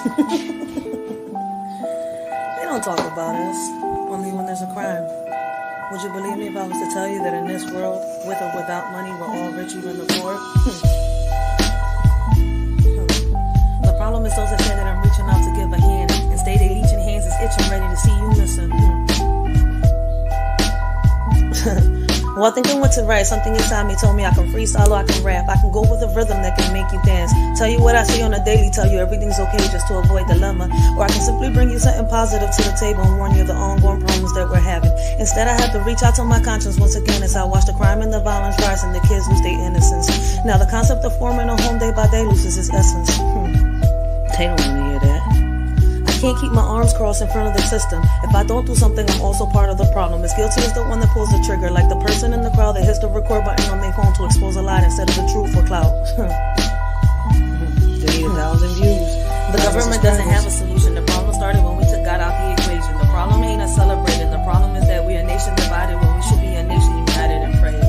They don't talk about us, only when there's a crime. Would you believe me if I was to tell you that in this world, with or without money, we're all rich, even the poor? The problem is those that say that I'm reaching out to give a hand and stay they leeching hands is itching, ready to see you missing. Well, I think I went to write. Something inside me told me I can freestyle or I can rap. I can go with a rhythm that can make you dance. Tell you what I say on a daily, tell you everything's okay just to avoid dilemma. Or I can simply bring you something positive to the table and warn you of the ongoing problems that we're having. Instead, I have to reach out to my conscience once again as I watch the crime and the violence rise and the kids lose their innocence. Now, the concept of forming a home day by day loses its essence. They don't want to hear that. I can't keep my arms crossed in front of the system. If I don't do something, I'm also part of the problem. As guilty as the one that pulls the trigger, like the person in the crowd that hits the record button on their phone to expose a lie instead of the truth for clout. They need 1,000 views. The government doesn't have a solution. The problem started when we took God out the equation. The problem ain't us celebrating. The problem is that we a nation divided when we should be a nation united and praying.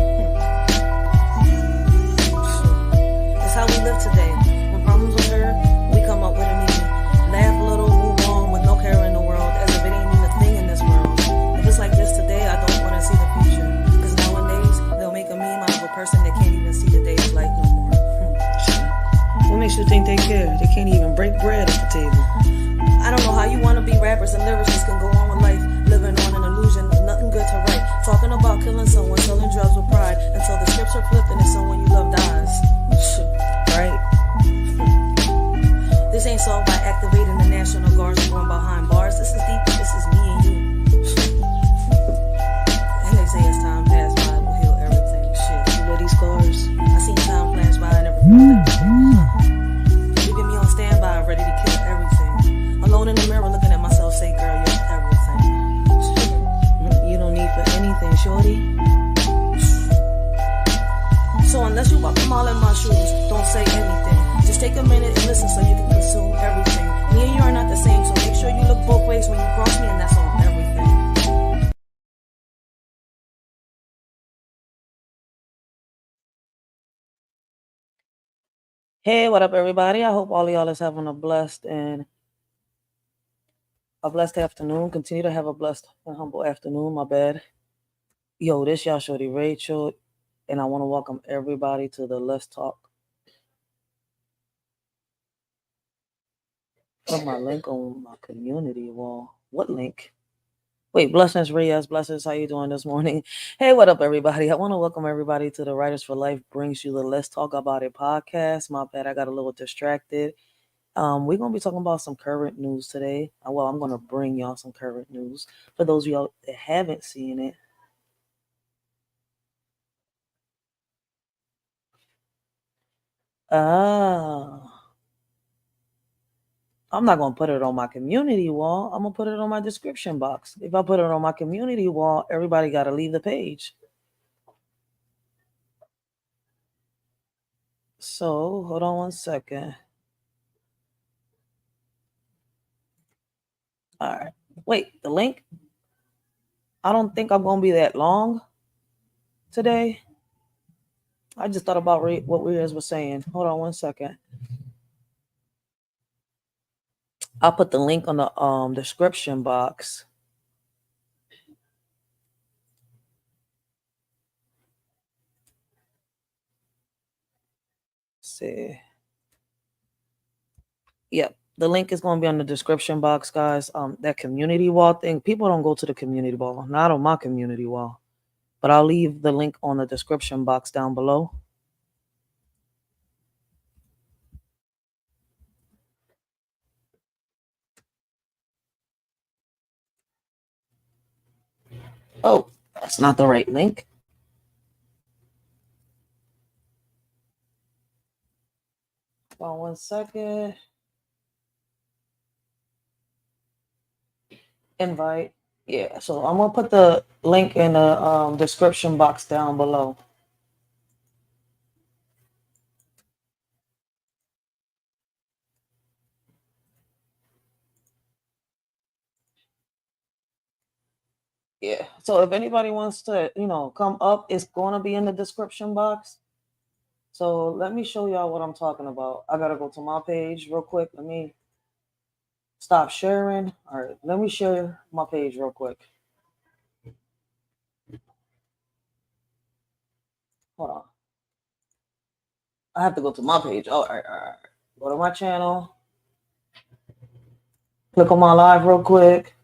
That's how we live today. When problems occur, we come up with a meaning. Laugh a little, move on with no care in the world, as if it ain't even a thing in this world. If it's like this today, I don't want to see the future. Because nowadays, they'll make a meme out of a person that can't even see the day's light no more. What makes you think they care? They can't even break bread at the table. I don't know how you want to be rappers and lyricists can go on with life, living on an illusion with nothing good to write. Talking about killing someone, selling drugs with pride, until the scripts are flipped and it's someone you love dies. Right? This ain't solved by activating the National Guards and going behind bars. This is deep, this is me and you. And they say as time pass by, we'll heal everything. Shit, you know these scars? I seen time flash by and never felt everything. Leaving me on standby, ready to kill everything. Alone in the mirror looking at myself, say, girl, you're everything. You don't need for anything, shorty. So unless you walk a mile in my shoes, don't say anything. Just take a minute and listen so you can consume everything. Me and you are not the same, so make sure you look both ways when you cross me, and that's on everything. Hey, what up, everybody? I hope all of y'all is having a blessed afternoon. Continue to have a blessed and humble afternoon. My bad. Yo, this y'all shorty Racheal, and I want to welcome everybody to the Let's Talk. Put my link on my community wall. What link? Wait, blessings, Reyes. Blessings. How you doing this morning? Hey, what up, everybody? I want to welcome everybody to the Writers for Life brings you the Let's Talk About It podcast. My bad, I got a little distracted. We're gonna be talking about some current news today. Well, I'm gonna bring y'all some current news for those of y'all that haven't seen it. I'm not going to put it on my community wall. I'm going to put it on my description box. If I put it on my community wall, everybody got to leave the page. So, hold on 1 second. All right. Wait, the link? I don't think I'm going to be that long today. I just thought about what Reyes was saying. Hold on 1 second. I'll put the link on the description box. Let's see. Yep. The link is going to be on the description box, guys. That community wall thing, people don't go to the community wall. Not on my community wall. But I'll leave the link on the description box down below. Oh, that's not the right link. Hold on 1 second. Invite. Yeah, so I'm going to put the link in the description box down below. Yeah, so if anybody wants to, come up, it's going to be in the description box. So let me show y'all what I'm talking about. I got to go to my page real quick. Let me Stop sharing. All right, let me share my page real quick. Hold on. I have to go to my page. All right. Go to my channel. Click on my live real quick.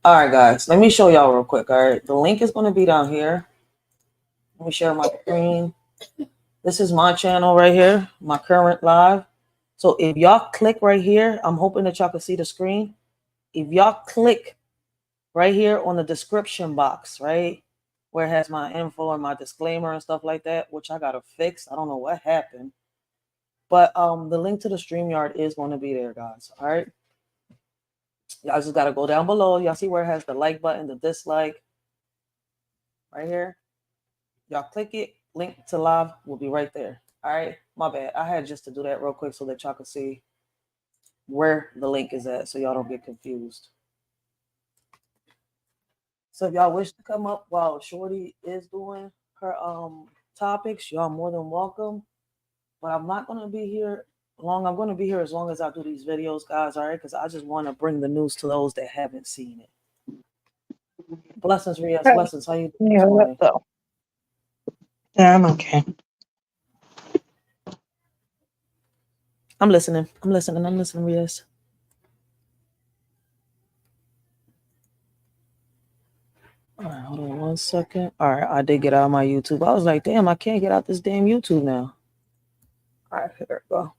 All right, guys. Let me show y'all real quick. All right. The link is going to be down here. Let me share my screen. This is my channel right here, my current live. So if y'all click right here, I'm hoping that y'all can see the screen. If y'all click right here on the description box, right, where it has my info and my disclaimer and stuff like that, which I got to fix. I don't know what happened. But the link to the StreamYard is going to be there, guys. All right. Y'all just got to go down below. Y'all see where it has the like button, the dislike right here. Y'all click it. Link to live will be right there. All right. My bad. I had just to do that real quick so that y'all can see where the link is at so y'all don't get confused. So if y'all wish to come up while Shorty is doing her topics, y'all more than welcome. But I'm not going to be here long. I'm going to be here as long as I do these videos, guys, all right? Because I just want to bring the news to those that haven't seen it. Blessings, Riaz. Hey. Blessings. How you doing Yeah, this morning? yeah, I'm okay. I'm listening, Riaz. All right, hold on 1 second. All right, I did get out of my YouTube. I was like, damn, I can't get out this damn YouTube now. All right, here we go.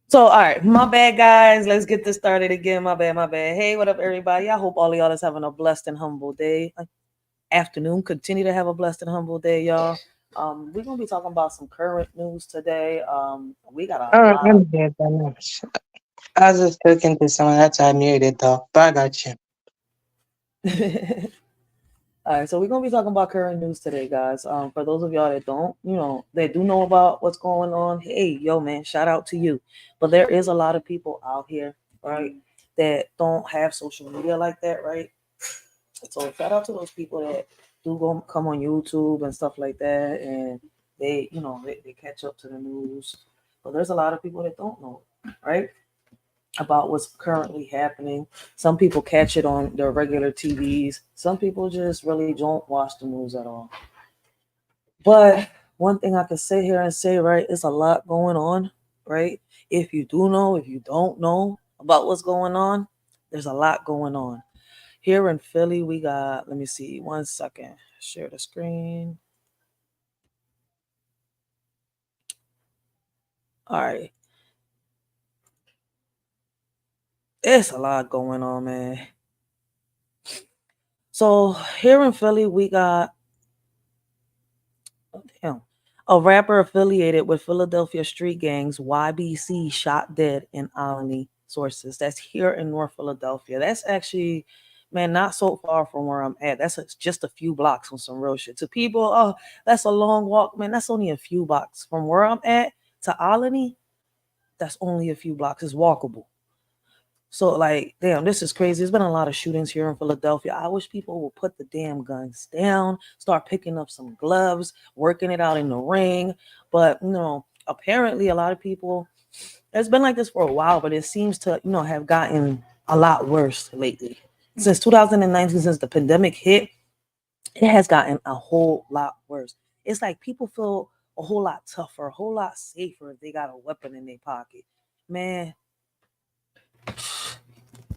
So, all right, my bad, guys. Let's get this started again. My bad. Hey, what up, everybody? I hope all of y'all is having a blessed and humble day. Afternoon. Continue to have a blessed and humble day, y'all. We're gonna be talking about some current news today. We got a lot I'm of good. I was just talking to someone. That's why I muted though. But I got you. all right, so we're gonna be talking about current news today, guys. For those of y'all that don't, that do know about what's going on, hey, yo, man, shout out to you. But there is a lot of people out here, right, that don't have social media like that, right? So shout out to those people that do come on YouTube and stuff like that, and they catch up to the news. But there's a lot of people that don't know, right, about what's currently happening. Some people catch it on their regular TVs. Some people just really don't watch the news at all. But one thing I can sit here and say, right, it's a lot going on, right? If you do know, if you don't know about what's going on, there's a lot going on. Here in Philly, we got, let me see, 1 second. Share the screen. All right. It's a lot going on, man. So here in Philly, we got a rapper affiliated with Philadelphia street gangs, YBC, shot dead in Alany. Sources. That's here in North Philadelphia. That's actually, man, not so far from where I'm at. That's just a few blocks on some real shit. To people, oh, that's a long walk, man. That's only a few blocks from where I'm at to Alany. That's only a few blocks. It's walkable. So, like, damn, this is crazy. There's been a lot of shootings here in Philadelphia. I wish people would put the damn guns down, start picking up some gloves, working it out in the ring. But, apparently a lot of people, it's been like this for a while, but it seems to, have gotten a lot worse lately. Since 2019, since the pandemic hit, it has gotten a whole lot worse. It's like people feel a whole lot tougher, a whole lot safer if they got a weapon in their pocket. Man,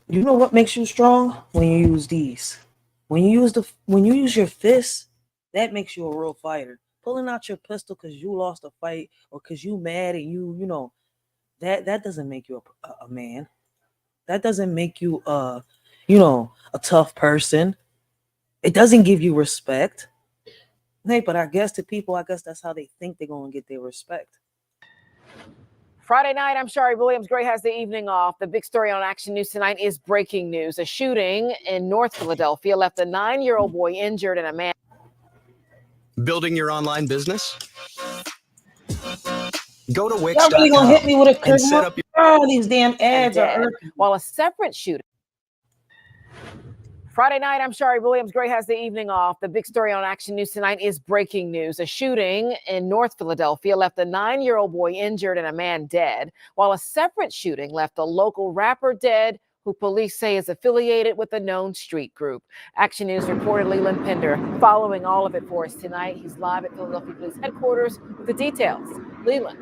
you know what makes you strong? When you use these. When you use your fists, that makes you a real fighter. Pulling out your pistol because you lost a fight or because you mad and that doesn't make you a man. That doesn't make you a tough person. It doesn't give you respect. Hey, but I guess to people, that's how they think they're gonna get their respect. Friday night, I'm Shari Williams. Gray has the evening off. The big story on Action News tonight is breaking news. A shooting in North Philadelphia left a 9-year-old boy injured and a man. Building your online business? Go to Wix.com. Y'all really gonna hit me with a curtain? Set up these damn ads are while a separate shooting. Friday night, I'm Shari Williams. Gray has the evening off. The big story on Action News tonight is breaking news. A shooting in North Philadelphia left a 9-year-old boy injured and a man dead, while a separate shooting left a local rapper dead who police say is affiliated with a known street group. Action News reporter Leland Pender following all of it for us tonight. He's live at Philadelphia Police Headquarters with the details. Leland.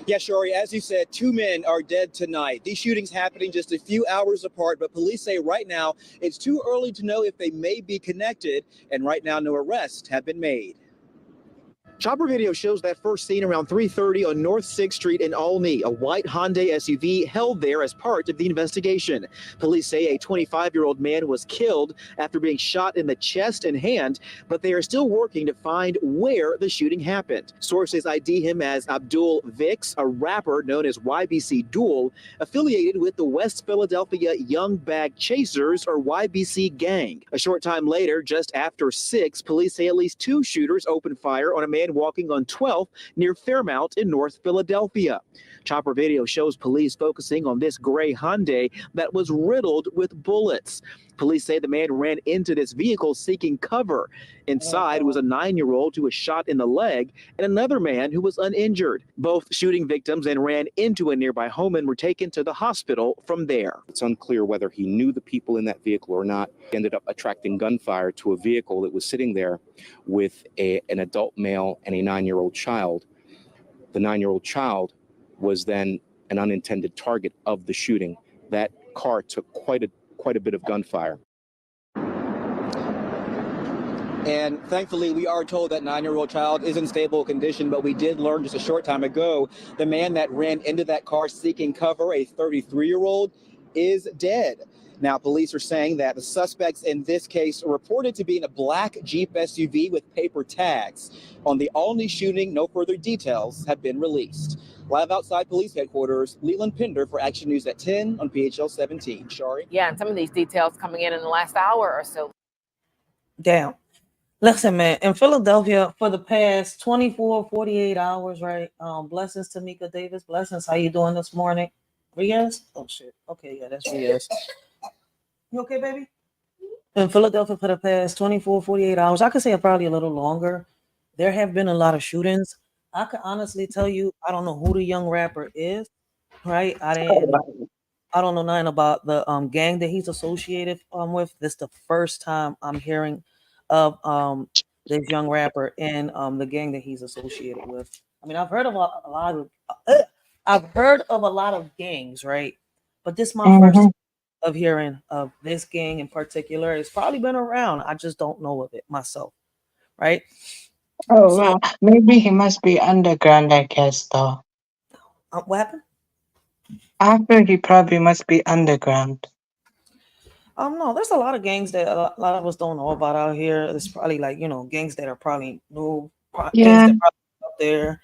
Yeah, Shari, as you said, 2 men are dead tonight. These shootings happening just a few hours apart, but police say right now it's too early to know if they may be connected, and right now no arrests have been made. Chopper video shows that first seen around 3:30 on North 6th Street in Olney. A white Hyundai SUV held there as part of the investigation. Police say a 25-year-old man was killed after being shot in the chest and hand, but they are still working to find where the shooting happened. Sources ID him as Abdul Vix, a rapper known as YBC Duel, affiliated with the West Philadelphia Young Bag Chasers, or YBC gang. A short time later, just after 6, police say at least 2 shooters opened fire on a man walking on 12th near Fairmount in North Philadelphia. Chopper video shows police focusing on this gray Hyundai that was riddled with bullets. Police say the man ran into this vehicle seeking cover. Inside was a 9-year-old who was shot in the leg and another man who was uninjured. Both shooting victims then ran into a nearby home and were taken to the hospital from there. It's unclear whether he knew the people in that vehicle or not. He ended up attracting gunfire to a vehicle that was sitting there with an adult male and a 9-year-old child. The 9-year-old child was then an unintended target of the shooting. That car took quite a bit of gunfire. And thankfully, we are told that 9-year-old child is in stable condition, but we did learn just a short time ago, the man that ran into that car seeking cover, a 33-year-old, is dead. Now, police are saying that the suspects in this case are reported to be in a black Jeep SUV with paper tags. On the Olney shooting, no further details have been released. Live outside police headquarters, Leland Pender for Action News at 10 on PHL 17. Shari? Yeah, and some of these details coming in the last hour or so. Damn. Listen, man, in Philadelphia for the past 24, 48 hours, right? Blessings to Mika Davis. Blessings. How you doing this morning? Riaz? Oh, shit. Okay, yeah, that's Riaz. You okay, baby? In Philadelphia for the past 24, 48 hours, I could say probably a little longer, there have been a lot of shootings. I can honestly tell you, I don't know who the young rapper is, right? I don't know nothing about the gang that he's associated with. This is the first time I'm hearing of this young rapper and the gang that he's associated with. I mean, I've heard of a lot of gangs, right? But this is my first time of hearing of this gang in particular. It's probably been around. I just don't know of it myself, right? Oh, well, maybe he must be underground, I guess, though. What happened? I feel he probably must be underground. No, there's a lot of gangs that a lot of us don't know about out here. It's probably like, gangs that are probably new, gangs that are probably up there.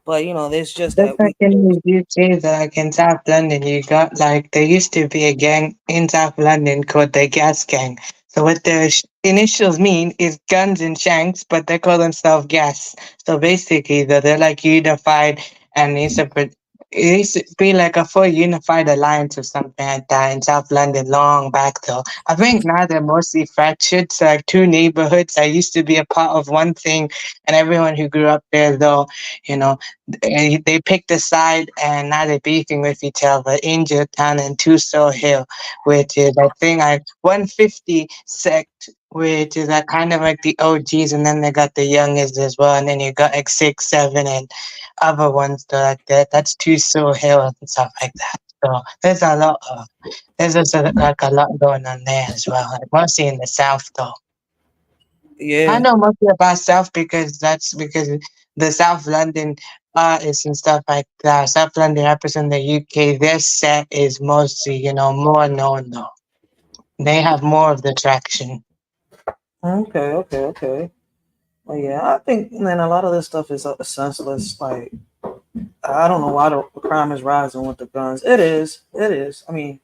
But, there's just Just that like in the UK, like in South London, you got there used to be a gang in South London called the Gas Gang. So what their initials mean is guns and shanks, but they call themselves gas. So basically, they're like unified, and it used to be like a full unified alliance or something like that in South London long back though. I think now they're mostly fractured. So like 2 neighborhoods that used to be a part of one thing, and everyone who grew up there though, they picked a side and now they're beefing with each other. Angel Town and Tussle Hill, which is I think 150 sect, which is kind of like the OGs, and then they got the youngest as well, and then you got like 6, 7, and other ones like that. That's Tussle Hill and stuff like that. So there's a lot a lot going on there as well. Like mostly in the South though. Yeah. I know mostly about South because the South London artists and stuff like that. South London rappers in the UK, their set is mostly, more known though. They have more of the traction. Okay. Well, yeah, I think, man, a lot of this stuff is senseless. Like, I don't know why the crime is rising with the guns. It is. I mean,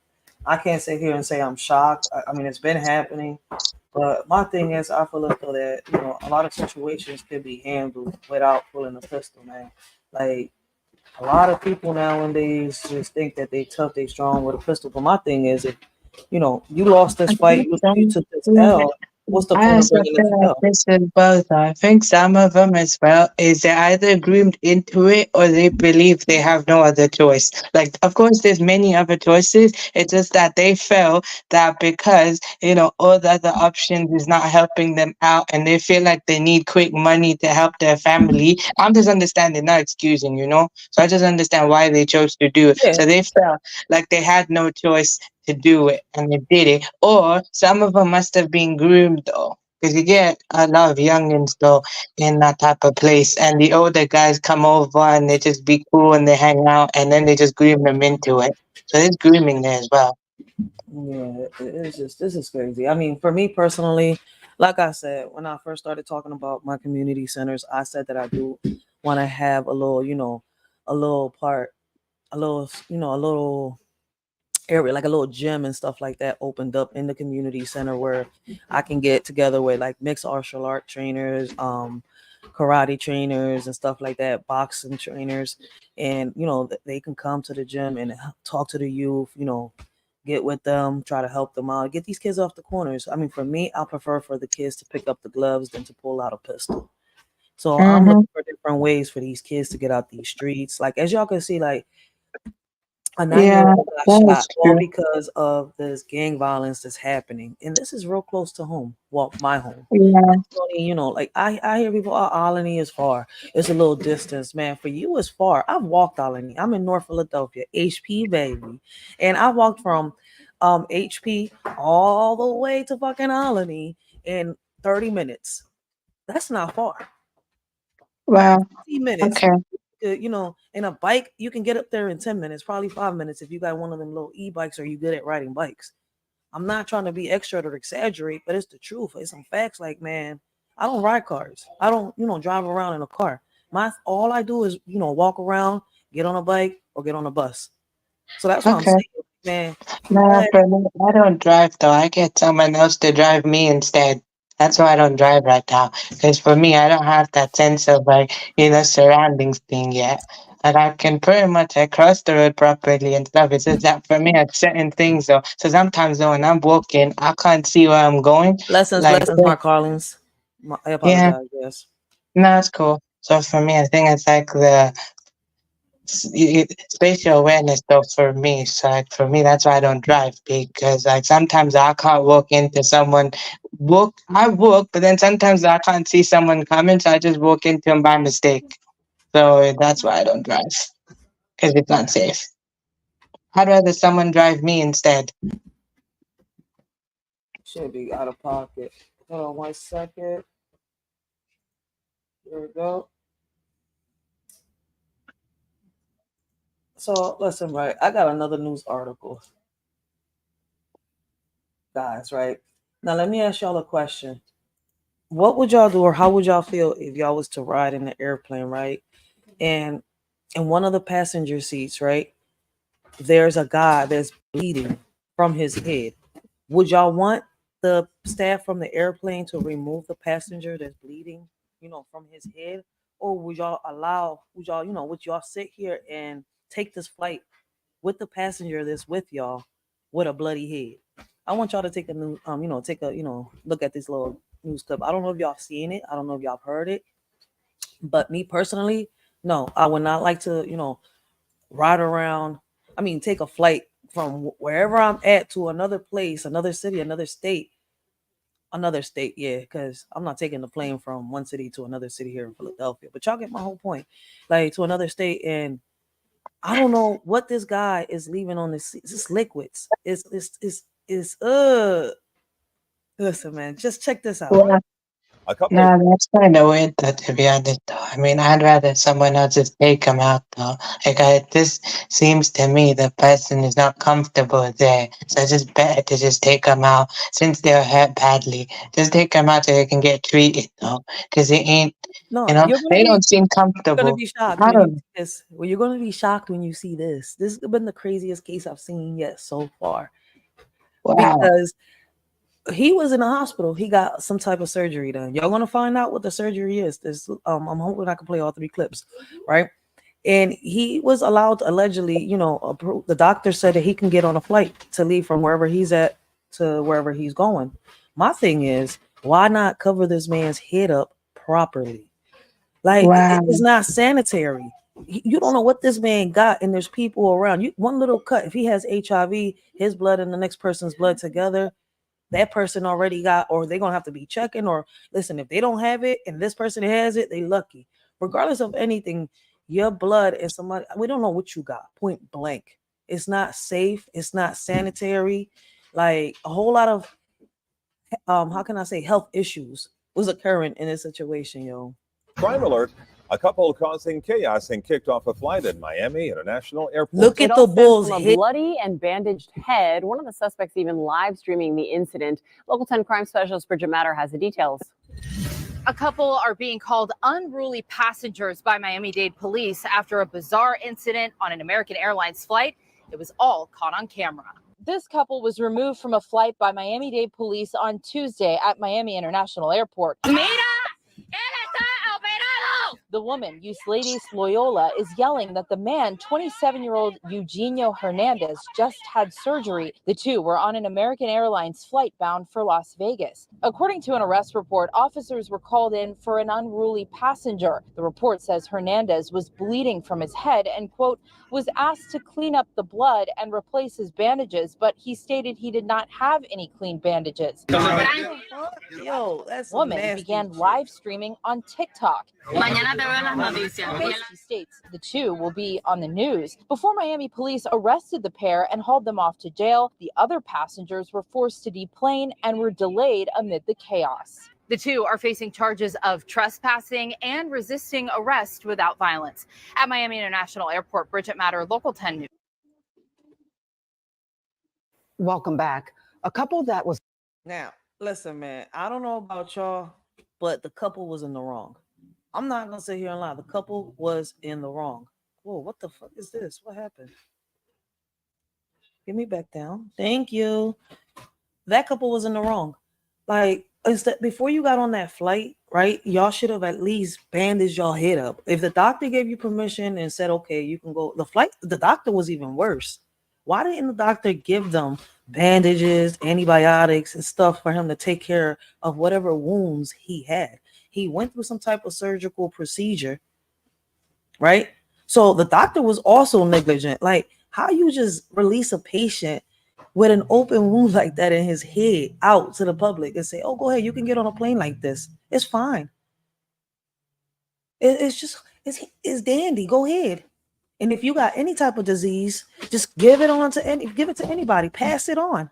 I can't sit here and say I'm shocked. I mean, it's been happening. But my thing is, I feel as though that, a lot of situations can be handled without pulling a pistol, man. Like, a lot of people nowadays just think that they tough, they strong with a pistol. But my thing is, if You lost this I fight, think you some, took this yeah, L. What's the I point of also bringing this feel like L? this is both. I think some of them as well is they're either groomed into it or they believe they have no other choice. Like, of course, there's many other choices. It's just that they feel that because all the other options is not helping them out, and they feel like they need quick money to help their family. I'm just understanding, not excusing. So I just understand why they chose to do it. Yeah, So they felt like they had no choice to do it and they did it. Or some of them must have been groomed though. Because you get a lot of youngins though in that type of place, and the older guys come over and they just be cool and they hang out, and then they just groom them into it. So there's grooming there as well. yeah, it's just this is crazy. I mean, for me personally, like I said, when I first started talking about my community centers, I said that I do want to have a little, a little part, a little area, like a little gym and stuff like that, opened up in the community center where I can get together with like mixed martial art trainers, karate trainers and stuff like that, boxing trainers, and they can come to the gym and talk to the youth, get with them, try to help them out, get these kids off the corners. I mean, for me, I prefer for the kids to pick up the gloves than to pull out a pistol. So I'm Mm-hmm. looking for different ways for these kids to get out these streets. Like as y'all can see, like a 9 year Yeah, old got that shot is all true. because of this gang violence that's happening. And this is real close to home. Well, my home. Yeah, It's only, like I hear people, oh, Alany is far. It's a little distance, man. For you, it's far. I've walked Alany. I'm in North Philadelphia, HP, baby. And I walked from HP all the way to fucking Alany in 30 minutes. That's not far. well, 50 minutes. okay. In a bike, you can get up there in 10 minutes, probably 5 minutes if you got one of them little e-bikes or you good at riding bikes. I'm not trying to be extra or exaggerate, but it's the truth. It's some facts. Like, man, I don't ride cars. I don't, drive around in a car. My all I do is, walk around, get on a bike or get on a bus. So that's what I'm Okay. saying, man. Nah, But for me, I don't drive though. I get someone else to drive me instead. That's why I don't drive right now. Because for me, I don't have that sense of surroundings thing yet. And I can pretty much cross the road properly and stuff. It's just that for me, at certain things though. So sometimes though, when I'm walking, I can't see where I'm going. Like, blessings, Mark Collins. I yeah, apologize. Yes. no, it's cool. So for me, I think it's like the spatial awareness though for me. So like for me, that's why I don't drive because like sometimes I can't walk into someone. I walk, but then sometimes I can't see someone coming, so I just walk into them by mistake. So that's why I don't drive because it's not safe. I'd rather someone drive me instead. Should be out of pocket. Hold on 1 second. There we go. So listen, right? I got another news article, guys. Right now, let me ask y'all a question. What would y'all do, or how would y'all feel if y'all was to ride in the airplane, right? And in one of the passenger seats, right, there's a guy that's bleeding from his head. Would y'all want the staff from the airplane to remove the passenger that's bleeding, from his head, or would y'all sit here and take this flight with the passenger that's with y'all with a bloody head? I want y'all to take a new, take a, look at this little news clip. I don't know if y'all seen it. I don't know if y'all heard it, but me personally, no, I would not like to, ride around. I mean, take a flight from wherever I'm at to another place, another city, another state. Yeah, because I'm not taking the plane from one city to another city here in Philadelphia. But y'all get my whole point. Like to another state, and I don't know what this guy is leaving on this. It's liquids. It's. Listen, man, just check this out. Yeah. A couple of No, that's kind of weird though, to be honest though. I mean, I'd rather someone else just take him out though. This seems to me the person is not comfortable there. So it's just better to just take him out since they're hurt badly. Just take him out so they can get treated though. Because it ain't, No, you're gonna they be don't seem gonna comfortable. be shocked I when you don't, see this. Well, you're gonna be shocked when you see this. This has been the craziest case I've seen yet so far wow. because he was in the hospital. He got some type of surgery done. Y'all gonna find out what the surgery is. I'm hoping I can play all three clips, right? And he was allowed to allegedly, the doctor said that he can get on a flight to leave from wherever he's at to wherever he's going. My thing is, why not cover this man's head up properly? Like, Wow. it's not sanitary. You don't know what this man got, and there's people around. You one little cut. If he has HIV, his blood and the next person's blood together, that person already got, or they're gonna have to be checking. Or listen, if they don't have it and this person has it, they lucky. Regardless of anything, your blood and somebody, we don't know what you got. Point blank, it's not safe. It's not sanitary. Like a whole lot of how can I say, health issues was occurring in this situation, yo. Crime alert. A couple causing chaos and kicked off a flight at Miami International Airport. Look It at all the stems bulls from a hit. bloody and bandaged head. One of the suspects even live streaming the incident. Local 10 crime specialist Bridget Matter has the details. A couple are being called unruly passengers by Miami-Dade police after a bizarre incident on an American Airlines flight. It was all caught on camera. This couple was removed from a flight by Miami-Dade police on Tuesday at Miami International Airport. The woman, Eusladies Loyola, is yelling that the man, 27-year-old Eugenio Hernandez, just had surgery. The two were on an American Airlines flight bound for Las Vegas. According to an arrest report, officers were called in for an unruly passenger. The report says Hernandez was bleeding from his head and, quote, was asked to clean up the blood and replace his bandages, but he stated he did not have any clean bandages. Yo, that's Woman began live streaming on TikTok. She states the two will be on the news. Before Miami police arrested the pair and hauled them off to jail, the other passengers were forced to deplane and were delayed amid the chaos. The two are facing charges of trespassing and resisting arrest without violence. At Miami International Airport, Bridget Matter, Local 10 News. Welcome back. A couple that was Now, listen, man, I don't know about y'all, but the couple was in the wrong. I'm not gonna sit here and lie. The couple was in the wrong. Whoa, what the fuck is this? What happened? Get me back down. Thank you. That couple was in the wrong. Like, instead, before you got on that flight, right? Y'all should have at least bandaged y'all head up. If the doctor gave you permission and said, okay, you can go, the doctor was even worse. Why didn't the doctor give them bandages, antibiotics, and stuff for him to take care of whatever wounds he had? He went through some type of surgical procedure, right? So the doctor was also negligent. Like, how you just release a patient with an open wound like that in his head out to the public and say, oh, go ahead, you can get on a plane like this. It's fine. It's dandy. Go ahead. And if you got any type of disease, just give it to anybody. Pass it on.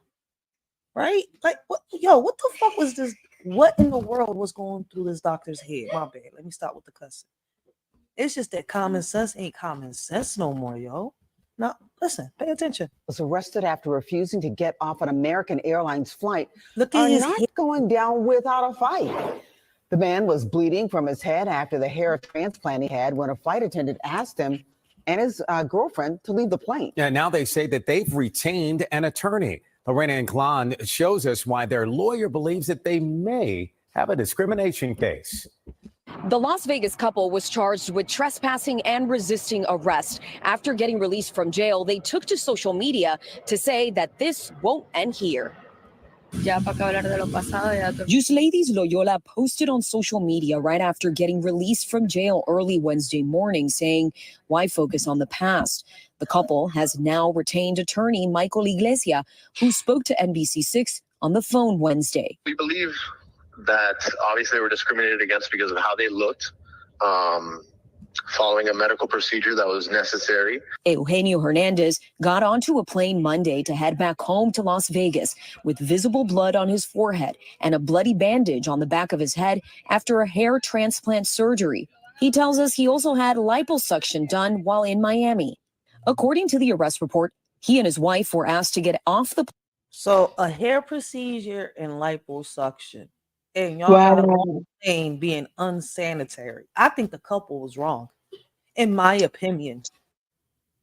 Right? Like, what the fuck was this? What in the world was going through this doctor's head? My bad. Let me stop with the cussing. It's just that common sense ain't common sense no more, yo. Now, listen, pay attention. Was arrested after refusing to get off an American Airlines flight. Look at his not going down without a fight. The man was bleeding from his head after the hair transplant he had when a flight attendant asked him and his girlfriend to leave the plane. Yeah, now they say that they've retained an attorney. Lorena Inclán shows us why their lawyer believes that they may have a discrimination case. The Las Vegas couple was charged with trespassing and resisting arrest. After getting released from jail, they took to social media to say that this won't end here. Eusladies Loyola posted on social media right after getting released from jail early Wednesday morning, saying, why focus on the past? The couple has now retained attorney Michael Iglesia, who spoke to NBC6 on the phone Wednesday. We believe that obviously they were discriminated against because of how they looked, following a medical procedure that was necessary. Eugenio Hernandez got onto a plane Monday to head back home to Las Vegas with visible blood on his forehead and a bloody bandage on the back of his head after a hair transplant surgery. He tells us he also had liposuction done while in Miami. According to the arrest report, he and his wife were asked to get off the plane. So a hair procedure and liposuction. And y'all got on the plane being unsanitary. I think the couple was wrong, in my opinion.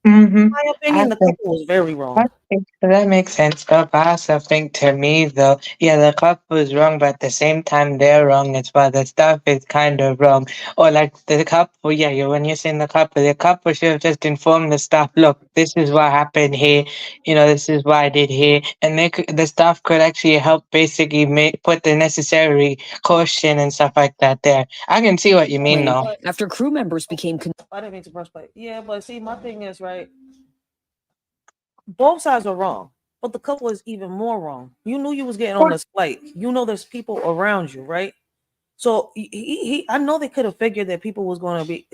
Mm-hmm. In my opinion, the couple was very wrong. That makes sense, though. But I also think to me, though, yeah, the couple is wrong, but at the same time, they're wrong as well. The stuff is kind of wrong. Or like the couple, yeah, when you're saying the couple should have just informed the staff, look, this is what happened here, this is what I did here. And the staff could actually help basically put the necessary caution and stuff like that there. I can see what you mean, though. After crew members became I didn't mean to press play. Yeah, but see, my thing is, right, both sides are wrong, but the couple is even more wrong. You knew you was getting on this flight. You know there's people around you, right? So I know they could have figured that people was going to be,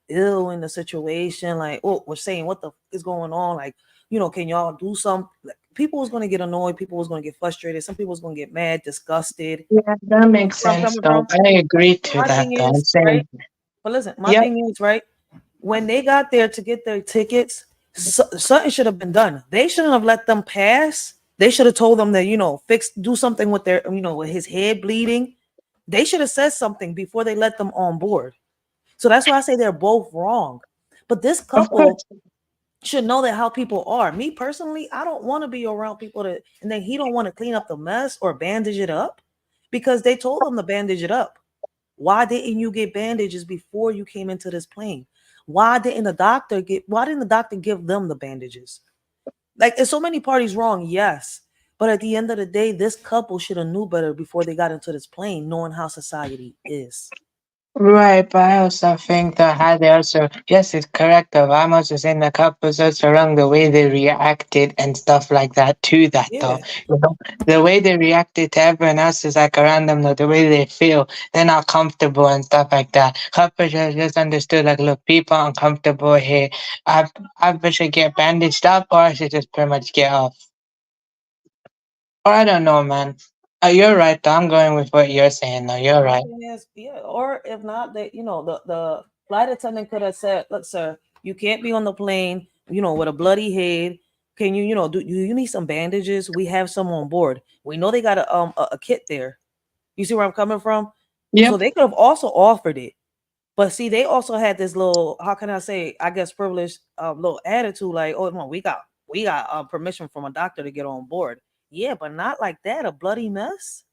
ill in the situation. Like, oh, we're saying what the f- is going on? Like, can y'all do something? Like, people was going to get annoyed. People was going to get frustrated. Some people was going to get mad, disgusted. Yeah, that makes Where I'm sense, coming though. from. I agree to My that, thing though. I'm is, right? saying, But listen, my yep, thing is, right, when they got there to get their tickets, something should have been done. They shouldn't have let them pass. They should have told them that, do something with their, with his head bleeding. They should have said something before they let them on board. So that's why I say they're both wrong. But this of couple course. should know that how people are. Me personally, I don't want to be around people that, and then he don't want to clean up the mess or bandage it up because they told them to bandage it up. Why didn't you get bandages before you came into this plane? Why didn't the doctor give them the bandages? Like, there's so many parties wrong, yes. But at the end of the day, this couple should have knew better before they got into this plane, knowing how society is. Right, but I also think that how they also, yes, it's correct. Though I'm also saying the couples also wrong the way they reacted and stuff like that to that. Yeah. Though the way they reacted to everyone else is like around them. Though the way they feel, they're not comfortable and stuff like that. Couples should just understood like, look, people are uncomfortable here. I should get bandaged up, or I should just pretty much get off. Or I don't know, man. You're right. Though. I'm going with what you're saying. Though you're My right. thing is, yeah, or if not, that the flight attendant could have said, "Look, sir, you can't be on the plane, with a bloody head. Can you, do you need some bandages? We have some on board. We know they got a kit there. You see where I'm coming from? So Yep. they could have also offered it, but see, they also had this little, how can I say, I guess privileged little attitude, like, oh, no, we got permission from a doctor to get on board. Yeah, but not like that, a bloody mess.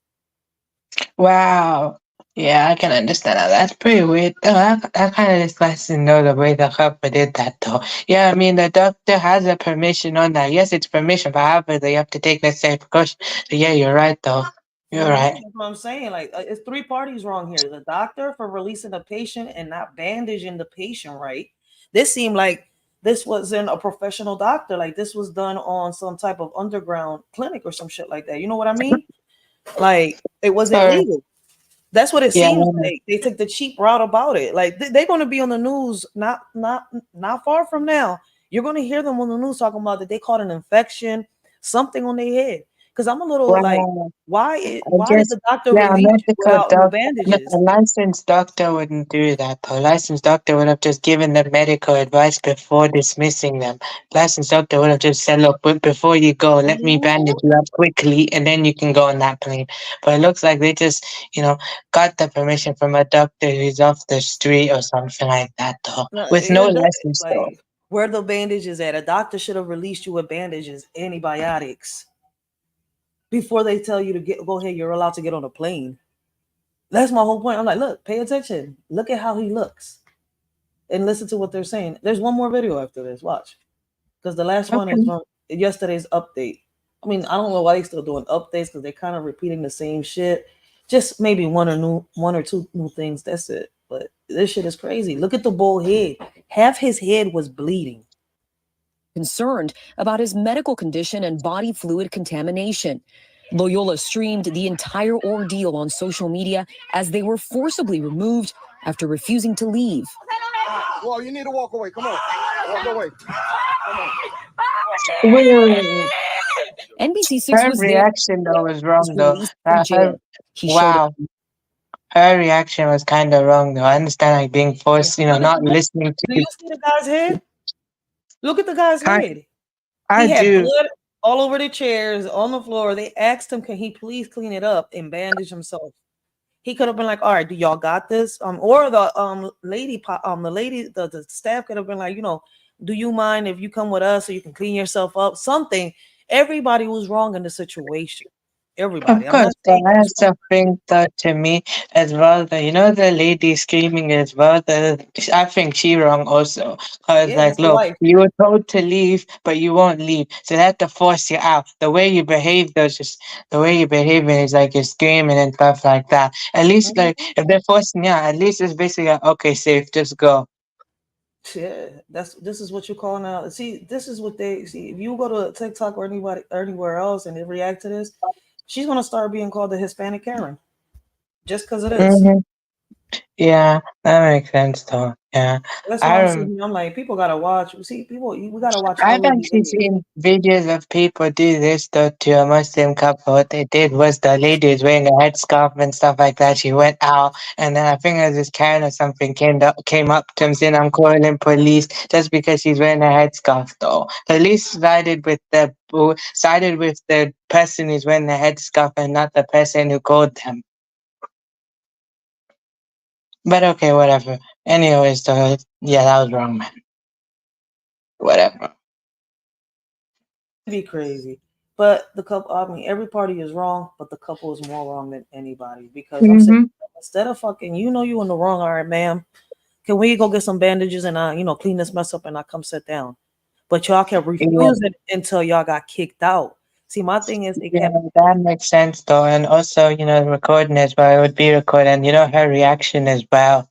Wow. Yeah, I can understand that. That's pretty weird. Though. I kind of just like to know the way the couple did that, though. Yeah, I mean, the doctor has a permission on that. Yes, it's permission, but however, they have to take necessary precautions. So yeah, you're right, though. You're right. That's what I'm saying. Like, it's three parties wrong here. The doctor for releasing the patient and not bandaging the patient right. This seemed like this wasn't a professional doctor. Like, this was done on some type of underground clinic or some shit like that. You know what I mean? Like, it wasn't So, legal. That's what it yeah, seems like. They took the cheap route about it. Like, they're going to be on the news not far from now. You're going to hear them on the news talking about that they caught an infection, something on their head. Because I'm a little like, wow. I why did guess, the doctor yeah, a release you medical without no doctor, bandages? a licensed doctor wouldn't do that. A licensed doctor would have just given them medical advice before dismissing them. Licensed doctor would have just said, look, before you go, let me bandage you up quickly, and then you can go on that plane. But it looks like they just, got the permission from a doctor who's off the street or something like that, though, No, with no even that, license, though. like, where the bandages at? A doctor should have released you with bandages, antibiotics, before they tell you to go ahead. You're allowed to get on a plane. That's my whole point. I'm like, look, pay attention. Look at how he looks and listen to what they're saying. There's one more video after this. Watch, because the last one is Okay. from yesterday's update. I mean, I don't know why they still doing updates because they're kind of repeating the same shit. Just maybe one or two new things. That's it. But this shit is crazy. Look at the bull head. Half his head was bleeding. concerned about his medical condition and body fluid contamination. Loyola streamed the entire ordeal on social media as they were forcibly removed after refusing to leave. Well, you need to walk away. Come on. Walk away. Come on. Wait. NBC6 Her was there. reaction, though, was Was wrong, though. released from jail. He showed up. Wow. Her reaction was kind of wrong, though. I understand, like, being forced, not listening Do to. you see the guy's head? Look at the guy's I, head. I He had do. blood all over the chairs, on the floor. They asked him, can he please clean it up and bandage himself? He could have been like, all right, do y'all got this? Or the lady, the staff could have been like, Do you mind if you come with us so you can clean yourself up? Something. Everybody was wrong in the situation. Everybody. Of I'm not course, but saying I just also think that to me as well, the lady screaming as well, I think she wrong also. Cause yeah, like, that's the look, wife. you were told to leave, but you won't leave, so they have to force you out. The way you behave, though, just the way you behaving is like you're screaming and stuff like that. At least, like, Mhm. if they're forcing you out, at least it's basically like, okay, safe, just go. Yeah, this is what you call now. See, this is what they see. If you go to TikTok or anybody or anywhere else and they react to this, she's gonna start being called the Hispanic Karen just because it is. Hmm. Yeah, that makes sense, though. Yeah, That's why I I'm rem- sitting here. I'm like, people gotta watch. See, people, we gotta watch I've all of these actually videos. seen videos of people do this though to a Muslim couple. What they did was the lady was wearing a headscarf and stuff like that. She went out, and then I think it was this Karen or something came up to him saying, "I'm calling police," just because she's wearing a headscarf. Though the police sided with the person who's wearing the headscarf and not the person who called them. But okay, whatever. Anyways, though, yeah, that was wrong, man. Whatever. Be crazy. But the couple, I mean, every party is wrong, but the couple is more wrong than anybody because I'm saying Mm-hmm. instead of fucking, you in the wrong. All right, ma'am, can we go get some bandages and clean this mess up and I come sit down? But y'all kept Yeah. refusing until y'all got kicked out. See, my thing is they Yeah, kept. that makes sense though. And also, recording as well, it would be recorded. And her reaction as well.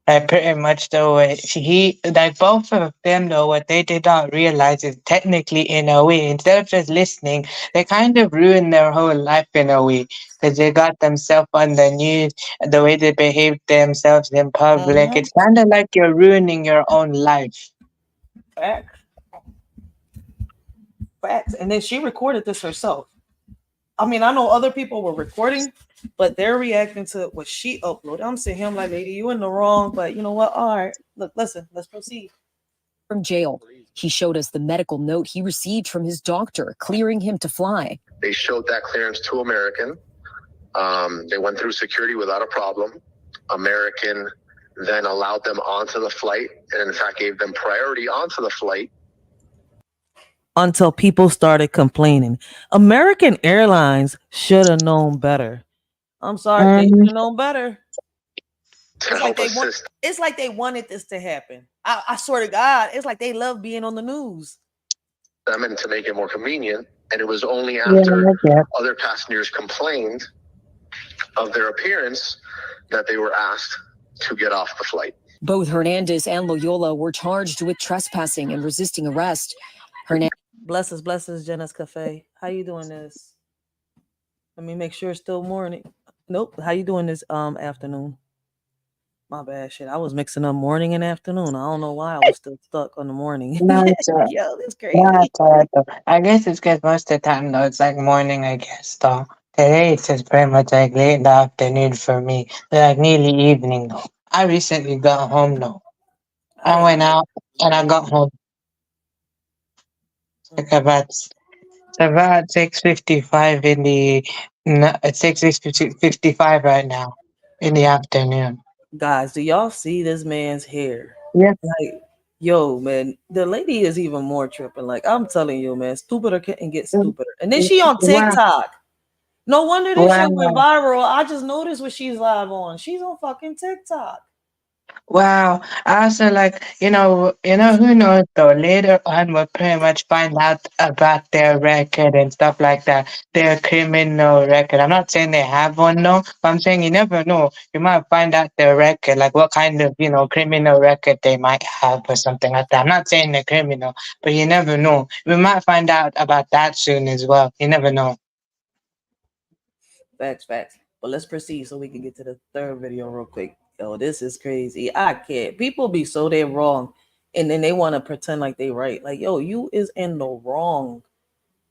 Like pretty much though, like both of them though, what they did not realize is technically in a way, instead of just listening, they kind of ruined their whole life in a way. Because they got themselves on the news, the way they behaved themselves in public. Mhm. It's kind of like you're ruining your own life. Facts, facts. And then she recorded this herself. I mean, I know other people were recording, but they're reacting to what she uploaded. I'm saying him like, lady, you in the wrong, but you know what? All right, look, listen, let's proceed. From jail, he showed us the medical note he received from his doctor, clearing him to fly. They showed that clearance to American. They went through security without a problem. American then allowed them onto the flight and in fact gave them priority onto the flight. Until people started complaining. American Airlines should have known better. I'm sorry, they should Mhm. have known better. To help assist It's like they wanted this to happen. I swear to God, it's like they love being on the news. them and to make it more convenient. And it was only Yeah, after I get. other passengers complained of their appearance that they were asked to get off the flight. Both Hernandez and Loyola were charged with trespassing and resisting arrest. Blesses, Jenna's Cafe. How you doing this? Let me make sure it's still morning. Nope. How you doing this afternoon? My bad shit. I was mixing up morning and afternoon. I don't know why I was still stuck on the morning. No, it's Yo, that's no, crazy. it's alright though. I guess it's because most of the time though, it's like morning, I guess though. Today it's just pretty much like late in the afternoon for me. Like nearly evening though. I recently got home though. I I went out and I got home like about 6:55 in the no, it's 6:55 right now in the afternoon. guys, do y'all see this man's hair? Yeah. Like, yo, man, the lady is even more tripping. Like, I'm telling you, man, stupider can get stupider. And then she on Wow. TikTok. No wonder this shit went Wow. viral. I just noticed what she's live on. She's on fucking TikTok. Wow. I also like, who knows though, later on we'll pretty much find out about their record and stuff like that. Their criminal record. I'm not saying they have one no, but I'm saying you never know. You might find out their record, like what kind of, criminal record they might have or something like that. I'm not saying they're criminal, but you never know. We might find out about that soon as well. You never know. Facts, facts. But let's proceed so we can get to the third video real quick. Yo, this is crazy. I can't. People be so damn wrong, and then they want to pretend like they right. Like, yo, you is in the wrong.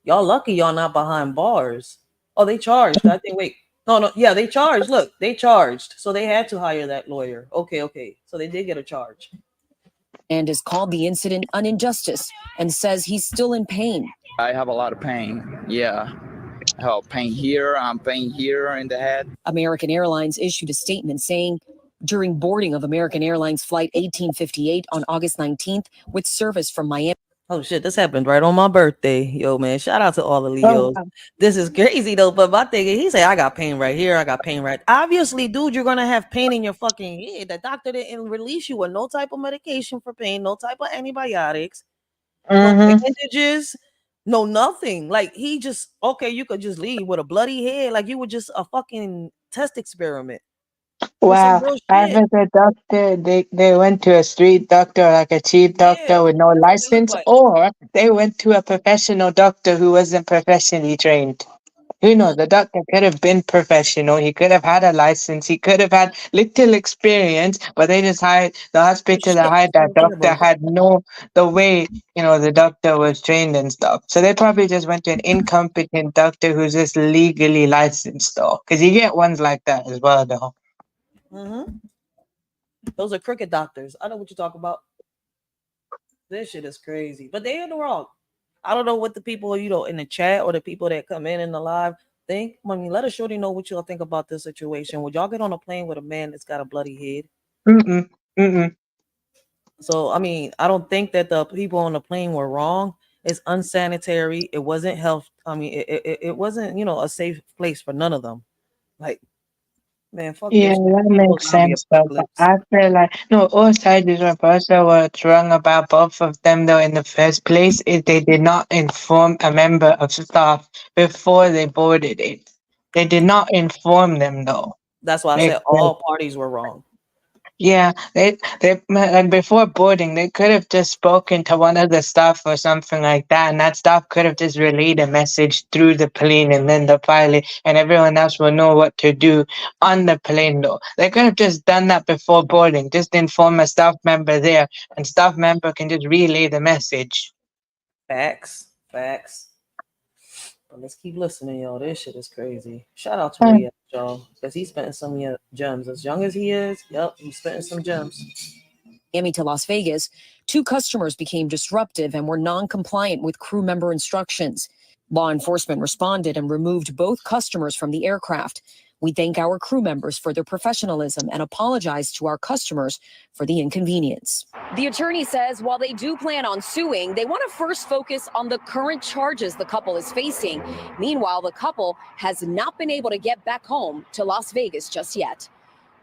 Y'all lucky y'all not behind bars. Oh, they charged. I think. Wait, no, yeah, they charged. Look, they charged, so they had to hire that lawyer. Okay, so they did get a charge. And has called the incident an injustice and says he's still in pain. I have a lot of pain. Yeah. I have pain here. I'm pain here in the head. American Airlines issued a statement saying during boarding of American Airlines Flight 1858 on August 19th with service from Miami. Oh shit, this happened right on my birthday. Yo, man, shout out to all the Oh, Leos. wow. This is crazy though, but my thing is, he said, I got pain right here, I got pain right. Obviously, dude, you're gonna have pain in your fucking head. The doctor didn't release you with no type of medication for pain, no type of antibiotics, no bandages, no nothing. Like he just okay, you could just leave with a bloody head, like you were just a fucking test experiment. On some Wow. real I shit. was a doctor. They went to a street doctor, like a cheap Yeah, doctor with no that's what they look license, like. or they went to a professional doctor who wasn't professionally trained. Who knows? The doctor could have been professional. He could have had a license. He could have had little experience, but they just hired the hospital that Shit, hired that doctor incredible. had no the way the doctor was trained and stuff. So they probably just went to an incompetent doctor who's just legally licensed, though, because you get ones like that as well, though. Those are cricket doctors. I know what you're talking about. This shit is crazy, but they in the wrong. I don't know what the people in the chat or the people that come in the live think. I mean, let us shorty know what y'all think about this situation. Would y'all get on a plane with a man that's got a bloody head? Mm-mm. Mm-mm. So I mean, I don't think that the people on the plane were wrong. It's unsanitary. It wasn't health. I mean, it wasn't a safe place for none of them. Like, man, fuck Yeah, this shit. that People makes zombie sense though. But apocalypse. I feel like no, all sides is reversed. What's wrong about both of them though in the first place is they did not inform a member of staff before they boarded it. They did not inform them though. That's why I They said could, all parties were wrong. yeah, they like before boarding, they could have just spoken to one of the staff or something like that, and that staff could have just relayed a message through the plane, and then the pilot and everyone else will know what to do on the plane. Though they could have just done that before boarding, just inform a staff member there, and staff member can just relay the message. Facts. But let's keep listening, y'all. This shit is crazy. Shout out to Hmm. Ray, y'all, because he's spitting some gems. As young as he is, yep, he's spitting some gems. Miami to Las Vegas, 2 customers became disruptive and were non-compliant with crew member instructions. Law enforcement responded and removed both customers from the aircraft. We thank our crew members for their professionalism and apologize to our customers for the inconvenience. The attorney says while they do plan on suing, they want to first focus on the current charges the couple is facing. Meanwhile, the couple has not been able to get back home to Las Vegas just yet.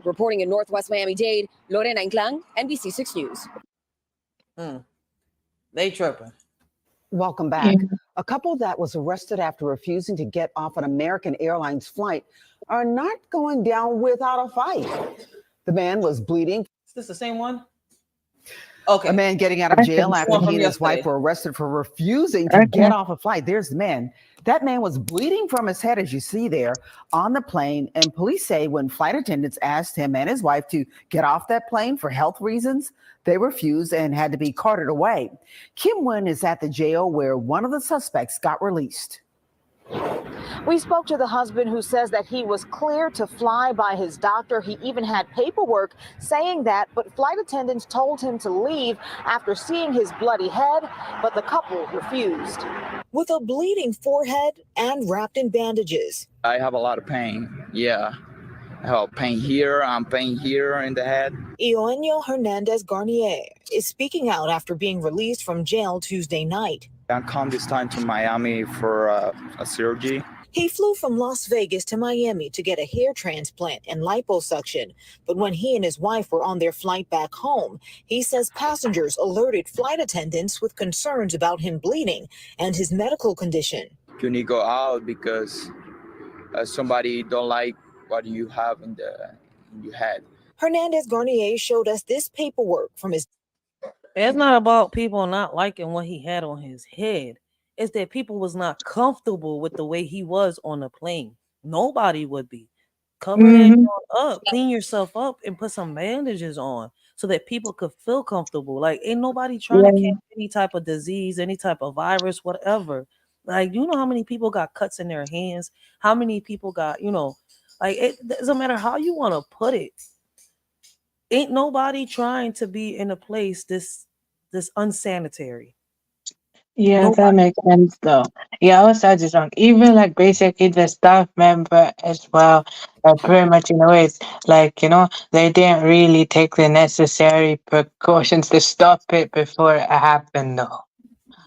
Reporting in Northwest Miami-Dade, Lorena Inclán, NBC6 News. They tripping. Welcome back. A couple that was arrested after refusing to get off an American Airlines flight are not going down without a fight. The man was bleeding. Is this the same one? Okay. A man getting out of jail after he and his wife were arrested for refusing to get off a flight. There's the man. That man was bleeding from his head, as you see there, on the plane. And police say when flight attendants asked him and his wife to get off that plane for health reasons, they refused and had to be carted away. Kim Nguyen is at the jail where one of the suspects got released. We spoke to the husband who says that he was cleared to fly by his doctor. He even had paperwork saying that, but flight attendants told him to leave after seeing his bloody head, but the couple refused. With a bleeding forehead and wrapped in bandages. I have a lot of pain. Yeah. I have pain here. I'm pain here in the head. Eugenio Hernandez Garnier is speaking out after being released from jail Tuesday night. I come this time to Miami for a surgery. He flew from Las Vegas to Miami to get a hair transplant and liposuction. But when he and his wife were on their flight back home, he says passengers alerted flight attendants with concerns about him bleeding and his medical condition. You need to go out because somebody don't like what you have in your head. Hernandez Garnier showed us this paperwork from his. It's not about people not liking what he had on his head. It's that people was not comfortable with the way he was on the plane. Nobody would be. Cover that up, clean yourself up, and put some bandages on so that people could feel comfortable. Like, ain't nobody trying to catch any type of disease, any type of virus, whatever. Like, you know how many people got cuts in their hands? How many people got, like, it doesn't matter how you want to put it. Ain't nobody trying to be in a place this unsanitary. Yeah, that Nobody. makes sense though. Yeah, also just wrong. Even like basically the staff member as well, pretty much in a way, it's like, they didn't really take the necessary precautions to stop it before it happened though.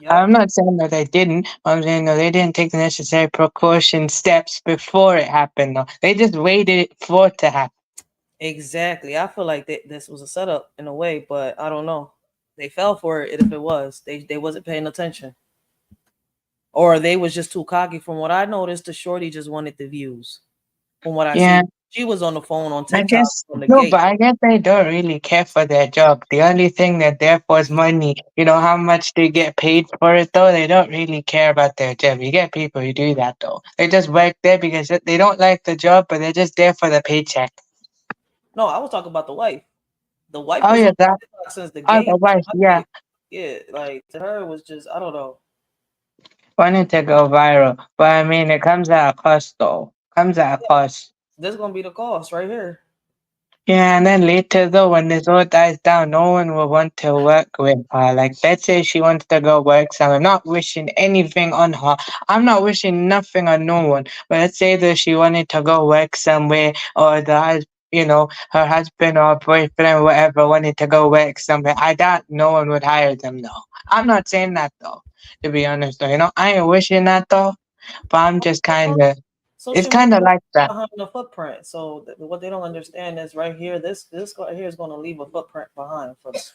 Yep. I'm not saying that they didn't. I'm saying no, they didn't take the necessary precaution steps before it happened though. They just waited for it to happen. Exactly. I feel like this was a setup in a way, but I don't know. They fell for it if it was. They wasn't paying attention. Or they was just too cocky. From what I noticed, the shorty just wanted the views. From what I Yeah. see. She was on the phone on I TikTok guess from the no, gate. but I guess they don't really care for their job. The only thing they're there for is money. You know how much they get paid for it though? They don't really care about their job. You get people who do that though. They just work there because they don't like the job, but they're just there for the paycheck. No, I was talking about the wife. The wife Oh was yeah, on that TikTok since the oh the gate. wife, yeah. Yeah, like to her it was just I don't know. Wanted to go viral. But I mean it comes at a cost though. Comes at a cost. This gonna be the cost right here. Yeah, and then later though, when this all dies down, no one will want to work with her. Like, let's say she wants to go work somewhere. I'm not wishing anything on her. I'm not wishing nothing on no one. But let's say that she wanted to go work somewhere, or her husband or boyfriend, whatever, wanted to go work somewhere. I doubt no one would hire them though. I'm not saying that though, to be honest though. I ain't wishing that though, but I'm just kind of. It's Social kind of media like that. behind the footprint. So what they don't understand is right here. This right here is gonna leave a footprint behind for them. Is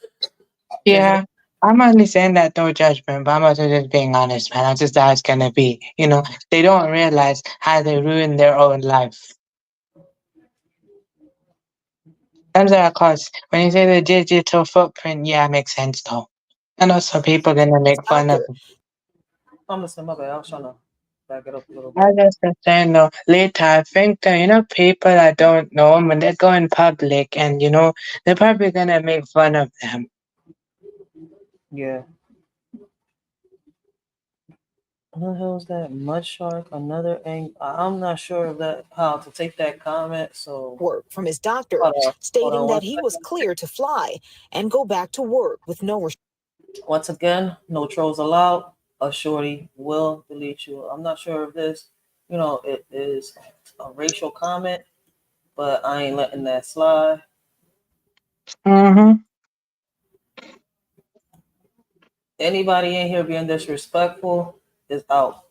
Yeah, I'm only saying that no judgment, but I'm also just being honest, man. That's just how it's gonna be. They don't realize how they ruin their own life. Comes at a cost. When you say the digital footprint, yeah, it makes sense though. And also people gonna make fun of it. I'm listening. My bad. I was trying to back it up a little I bit. just was saying though, later I think that, people that don't know them when they go in public and, they're probably gonna make fun of them. Yeah. What the hell is that? Mud shark? Another I'm not sure of that how to take that comment. So Work from his doctor, hold stating on one that he was second. clear to fly and go back to work with no Once again, no trolls allowed. A shorty will delete you. I'm not sure if this, it is a racial comment, but I ain't letting that slide. Mm-hmm. Anybody in here being disrespectful is out.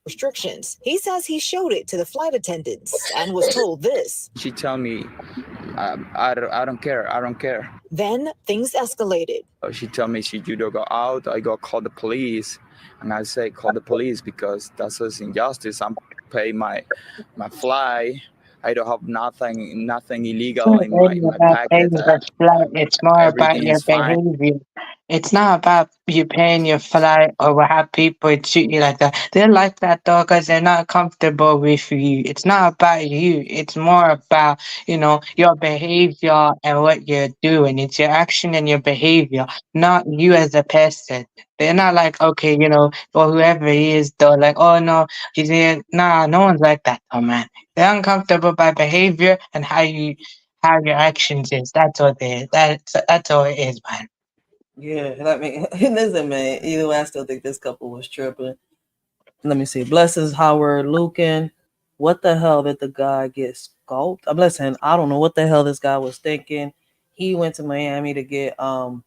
restrictions. He says he showed it to the flight attendants and was told this. She tell me, I don't care. I don't care. Then things escalated. She tell me you don't go out. I go call the police, and I say call the police because that's an injustice. I'm pay my fly. I don't have nothing illegal in It's my not about packet. paying your flight. It's more about Everything your is fine. behavior. It's not about you paying your flight or have people treat you like that. They're like that though because they're not comfortable with you. It's not about you. It's more about, your behavior and what you're doing. It's your action and your behavior, not you as a person. They're not like, okay, or whoever he is though, like, oh no, he's here. Nah, no one's like that, oh man. They're uncomfortable by behavior and how your actions is. That's what they that's all it is, man. Yeah, I mean, listen, man. Either way, I still think this couple was tripping. Let me see. Blessings, Howard Lucan. What the hell did the guy get scalped? I'm listening. I don't know what the hell this guy was thinking. He went to Miami to get some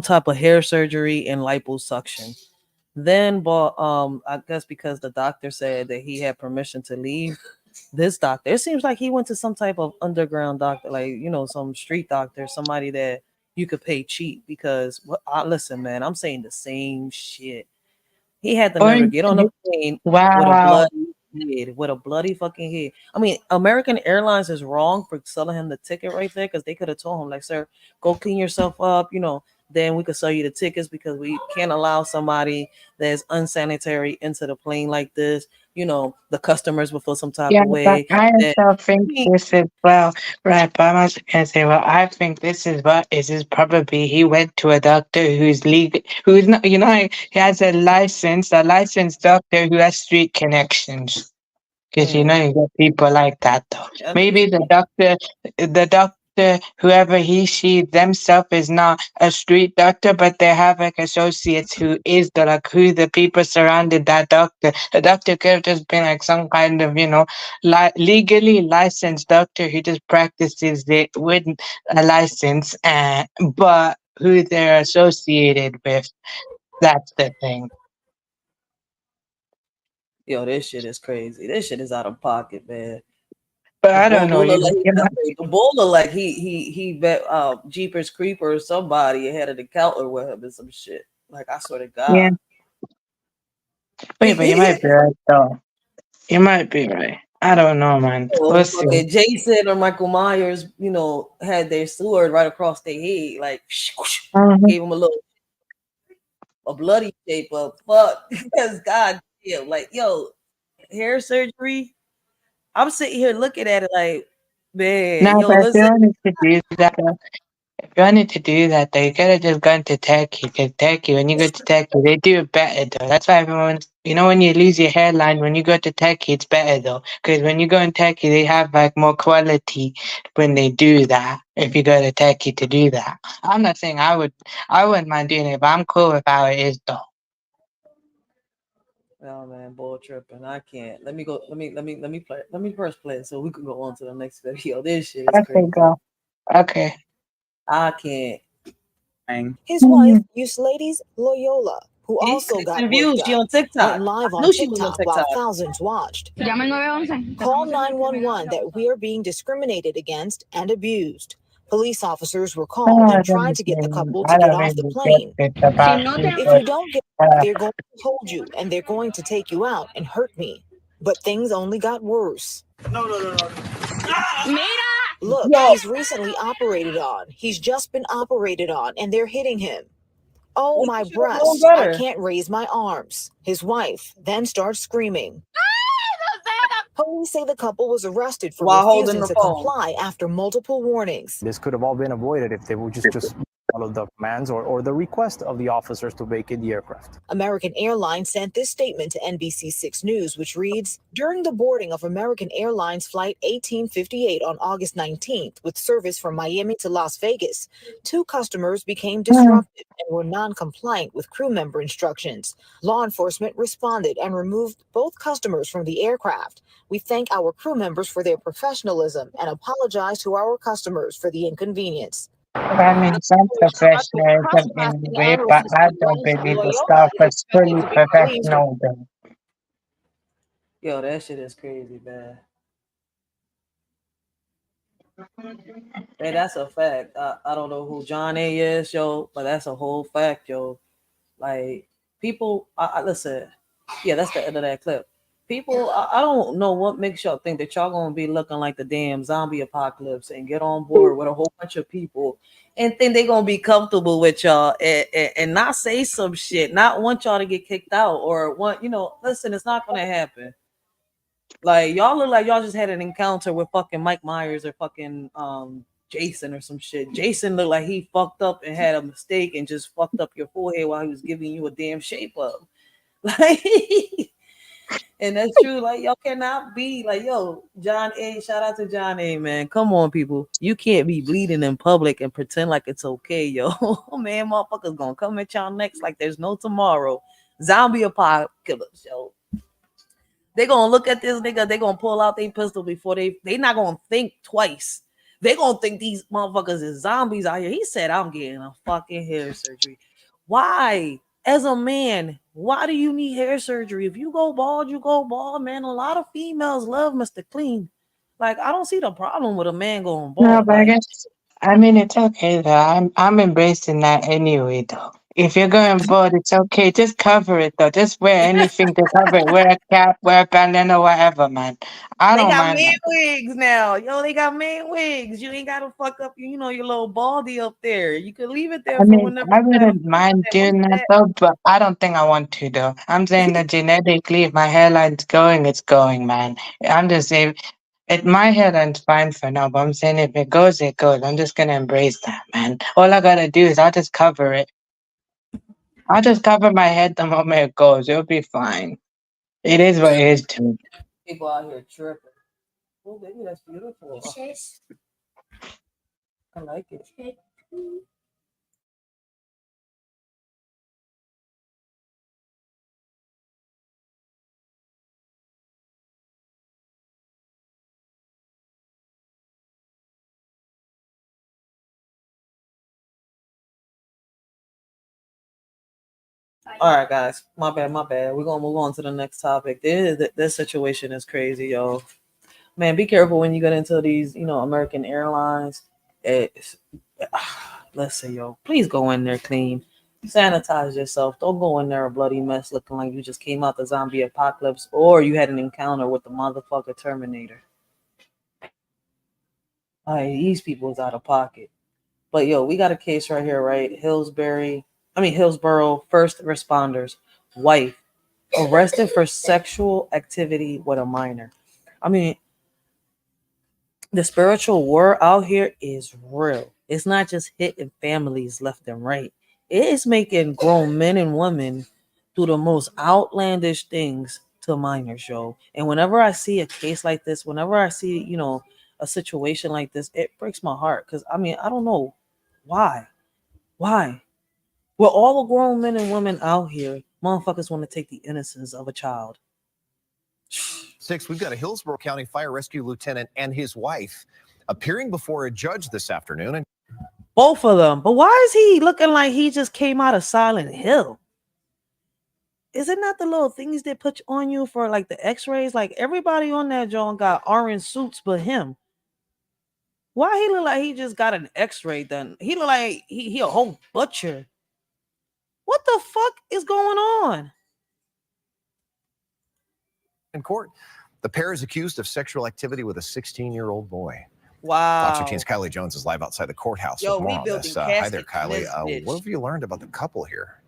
type of hair surgery and liposuction. Then bought I guess because the doctor said that he had permission to leave. This doctor, it seems like he went to some type of underground doctor, like some street doctor, somebody that you could pay cheap because listen, man, I'm saying the same shit. He had the nerve to get on a plane with a Wow. bloody fucking head. I mean, American Airlines is wrong for selling him the ticket right there because they could have told him, like, sir, go clean yourself up, then we could sell you the tickets because we can't allow somebody that's unsanitary into the plane like this. The customers will feel some type Yeah, of but way. I And, also think this is right, but I'm also gonna say, I think this is probably he went to a doctor who's legal, who's not, like, he has a licensed doctor who has street connections. Because you get people like that though. I think Maybe the doctor doctor, whoever he, she, themselves is not a street doctor, but they have like associates who is the like who the people surrounded that doctor. The doctor could have just been like some kind of, legally licensed doctor who just practices it with a license, but who they're associated with. That's the thing. Yo, this shit is crazy. This shit is out of pocket, man. But I don't know. The bull look like he bet Jeepers Creeper or somebody ahead of the counter with him and some shit. Like, I swear to God. Yeah. Wait, but you might be right though. You might be right. I don't know, man. We'll see. Fucking Jason or Michael Myers, had their sword right across their head, like gave him a bloody shape of fuck. Because God damn, like, yo, hair surgery. I'm sitting here looking at it like, man, No, yo, but if you listen. wanted to do that, though, you could have just gone to Turkey. Because Turkey, when you go to Turkey, they do it better, though. That's why everyone, when you lose your hairline, when you go to Turkey, it's better, though. Because when you go in Turkey, they have like more quality when they do that. If you go to Turkey to do that, I'm not saying I wouldn't mind doing it, but I'm cool with how it is, though. Oh man, bull tripping. I can't. Let me go. Let me play. Let me first play it so we can go on to the next video. This shit is crazy. Go. Okay. I can't. His wife, Ladies Loyola, who also got views. worked She on up, TikTok. went live I on knew she was on TikTok while TikTok. thousands watched. Call 911 that we are being discriminated against and abused. Police officers were called and tried to get the couple to get off the plane. If you don't get off, they're going to hold you and they're going to take you out and hurt me. But things only got worse. No. Look, he's recently operated on. He's just been operated on and they're hitting him. Oh, my breasts. I can't raise my arms. His wife then starts screaming. Police say the couple was arrested for refusing to comply after multiple warnings. This could have all been avoided if they would just follow the commands or the request of the officers to vacate the aircraft. American Airlines sent this statement to NBC6 News, which reads, during the boarding of American Airlines Flight 1858 on August 19th, with service from Miami to Las Vegas, 2 customers became disruptive and were non-compliant with crew member instructions. Law enforcement responded and removed both customers from the aircraft. We thank our crew members for their professionalism and apologize to our customers for the inconvenience. I mean, some professionalism in the way, but I don't believe the staff was fully professional, though. Yo, that shit is crazy, man. Hey, that's a fact. I don't know who John A is, yo, but that's a whole fact, yo. Like, people, listen, yeah, that's the end of that clip. People, I don't know what makes y'all think that y'all gonna be looking like the damn zombie apocalypse and get on board with a whole bunch of people and think they gonna be comfortable with y'all and not say some shit, not want y'all to get kicked out or want, listen, it's not gonna happen. Like, y'all look like y'all just had an encounter with fucking Mike Myers or fucking Jason or some shit. Jason looked like he fucked up and had a mistake and just fucked up your forehead while he was giving you a damn shape up. Like, and that's true. Like, y'all cannot be like, yo, John A. Shout out to John A. Man, come on, people. You can't be bleeding in public and pretend like it's okay, yo. Man, motherfuckers gonna come at y'all next like there's no tomorrow. Zombie apocalypse, yo. They gonna look at this nigga. They gonna pull out their pistol before they not gonna think twice. They gonna think these motherfuckers is zombies out here. He said, "I'm getting a fucking hair surgery." Why? As a man, why do you need hair surgery? If you go bald, you go bald, man. A lot of females love Mr. Clean. Like, I don't see the problem with a man going bald. No, but I mean, it's okay though. I'm embracing that anyway, though. If you're going bald, it's okay. Just cover it though. Just wear anything to cover it. Wear a cap, wear a bandana, whatever, man. I They don't got mind. man wigs now. Yo, they got man wigs. You ain't gotta fuck up your little baldy up there. You could leave it there I for mean, whenever I you have wouldn't mind doing that though, but I don't think I want to though. I'm saying that genetically, if my hairline's going, it's going, man. I'm just saying, my hairline's fine for now, but I'm saying if it goes, it goes. I'm just gonna embrace that, man. All I gotta do is I'll just cover it. I'll just cover my head the moment it goes. It'll be fine. It is what it is to me. people out here tripping. Oh, baby, that's beautiful. I like it. All right, guys. My bad. We're gonna move on to the next topic. This situation is crazy, yo. Man, be careful when you get into these, American Airlines. It's, let's say, yo, please go in there clean. Sanitize yourself. Don't go in there a bloody mess looking like you just came out the zombie apocalypse or you had an encounter with the motherfucker Terminator. All right, these people is out of pocket. But yo, we got a case right here, right? Hillsborough first responders, wife arrested for sexual activity with a minor. I mean, the spiritual war out here is real. It's not just hitting families left and right. It is making grown men and women do the most outlandish things to minors, yo. And whenever I see a case like this, whenever I see, a situation like this, it breaks my heart. Because I don't know why. Why? Well, all the grown men and women out here, motherfuckers want to take the innocence of a child. 6, we've got a Hillsborough County Fire Rescue Lieutenant and his wife appearing before a judge this afternoon. And both of them. But why is he looking like he just came out of Silent Hill? Is it not the little things they put on you for like the x-rays? Like everybody on that joint got orange suits but him. Why he look like he just got an x-ray done? He look like he a whole butcher. What the fuck is going on? in court, the pair is accused of sexual activity with a 16-year-old boy. Wow. Fox 15's Kylie Jones is live outside the courthouse Yo, with more we on building this. Hi there, caskets in Kylie. this bitch. What have you learned about the couple here?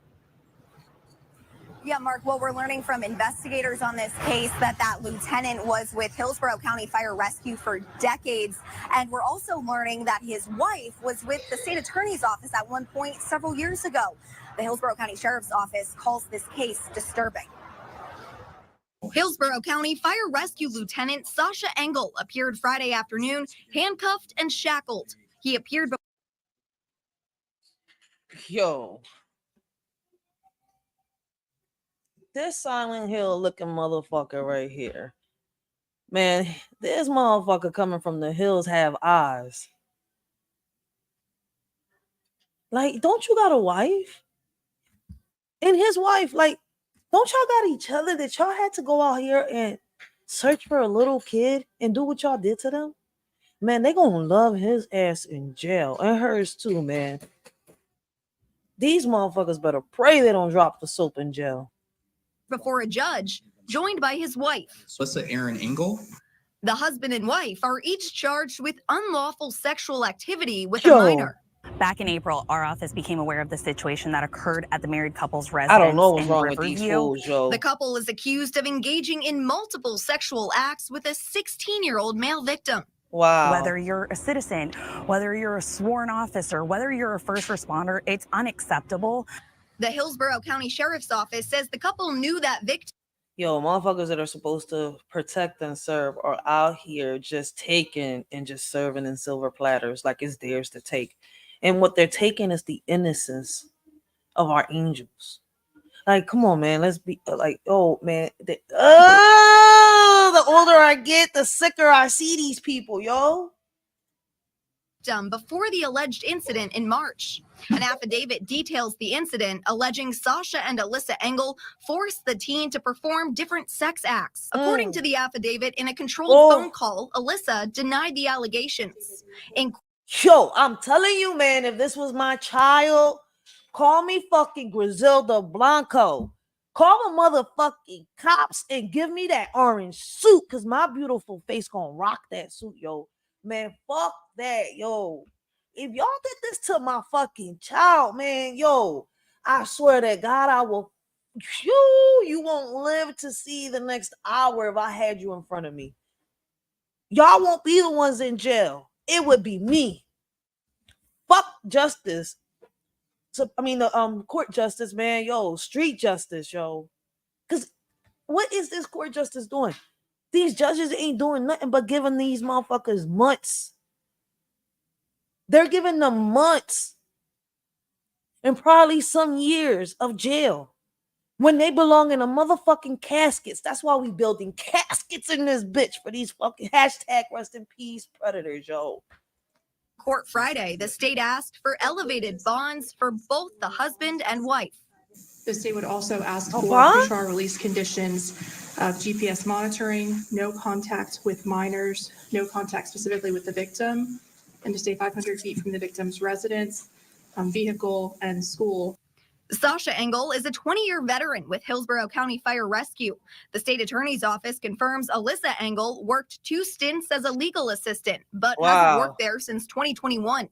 Yeah, Mark, well, we're learning from investigators on this case that lieutenant was with Hillsborough County Fire Rescue for decades. And we're also learning that his wife was with the state attorney's office at one point several years ago. The Hillsborough County Sheriff's Office calls this case disturbing. Hillsborough County Fire Rescue Lieutenant Sasha Engel appeared Friday afternoon, handcuffed and shackled. He appeared before. Yo. This Silent Hill looking motherfucker right here. Man, this motherfucker coming from the hills have eyes. Like, don't you got a wife? And his wife, like, don't y'all got each other that y'all had to go out here and search for a little kid and do what y'all did to them? Man, they gonna love his ass in jail and hers too, man. These motherfuckers better pray they don't drop the soap in jail. Before a judge, joined by his wife. Alyssa Aaron Engel. The husband and wife are each charged with unlawful sexual activity with a minor. Back in April, our office became aware of the situation that occurred at the married couple's residence I don't know what's in wrong Riverview. with these fools, yo. The couple is accused of engaging in multiple sexual acts with a 16-year-old male victim. Wow. Whether you're a citizen, whether you're a sworn officer, whether you're a first responder, it's unacceptable. The Hillsborough County Sheriff's Office says the couple knew that victim. Yo, motherfuckers that are supposed to protect and serve are out here just taking and just serving in silver platters like it's theirs to take. And what they're taking is the innocence of our angels. Like, come on, man. Let's be like, oh, man. The older I get, the sicker I see these people, yo. Before the alleged incident in March. An affidavit details the incident, alleging Sasha and Alyssa Engel forced the teen to perform different sex acts. According to the affidavit, in a controlled phone call, Alyssa denied the allegations. Yo, I'm telling you, man, if this was my child, call me fucking Griselda Blanco. Call the motherfucking cops and give me that orange suit, because my beautiful face gonna rock that suit, yo. Man, fuck that, yo. If y'all did this to my fucking child, man, yo, I swear to God, I will. You won't live to see the next hour if I had you in front of me. Y'all won't be the ones in jail. It would be me. Fuck justice. So, the court justice, man, yo, street justice, yo. Because what is this court justice doing? These judges ain't doing nothing but giving these motherfuckers months. They're giving them months and probably some years of jail when they belong in a motherfucking caskets. That's why we building caskets in this bitch for these fucking hashtag rest in peace predators, yo. Court Friday, the state asked for elevated bonds for both the husband and wife. The state would also ask for bond? pretrial release conditions of GPS monitoring, no contact with minors, no contact specifically with the victim, and to stay 500 feet from the victim's residence, vehicle, and school. Sasha Engel is a 20-year veteran with Hillsborough County Fire Rescue. The state attorney's office confirms Alyssa Engel worked 2 stints as a legal assistant, but hasn't worked there since 2021.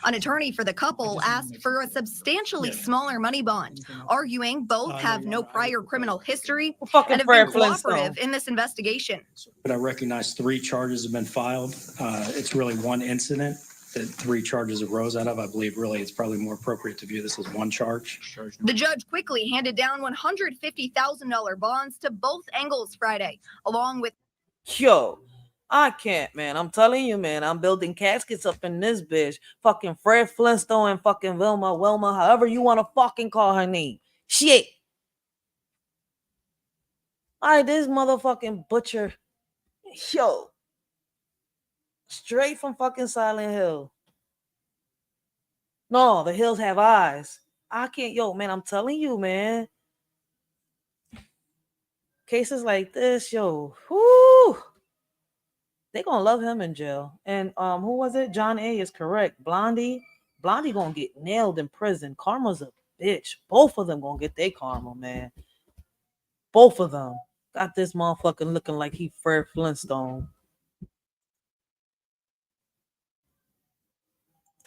An attorney for the couple asked for a substantially smaller money bond, arguing both have no prior criminal history and have been cooperative in this investigation. But I recognize 3 charges have been filed. It's really one incident that 3 charges arose out of. I believe really it's probably more appropriate to view this as one charge. The judge quickly handed down $150,000 bonds to both Engels Friday, along with Yo, I can't, man. I'm telling you, man. I'm building caskets up in this bitch. Fucking Fred Flintstone and fucking Wilma, however you want to fucking call her name. Shit. All right, this motherfucking butcher. Yo. Straight from fucking Silent Hill. No, the hills have eyes. I can't, yo, man, I'm telling you, man. Cases like this, yo. Whoo. They gonna love him in jail. And who was it? John A is correct. Blondie gonna get nailed in prison. Karma's a bitch. Both of them gonna get their karma, man. Both of them. Got this motherfucker looking like he Fred Flintstone.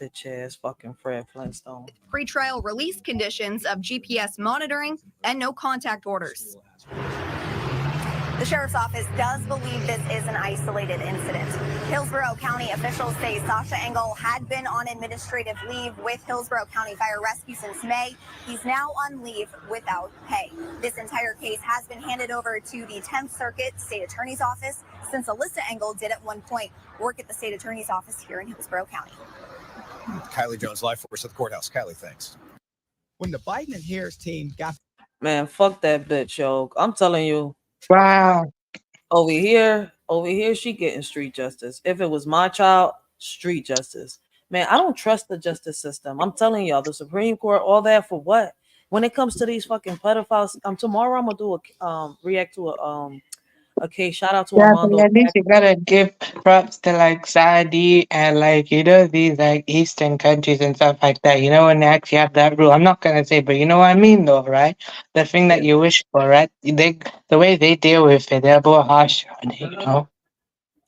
Bitch ass fucking Fred Flintstone. pretrial release conditions of GPS monitoring and no contact orders. The sheriff's office does believe this is an isolated incident. Hillsborough County officials say Sasha Engel had been on administrative leave with Hillsborough County Fire Rescue since May. He's now on leave without pay. This entire case has been handed over to the 10th Circuit State Attorney's Office, since Alyssa Engel did at one point work at the State Attorney's Office here in Hillsborough County. Kylie Jones, live for us at the courthouse. Kylie, thanks. When the Biden and Harris team got... Man, fuck that bitch, yo. I'm telling you. Wow. Over here, she getting street justice. If it was my child, street justice. Man, I don't trust the justice system. I'm telling y'all, the Supreme Court, all that for what? When it comes to these fucking pedophiles, tomorrow I'm gonna do a react to a case. Shout out to Armando. But at least you gotta give props to like Saudi and like these like Eastern countries and stuff like that. When they actually have that rule. I'm not gonna say, but you know what I mean though, right? The thing that you wish for, right? The way they deal with it, they're more harsh on it,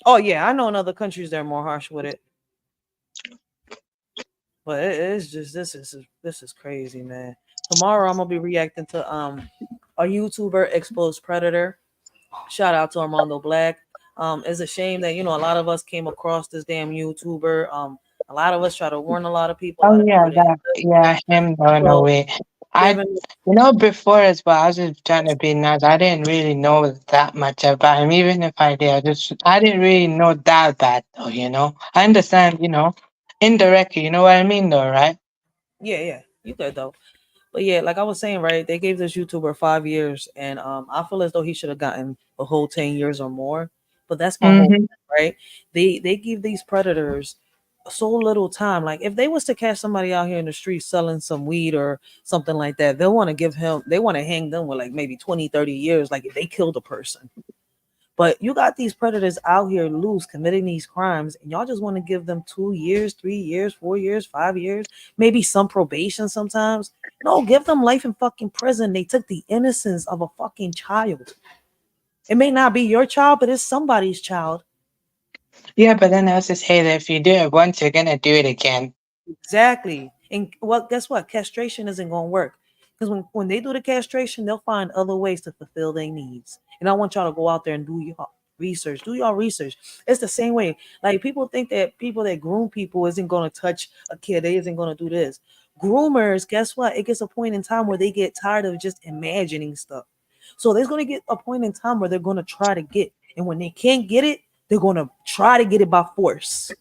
Oh yeah, I know in other countries they're more harsh with it. But it's just this is crazy, man. Tomorrow I'm gonna be reacting to a YouTuber exposed predator. Shout out to Armando Black. It's a shame that a lot of us came across this damn YouTuber. A lot of us try to warn a lot of people. Oh yeah, him going away. Before as well, I was just trying to be nice. I didn't really know that much about him. Even if I did, I didn't really know that bad though. I understand. Indirectly. You know what I mean, though, right? Yeah, you good though. But yeah, like I was saying, right? They gave this YouTuber 5 years, and I feel as though he should have gotten a whole 10 years or more. But that's my whole point, right? They give these predators so little time. Like if they was to catch somebody out here in the street selling some weed or something like that, they want to hang them with like maybe 20, 30 years, like if they killed a person. But you got these predators out here loose committing these crimes, and y'all just want to give them 2 years, 3 years, 4 years, 5 years, maybe some probation sometimes. No, give them life in fucking prison. They took the innocence of a fucking child. It may not be your child, but it's somebody's child. Yeah, but then I was just say that if you do it once, you're gonna do it again. Exactly. And guess what? Castration isn't gonna work. Because when they do the castration, they'll find other ways to fulfill their needs. And I want y'all to go out there and do your research. Do y'all research. It's the same way. Like people think that people that groom people isn't going to touch a kid. They isn't going to do this. Groomers, guess what? It gets a point in time where they get tired of just imagining stuff. So there's going to get a point in time where they're going to try to get. And when they can't get it, they're going to try to get it by force.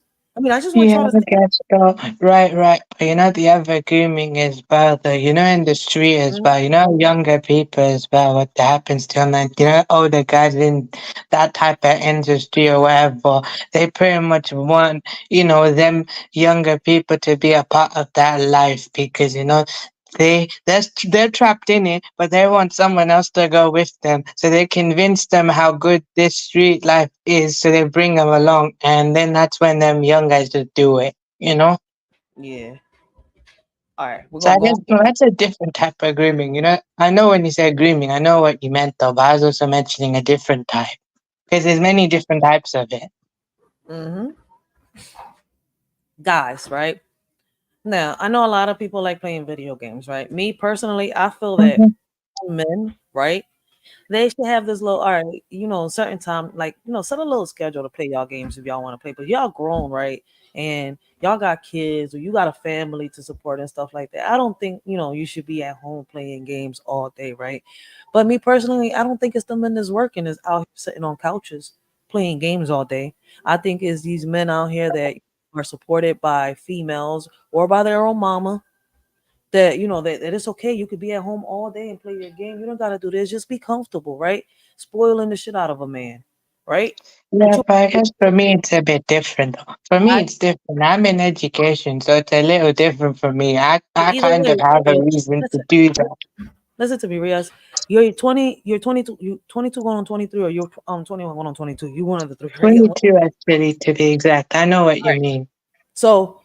I mean, I just want Yeah, y'all to I see. guess so. Right, right. You know, the other grooming as well, though, you know, in the street as well, you know, younger people as well, what happens to them, and, you know, older guys in that type of industry or whatever, they pretty much want, you know, them younger people to be a part of that life because, you know, they're trapped in it, but they want someone else to go with them. So they convince them how good this street life is. So they bring them along, and then that's when them young guys just do it. You know. Yeah. All right, we're So I gonna guess go. no, that's a different type of grooming. You know, I know when you say grooming, I know what you meant though, but I was also mentioning a different type because there's many different types of it. Mm-hmm. Guys, right? Now, I know a lot of people like playing video games, right? Me personally, I feel that Mhm. men, right? They should have this little, all right, certain time, like, set a little schedule to play y'all games if y'all want to play. But y'all grown, right? And y'all got kids or you got a family to support and stuff like that. I don't think, you should be at home playing games all day, right? But me personally, I don't think it's the men that's working is out here sitting on couches playing games all day. I think it's these men out here that are supported by females or by their own mama that that it's okay. You could be at home all day and play your game. You don't gotta do this. Just be comfortable, right? Spoiling the shit out of a man, right? But Yeah, you, but I guess for me it's a bit different. Though. For me I it's different. I'm in education, so it's a little different for me. I either kind way, of have a Riaz, reason to listen, do that. listen to me, Riaz. You're 20. You're 22. You 22 going on 23, or you're 21 going on 22. You one of the three, right? Yeah. 22 actually, to be exact. I know what you mean. So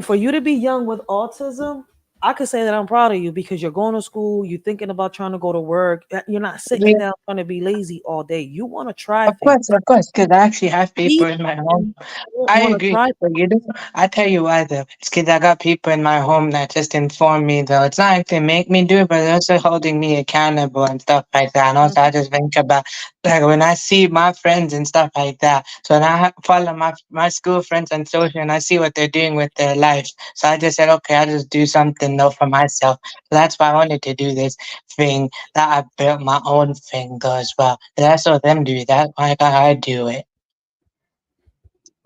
for you to be young with autism, I could say that I'm proud of you because you're going to school, you're thinking about trying to go to work, you're not sitting Yeah, down trying to be lazy all day. You want to try things. of course, because I actually have These people in my home. men don't I want to agree. try But you know, I tell you why though. It's because I got people in my home that just inform me though. It's not like they make me do it, but they're also holding me accountable and stuff like that. And also, I things. just think about like when I see my friends and stuff like that. So when follow my school friends on social and I see what they're doing with their lives. So I just said, okay, I'll just do something though for myself. So that's why I wanted to do this thing that I built my own thing though as well. And I saw them do that. Why can't I do it?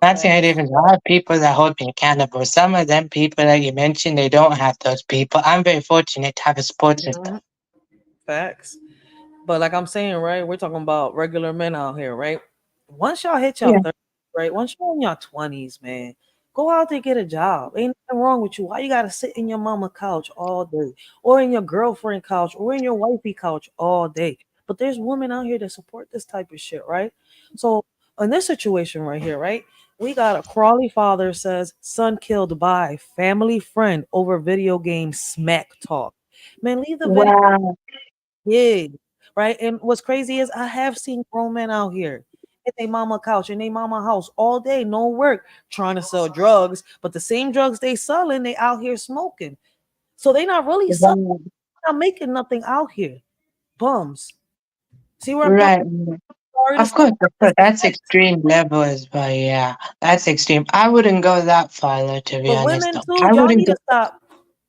That's the Facts. idea. Because I have people that hold me accountable. Some of them people that you mentioned, they don't have those people. I'm very fortunate to have a support system. Mhm. Facts. But like I'm saying, right, we're talking about regular men out here, right? Once y'all hit y'all Yeah. 30s, right? Once you're in your 20s, man, go out there get a job. Ain't nothing wrong with you. Why you gotta sit in your mama couch all day, or in your girlfriend couch, or in your wifey couch all day? But there's women out here that support this type of shit, right? So in this situation right here, right, we got a Crawley father says son killed by family friend over video game smack talk. Man, leave the video Wow. big, right? And what's crazy is I have seen grown men out here at their mama couch in their mama house all day, no work, trying to sell drugs, but the same drugs they selling, they out here smoking. So they not really selling, Wow. not making nothing out here. Bums. See where I'm coming? Right. Sorry to Of say, course, of it's course. the That's facts. extreme level as well. Yeah, that's extreme. I wouldn't go that far, though, to be But honest. women Though too, I y'all wouldn't need go. to stop.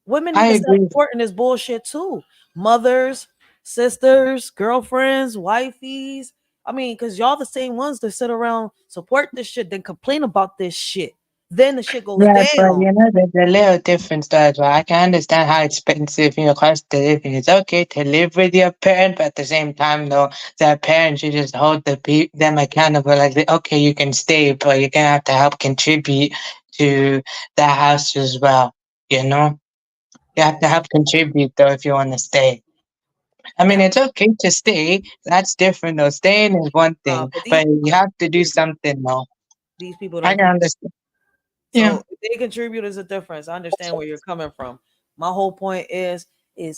Women need I to stop agree. supporting this bullshit too. Mothers, sisters, girlfriends, wifeys. I mean, because y'all the same ones that sit around support this shit, then complain about this shit. Then the shit goes Right, but down. you know, there's a little difference though as well. I can understand how expensive, you know, cost of living. It's okay to live with your parent, but at the same time, though, that parent should just hold them accountable. Like, okay, you can stay, but you're gonna have to help contribute to the house as well. You know, you have to help contribute though if you want to stay. I mean, it's okay to stay. That's different though. Staying is one thing, But these but you have to do something though. people I don't can contribute. understand. Yeah. So if they contribute is a difference. I understand where you're coming from. My whole point is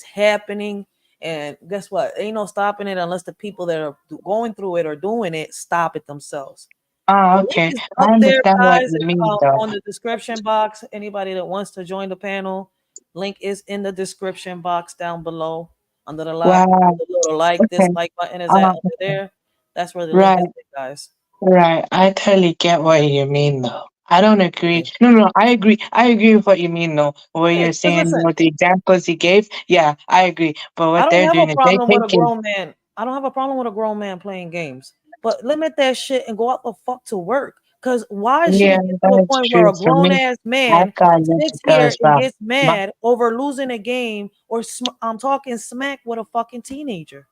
happening. And guess what? Ain't no stopping it unless the people that are going through it or doing it stop it themselves. Oh, The link okay. is I up there, understand what guys. you mean, though. On the description box. Anybody that wants to join the panel, link is in the description box down below under the live. Wow. The little like, Okay. dislike button is at under Okay. there. That's where the link Right. is, at, guys. Right. I totally get what you mean, though. I don't agree. Yeah. No, no, I agree. I agree with what you mean, though. What Yeah, you're 'cause saying, listen, the examples you gave. Yeah, I agree. But I what don't they're have a doing is they problem with a taking. grown man. I don't have a problem with a grown man playing games. But limit that shit and go out the fuck to work. Because why should Yeah, it get to a that's point where true. a For grown me, ass I man can't let sits it go here as and well. gets mad over losing a game or I'm talking smack with a fucking teenager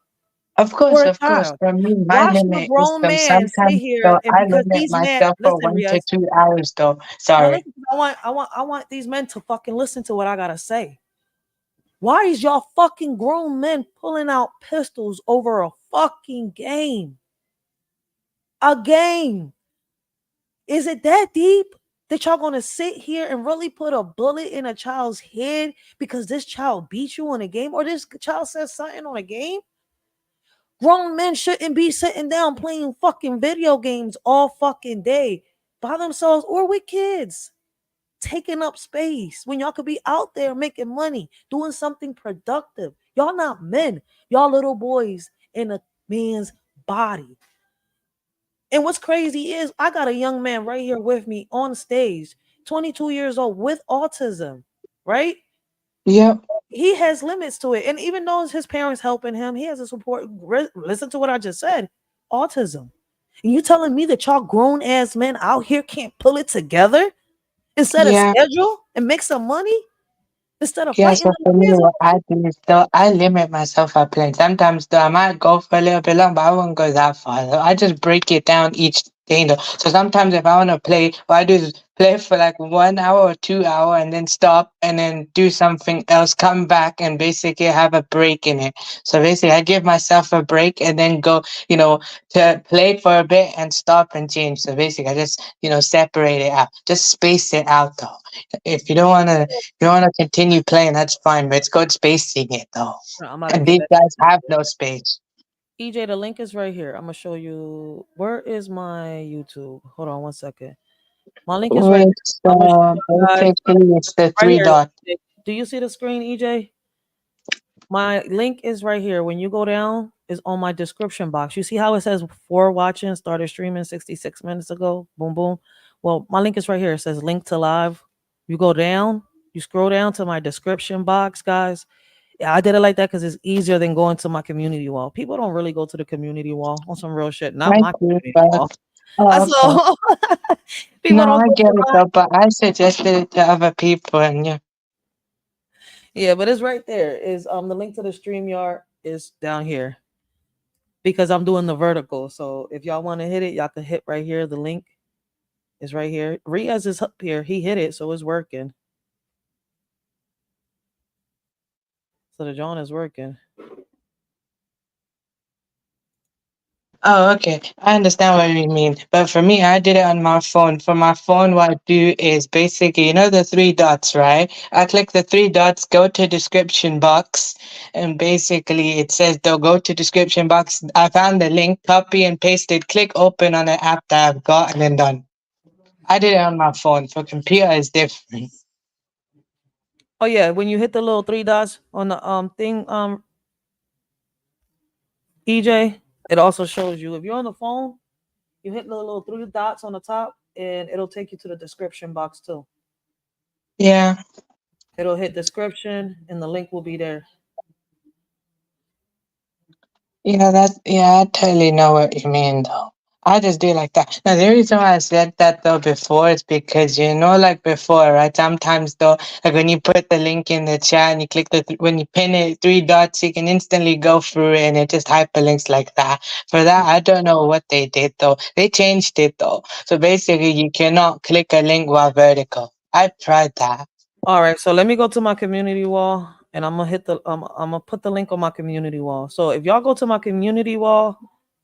or a Of course. child? For me, my Why should a limit is grown though man sit sometimes here though and I because limit these men myself for listen, 1 to Riaz, 2 hours though. no, Sorry. listen, I want these men to fucking listen to what I gotta say. Why is y'all fucking grown men pulling out pistols over a fucking game? A game. Is it that deep that y'all gonna sit here and really put a bullet in a child's head because this child beat you in a game or this child says something on a game? Grown men shouldn't be sitting down playing fucking video games all fucking day by themselves or with kids, taking up space when y'all could be out there making money, doing something productive. Y'all not men, y'all little boys in a man's body. And what's crazy is I got a young man right here with me on stage, 22 years old with autism, right? Yep. He has limits to it. And even though his parents helping him, he has a support. Listen to what I just said. Autism. And you telling me that y'all grown ass men out here can't pull it together and set a Yeah. schedule and make some money instead of Yeah, fighting so little for me, kids? what I do is though I limit myself at playing. Sometimes though I might go for a little bit long, but I won't go that far. Though. I just break it down each thing though. So sometimes if I want to play, what I do is play for like 1 hour or 2 hour and then stop and then do something else, come back and basically have a break in it. So basically I give myself a break and then go, to play for a bit and stop and change. So basically I just, separate it out. Just space it out though. If you don't want to continue playing, that's fine, but it's good spacing it though. I'm about to And get these back. guys have no space. EJ, the link is right here. I'm gonna show you. Where is my YouTube? Hold on one second. My link is right Which here. I'm gonna show you guys basically it's the right three here. dot. Do you see the screen, EJ? My link is right here. When you go down, is on my description box. You see how it says for watching, started streaming 66 minutes ago. Boom, boom. Well, my link is right here. It says link to live. You go down, you scroll down to my description box, guys. Yeah, I did it like that because it's easier than going to my community wall. People don't really go to the community wall on some real shit. Not I my do, community but wall. I okay. saw people No, don't I go get to it mine. though, but I suggested it to other people and yeah. Yeah, but it's right there. Is the link to the StreamYard is down here because I'm doing the vertical. So if y'all want to hit it, y'all can hit right here. The link is right here. Riaz is up here. He hit it, so it's working. So the John is working. Oh, okay. I understand what you mean. But for me, I did it on my phone. For my phone, what I do is basically, the three dots, right? I click the three dots, go to description box, and basically it says, they'll go to description box. I found the link, copy and paste it, click open on the app that I've got, and then done. I did it on my phone. For computer, it's different. Oh yeah, when you hit the little three dots on the thing, EJ, it also shows you if you're on the phone, you hit the little three dots on the top, and it'll take you to the description box too. Yeah. It'll hit description, and the link will be there. Yeah, I totally know what you mean though. I just do like that. Now the reason why I said that though before is because like before, right? Sometimes though, like when you put the link in the chat and you click when you pin it three dots, you can instantly go through it and it just hyperlinks like that. For that, I don't know what they did though. They changed it though. So basically you cannot click a link while vertical. I've tried that. All right, so let me go to my community wall, and I'm gonna hit the I'm gonna put the link on my community wall. So if y'all go to my community wall,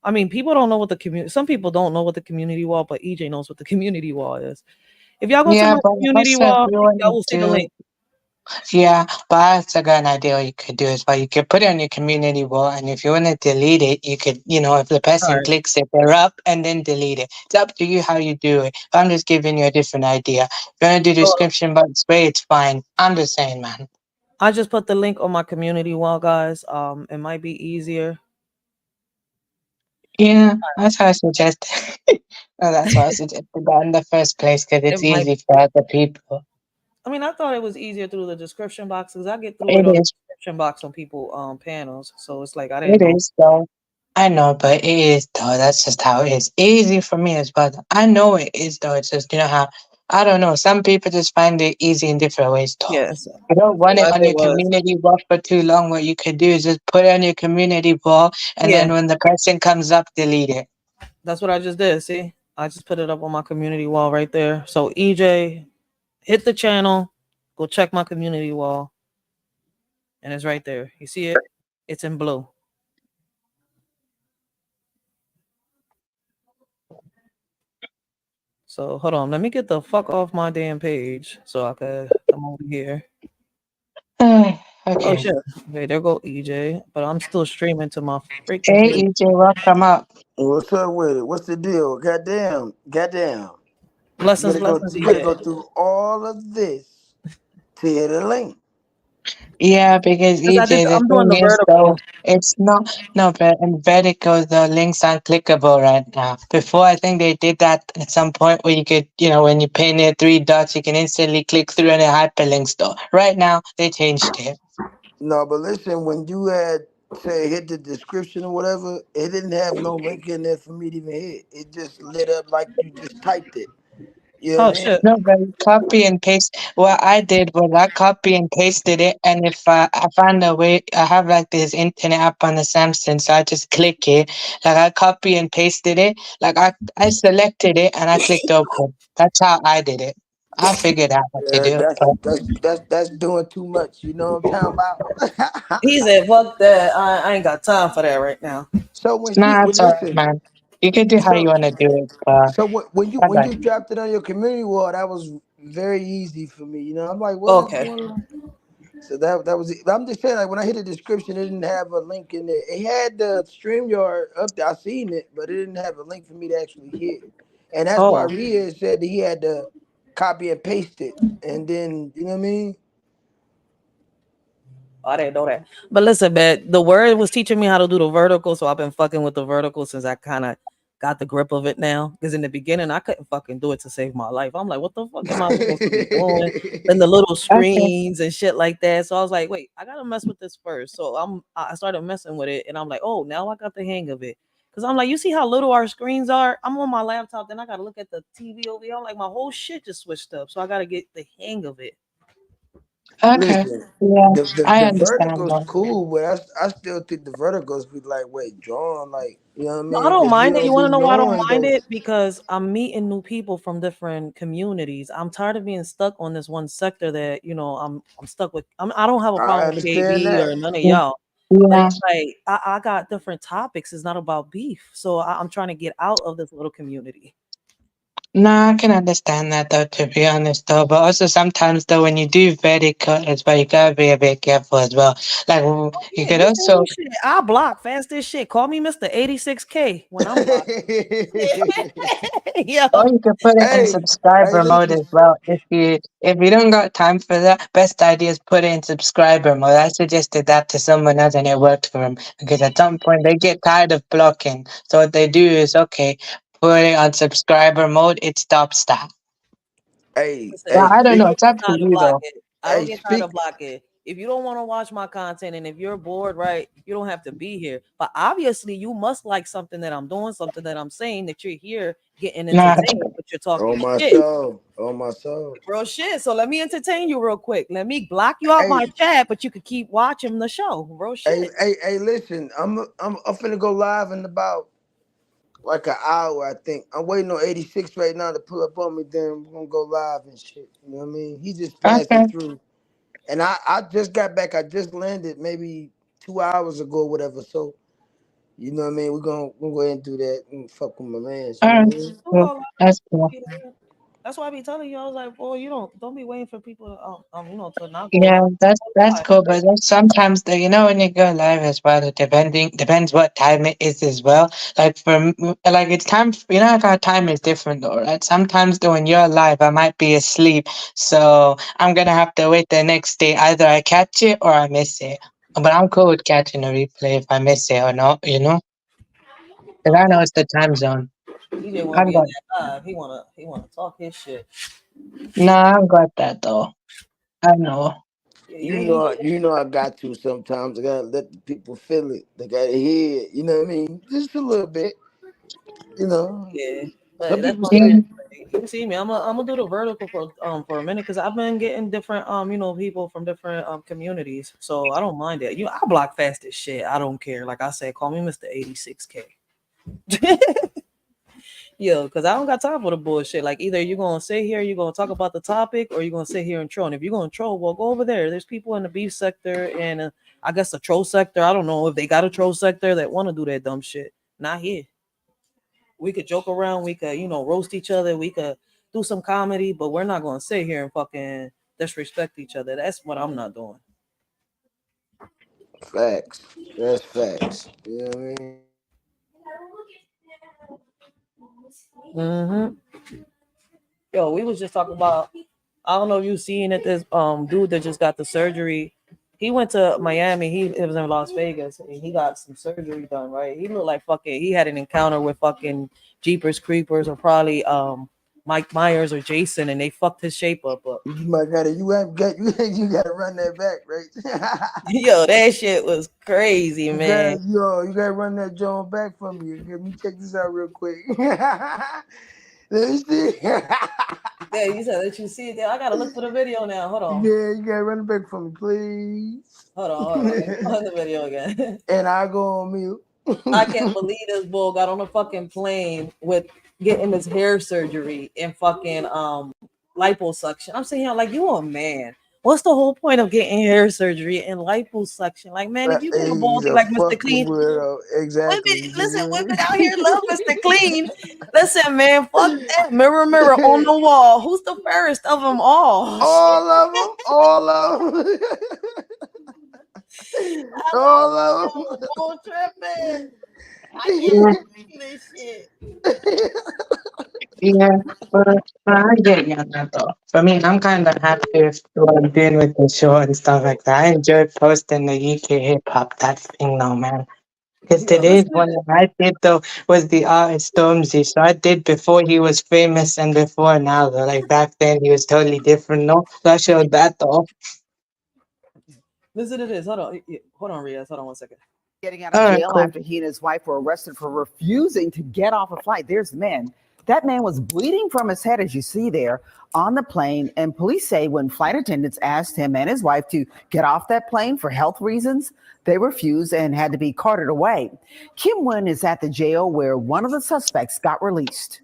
I mean, people don't know what the community. Some people don't know what the community wall, but EJ knows what the community wall is. If y'all go to Yeah, my but community also if wall, you want y'all will see the to link. Yeah, but that's a good idea. What you could do is, you could put it on your community wall, and if you want to delete it, you could, if the All person right. clicks it, they're up, and then delete it. It's up to you how you do it. I'm just giving you a different idea. If you want to do So description box way, it's fine. I'm just saying, man. I just put the link on my community wall, guys. It might be easier. Yeah, that's how I suggest. Well, that's why I suggested that in the first place, because It it's might. easy for other people. I mean, I thought it was easier through the description box because I get through It it on the is. description box on people panels. So it's like I didn't It know. is, though. I know, but it is though. That's just how it is. Easy for me as well. I know it is though. It's just how I don't know. Some people just find it easy in different ways though. Yes. You don't want it As on it your was. community wall for too long. What you could do is just put it on your community wall, and Yeah. then when the person comes up, delete it. That's what I just did. See, I just put it up on my community wall right there. So EJ, hit the channel, go check my community wall, and it's right there. You see it? It's in blue. So hold on, let me get the fuck off my damn page so I could come over here. Oh Okay. shit. Okay, there go EJ, but I'm still streaming to my freaking Hey page. EJ, welcome up. What's up with it? What's the deal? Goddamn. Blessings, blessings, You gotta go EJ. through all of this to hit a link. Yeah, because Because EJ, the I'm doing thing the is though, vertical. it's not no, but in Vertigo the links aren't clickable right now. Before I think they did that at some point where you could, when you pin it 3 dots, you can instantly click through and it hyperlinks though. Right now they changed it. No, but listen, when you had say hit the description or whatever, it didn't have no link in there for me to even hit. It just lit up like you just typed it. You know Oh what I mean? shit. No, but copy and paste. What I did was I copy and pasted it, and if I found a way, I have like this internet app on the Samsung, so I just click it. Like I copy and pasted it. Like I selected it and I clicked open. That's how I did it. I figured out what to Yeah, do. that's But that's that's doing too much. You know what I'm talking about? He said, "Fuck that! I ain't got time for that right now." So when nah, well, it's alright, listen, man. You can do how you so wanna do it, but so when you bye when bye. you dropped it on your community wall, that was very easy for me. You know, I'm like, what is Okay. going on? So that was it. I'm just saying, like when I hit the description, it didn't have a link in there. It had the StreamYard up there. I seen it, but it didn't have a link for me to actually hit. And that's why Oh. Rhea said that he had to copy and paste it, and then you know what I mean. I didn't know that. But listen, man, the word was teaching me how to do the vertical, so I've been fucking with the vertical since I kind of got the grip of it now. Because in the beginning, I couldn't fucking do it to save my life. I'm like, what the fuck am I supposed to be doing? And the little Okay. screens and shit like that. So I was like, wait, I gotta mess with this first. So I started messing with it, and I'm like, oh, now I got the hang of it. Cause I'm like, you see how little our screens are? I'm on my laptop, then I gotta look at the TV over here. I'm like, my whole shit just switched up. So I gotta get the hang of it. Okay. Listen, Yeah, I the understand vertical's though. cool, but I still think the verticals be like wait drawn, like you know what I No, I mean? don't Because you mind it. You don't want be to know why I don't knowing mind those. it? Because I'm meeting new people from different communities. I'm tired of being stuck on this one sector that I'm stuck with. I don't have a I problem with understand KB that. or none of Yeah. y'all, but Yeah. it's like I got different topics. It's not about beef, so I'm trying to get out of this little community. No, I can understand that though, to be honest though. But also sometimes though, when you do vertical as well, you gotta be a bit careful as well. Like you Yeah, could you send me also, shit. I block fast as shit. Call me Mr. 86K when I'm blocking. Yo, or you could put it in hey, hey, subscriber mode listen. as well. If you don't got time for that, best idea is put it in subscriber mode. I suggested that to someone else and it worked for them because at some point they get tired of blocking. So what they do is okay, put it on subscriber mode. It stops that. listen, Well, I don't I know. don't It's get up to tired of you though. blocking. I don't Hey, get tired speak. of blocking. If you don't want to watch my content and if you're bored, right, you don't have to be here. But obviously, you must like something that I'm doing, something that I'm saying, that you're here getting Nah, entertained, but you're talking On my shit. soul. On my soul. Real shit. So let me entertain you real quick. Let me block you out Hey, my chat, but you could keep watching the show. Real hey, shit. hey, listen. I'm finna go live in about like an hour, I think. I'm waiting on 86 right now to pull up on me. Then we're gonna go live and shit. You know what I mean? He just okay. passing through, and I just got back. I just landed maybe 2 hours ago, or whatever. So you know what I mean? We're gonna go ahead and do that and fuck with my mans. You All know right. what I mean? Who Cool. gonna That's cool. That's why I be telling you. I was like, boy, you don't be waiting for people to to not go Yeah, live. that's cool. But then sometimes though, when you go live as well, it depends what time it is as well. Like like it's time. Like our time is different though, right? Sometimes though, when you're live, I might be asleep, so I'm gonna have to wait the next day. Either I catch it or I miss it. But I'm cool with catching a replay if I miss it or not. Because I know it's the time zone. He didn't want to I've be in got that live. He wanna talk his shit. Nah, I've got that though. I know. You know, I got to sometimes. I gotta let the people feel it. They gotta hear it. You know what I mean? Just a little bit. You know. Yeah, but Some that's people my say, thing. You see me, I'm gonna do the vertical for a minute because I've been getting different people from different communities, so I don't mind it. I block fast as shit. I don't care. Like I said, call me Mr. 86K. Yo, because I don't got time for the bullshit. Like either you're gonna sit here, you're gonna talk about the topic, or you're gonna sit here and troll. And if you're gonna troll, well, go over there. There's people in the beef sector and I guess the troll sector. I don't know if they got a troll sector that want to do that dumb shit. Not here. We could joke around, we could, roast each other, we could do some comedy, but we're not gonna sit here and fucking disrespect each other. That's what I'm not doing. facts. That's facts. You know what I mean? Mm-hmm. Yo, we was just talking about. I don't know if you seen it. This dude that just got the surgery. He went to Miami. He lives in Las Vegas, and he got some surgery done. Right? He looked like fucking. He had an encounter with fucking Jeepers Creepers, or probably Mike Myers or Jason, and they fucked his shape up. You might gotta you gotta run that back, right? Yo, that shit was crazy, man. You gotta run that joint back for me. Let me check this out real quick. Let me see. Yeah, you said that you see it there. I gotta look for the video now. Hold on. Yeah, you gotta run it back for me, please. Hold on. Let me find the video again. And I go on mute. I can't believe this bull got on a fucking plane with getting his hair surgery and fucking liposuction. I'm saying, like, you a man. What's the whole point of getting hair surgery and liposuction? Like, man, if you get a He's baldy a like Mr. fucking Clean, weirdo. Exactly. women out here love Mr. Clean. Listen, man, fuck that. Mirror, mirror on the wall. Who's the fairest of them all? All of them. All of them. All of them. Bull tripping. I can't believe this shit. Yeah, but I get you on that though. For me, I'm kind of happy with what I'm doing with the show and stuff like that. I enjoy posting the UK hip hop, that thing now, man. Because Yo, today's listen. one that I did though was the artist Stormzy. So I did before he was famous and before now though. Like back then he was totally different, no? So I showed that though. Listen to this. Hold on. Hold on, Riaz. Hold on 1 second. Getting out of Alright, jail cool. after he and his wife were arrested for refusing to get off a flight. There's the man. That man was bleeding from his head, as you see there, on the plane. And police say when flight attendants asked him and his wife to get off that plane for health reasons, they refused and had to be carted away. Kim Wynn is at the jail where one of the suspects got released.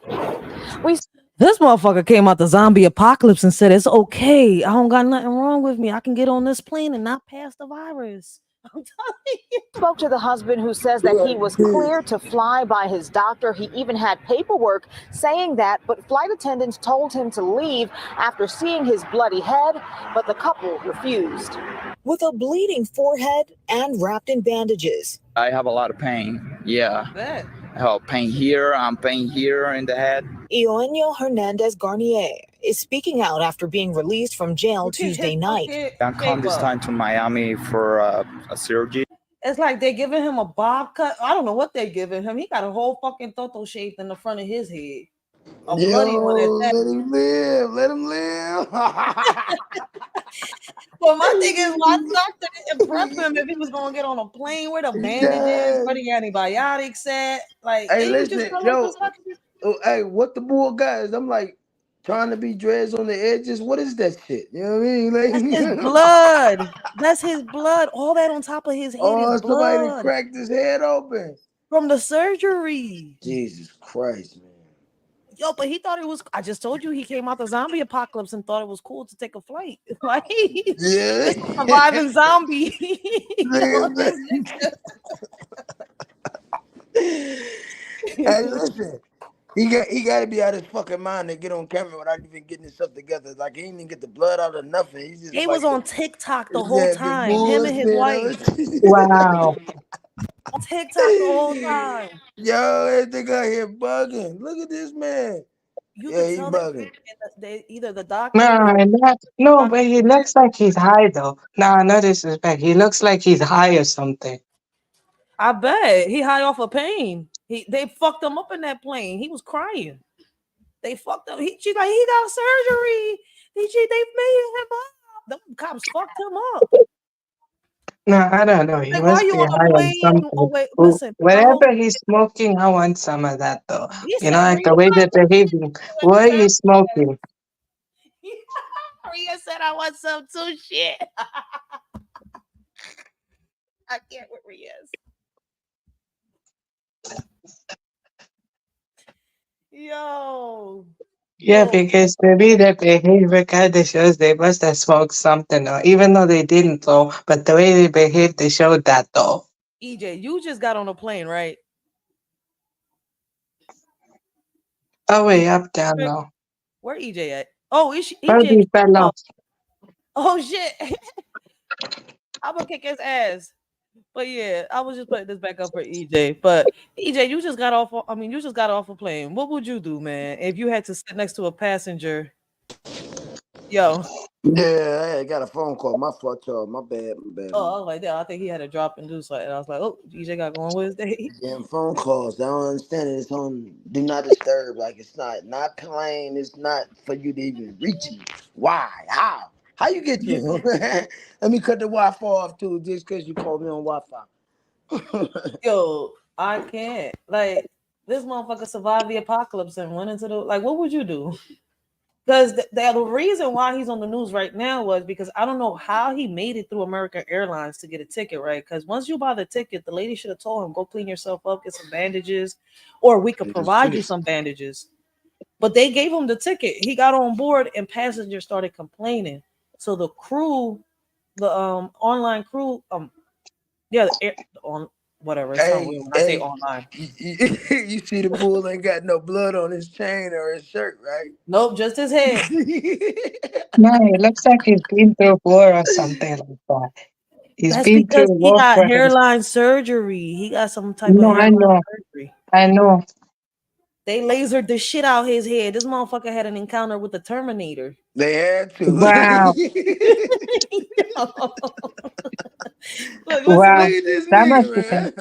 This motherfucker came out the zombie apocalypse and said, it's okay. I don't got nothing wrong with me. I can get on this plane and not pass the virus. I'm telling you. Spoke to the husband who says that he was clear to fly by his doctor. He even had paperwork saying that, but flight attendants told him to leave after seeing his bloody head, but the couple refused. With a bleeding forehead and wrapped in bandages. I have a lot of pain. Yeah. I have pain here. I'm pain here in the head. Eugenio Hernandez Garnier is speaking out after being released from jail Tuesday night. I'm come this time to Miami for a surgery. It's like they're giving him a bob cut. I don't know what they're giving him. He got a whole fucking toto shaped in the front of his head. A bloody one at that. Let him live. Let him live. Well, my thing is, why the doctor didn't prep him if he was going to get on a plane with a bandages, where the antibiotics at? Like, Hey, they would listen, just tell yo. him to suck it. Hey, what the bull got is I'm like trying to be dreads on the edges. What is that shit? You know what I mean? Like, That's his blood. That's his blood. All that on top of his head is somebody blood cracked his head open. from the surgery. Jesus Christ, man. Yo, but he thought it was. I just told you he came out the zombie apocalypse and thought it was cool to take a flight. Like, yeah, surviving zombie. Hey, listen. He got to be out of his fucking mind to get on camera without even getting himself together. Like he didn't even get the blood out of nothing. He just He like was on TikTok the whole time. Him and his wife. Wow. On TikTok the whole time. Yo, everything out here bugging. Look at this man. You Yeah, could he tell bugging. either the doctor. No, but he looks like he's high though. Nah, no disrespect. He looks like he's high or something. I bet he high off of pain. They fucked him up in that plane. He was crying. They fucked him. She's like, he got surgery. They made him up. Them cops fucked him up. No, I don't know. He Like, why must you be on a high on plane? Oh something. wait, listen. Whatever he's smoking, I want some of that though. He You said, know, like the way they're behaving. What are you smoking? Rhea said I want some too. Shit. I can't with Rhea's. Yo. Yeah, because maybe their behavior kind of shows they must have smoked something, or even though they didn't though, but the way they behaved, they showed that though. EJ, you just got on a plane, right? Oh wait, up down now. Where EJ at? Oh, EJ. Probably fell off. Oh shit. I'm gonna kick his ass. But yeah, I was just putting this back up for EJ. But EJ, you just got off. You just got off a plane. What would you do, man, if you had to sit next to a passenger? Yo. Yeah, I got a phone call. My fault, y'all. My bad. Oh, I was like that. I think he had to drop and do something. I was like, oh, EJ got going with his day. Damn phone calls. I don't understand it. It's on do not disturb. Like it's not playing. It's not for you to even reach me. Why? How you get you? Let me cut the Wi-Fi off too, just because you called me on Wi-Fi. Yo, I can't. Like, this motherfucker survived the apocalypse and went into the what would you do? Because the reason why he's on the news right now was because I don't know how he made it through American Airlines to get a ticket, right? Because once you buy the ticket, the lady should have told him, go clean yourself up, get some bandages, or we could provide you some bandages. But they gave him the ticket. He got on board and passengers started complaining. So the crew, the online crew, whatever. It's something weird when I say online. You see the bull ain't got no blood on his chain or his shirt, right? Nope, just his head. No, it looks like he's been through war or something like that. He's That's been because through he war got for his... hairline surgery. He got some type of No, I hairline know. surgery. I know. They lasered the shit out his head. This motherfucker had an encounter with the Terminator. They had to. Wow. Look, Wow. listen to this That must nigga, be man.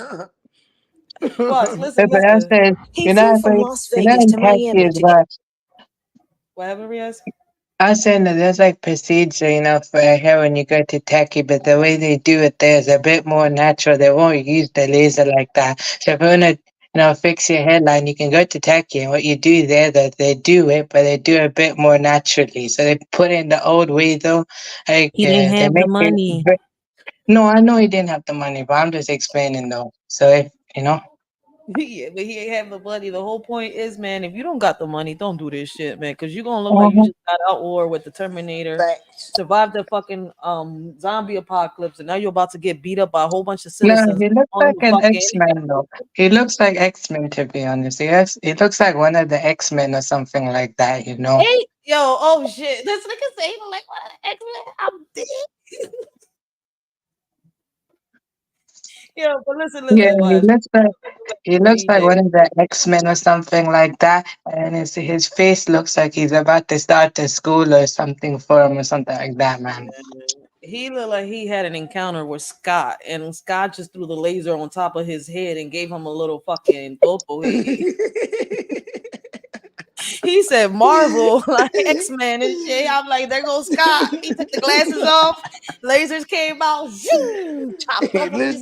been... Boss, listen. He flew from Las Vegas to Miami to get. What happened, Riaz? I was saying that there's like procedure, for hair when you go to Turkey, but the way they do it there is a bit more natural. They won't use the laser like that. So if you want to, fix your hairline, you can go to Turkey, and what you do there, that they do it, but they do it a bit more naturally. So they put it in the old way though. Like He didn't they have the make money. it. No, I know he didn't have the money, but I'm just explaining though. So if Yeah, but he ain't have the money. The whole point is, man, if you don't got the money, don't do this shit, man, because you're gonna look like you just got out war with the Terminator, survived the fucking zombie apocalypse, and now you're about to get beat up by a whole bunch of No, citizens. he looks On like you an fucking X-Men though. He looks like X-Men to be honest. Yes, he looks like one of the X-Men or something like that, Hey, yo, oh shit, this nigga say he look like one of the X-Men. I'm dead. Yo, but listen, Yeah, boys. he looks like one of the X-Men or something like that, and his face looks like he's about to start a school or something for him or something like that, man. He looked like he had an encounter with Scott, and Scott just threw the laser on top of his head and gave him a little fucking topo head. He said Marvel, like X-Men and shit. I'm like, there goes Scott. He took the glasses off, lasers came out, zoom, chopped off his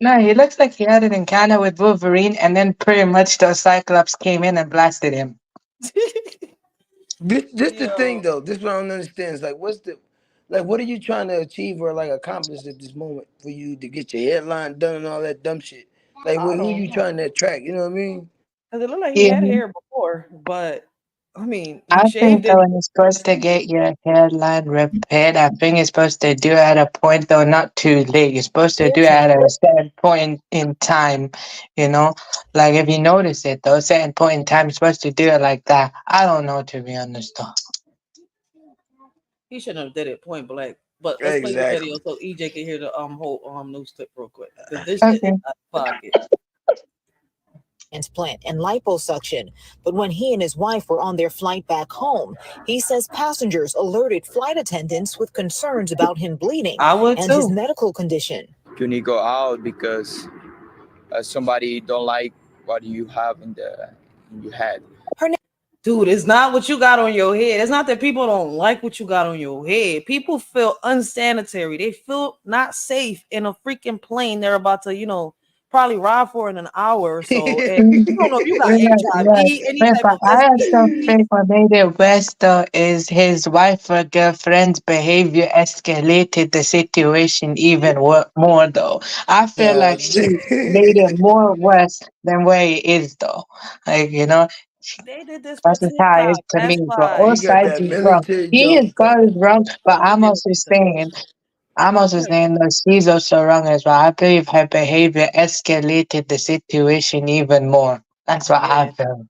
No, he looks like he had an encounter with Wolverine, and then pretty much the Cyclops came in and blasted him. This the thing though. This what I don't understand. Is like, what are you trying to achieve or like accomplish at this moment for you to get your headline done and all that dumb shit? Like, who you trying to attract? You know what I mean? Because it looked like he had hair before, but I mean, he I think shaved that it. when you're supposed to get your hairline repaired, I think you're supposed to do it at a point though, not too late. You're supposed to do it at a certain point in time, Like if you notice it though, a certain point in time, you're supposed to do it like that. I don't know, to be honest though. He shouldn't have did it point blank. But let's play the video so EJ can hear the whole news clip real quick. Because this shit is out of pocket. Transplant and liposuction. But when he and his wife were on their flight back home, he says passengers alerted flight attendants with concerns about him bleeding and his medical condition. You need to go out because somebody don't like what you have in your head. Dude, it's not what you got on your head. It's not that people don't like what you got on your head. People feel unsanitary. They feel not safe in a freaking plane they're about to, probably ride for in an hour or so. And you don't know if you got HIV, any type But of I also STD. think what made it worse though is his wife or girlfriend's behavior escalated the situation even more though. I feel like she made it more worse than where it is though. Like, They did this for that's just how it is TikTok. to me. That's But all why. He got sides that is wrong. military He is jump. God is wrong, but He did say something. I'm also saying that she's also wrong as well. I believe her behavior escalated the situation even more. That's what I Yeah. feel.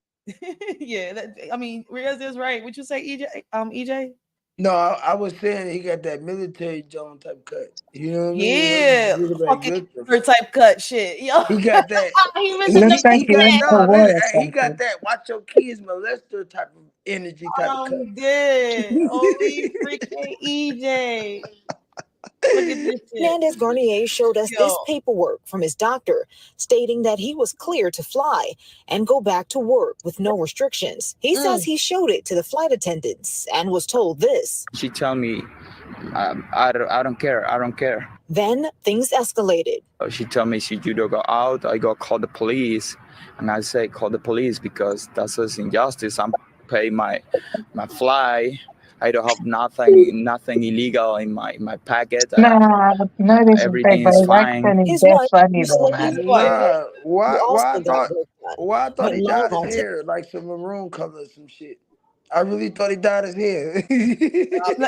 Yeah. I mean, Riaz is right. Would you say EJ? EJ? No, I was saying he got that military John type cut. You know what I mean? Yeah. Look at Fucking that good. type cut shit. Yo. He got that. He It missing looks the like He he got went BS. to no. war or He got something. that. Watch your kids molester type of energy type of cut. I'm dead. Holy freaking EJ. Look at this shit. Hernandez Garnier showed us Yo. this paperwork from his doctor stating that he was clear to fly and go back to work with no restrictions. He says he showed it to the flight attendants and was told this. She tell me, I don't care. I don't care. Then things escalated. She tell me she do go out. I go call the police, and I say call the police because that's an injustice. I'm pay my fly. I don't have nothing illegal in my packet. Nah, no disrespect, Everything but is his fine. accent is His dead wife, funny who though, said man. he's black, Nah, who why also I got thought work done, he went live dyed his on TikTok. hair like some maroon color or some shit. I really thought he dyed his hair.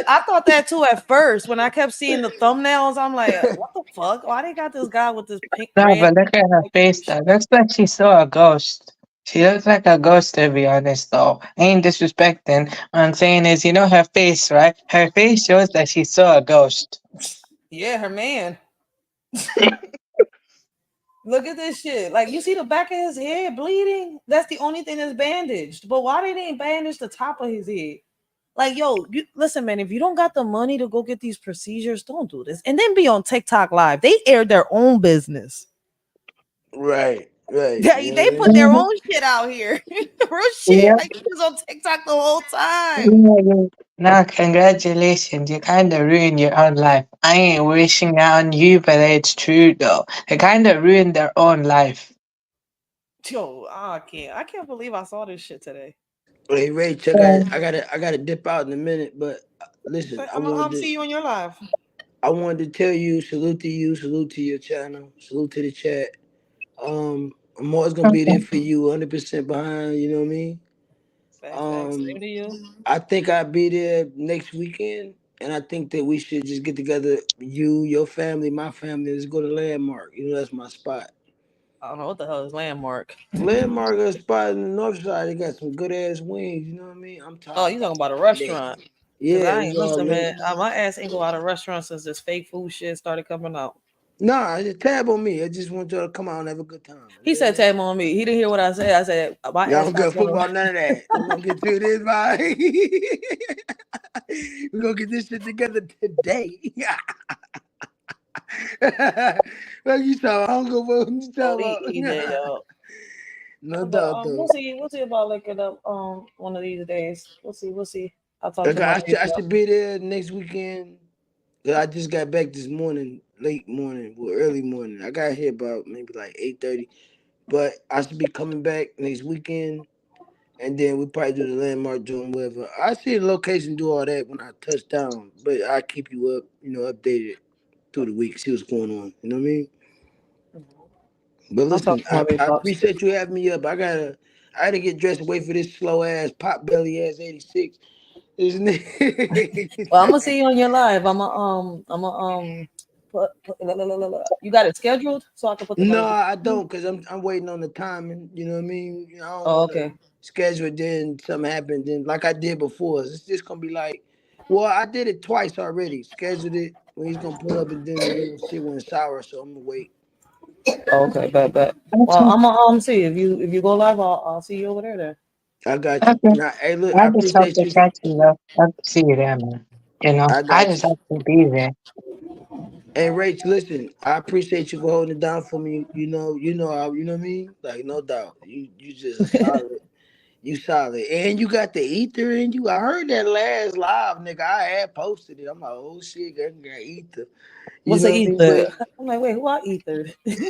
I thought that too at first. When I kept seeing the thumbnails, I'm like, what the fuck? Why they got this guy with this pink No, red? but look at her face though. Looks like she saw a ghost. She looks like a ghost to be honest though. I ain't disrespecting. What I'm saying is, her face, right? Her face shows that she saw a ghost. Yeah, her man. Look at this shit. Like, you see the back of his head bleeding? That's the only thing that's bandaged. But why they didn't bandage the top of his head? Like, yo, listen, man, if you don't got the money to go get these procedures, don't do this. And then be on TikTok Live. They air their own business. Right. They put their own shit out here. Real shit. Yeah. Like, she was on TikTok the whole time. No, congratulations. You kind of ruined your own life. I ain't wishing it on you, but it's true though. They kind of ruined their own life. Yo, I can't believe I saw this shit today. Hey, Rach, I gotta dip out in a minute, but listen, I'm gonna see you on your live. I wanted to tell you, salute to your channel, salute to the chat. I'm always gonna be there for you, 100% behind. You know what I mean? Facts. Same to you. I think I'll be there next weekend, and I think that we should just get together, you, your family, my family. Let's go to Landmark. That's my spot. I don't know what the hell is Landmark. Landmark is a spot in the north side. They got some good ass wings. You know what I mean? I'm Oh, talking you about talking about a lit. restaurant? Cause Yeah, I it's ain't all listen, lit. man. My ass ain't go out of restaurants since this fake food shit started coming out. Nah, it's a tab on me. I just want y'all to come out and have a good time. He said, "Tame on me." He didn't hear what I said. I said, "My Y'all ass don't not give a fuck going." about none of that. We're gonna get to this, right? We're gonna get this shit together today. What you talking about? I don't go what you talking about. yo. No But doubt though. we'll see about linking up one of these days. We'll see. I'll talk to Like my I people. should be there next weekend. 'Cause I just got back this morning, late morning, early morning. I got here about maybe like 8:30. But I should be coming back next weekend. And then we probably do the landmark doing whatever. I see the location, do all that when I touch down. But I keep you up, updated through the week, see what's going on. You know what I mean? But I'll talk listen, to my I people. appreciate you having me up. I had to get dressed and wait for this slow ass pot belly ass 86. Isn't it? Well, I'm gonna see you on your live. You got it scheduled so I can put the No, notification. I don't, cause I'm waiting on the timing. You know what I mean? I don't Oh, want to okay. schedule it. Then something happened. Then like I did before, it's just gonna be like, well, I did it twice already. Scheduled it when he's gonna pull up, and then shit went sour. So I'm gonna wait. Okay, bet. Well, I'm gonna see if you go live. I'll see you over there. Then. I got you. Okay. Now, hey, look, I I just hope appreciate to you. catch you though. Love to see you there, man. I I got just you. have to be there. Hey, Rach, listen, I appreciate you for holding it down for me. You know what I mean? Like no doubt, you just a solid. You solid. And you got the ether in you. I heard that last live, nigga. I had posted it. I'm like, oh shit, got ether. You What's know the what I mean? ether? But I'm like, wait, who are ether?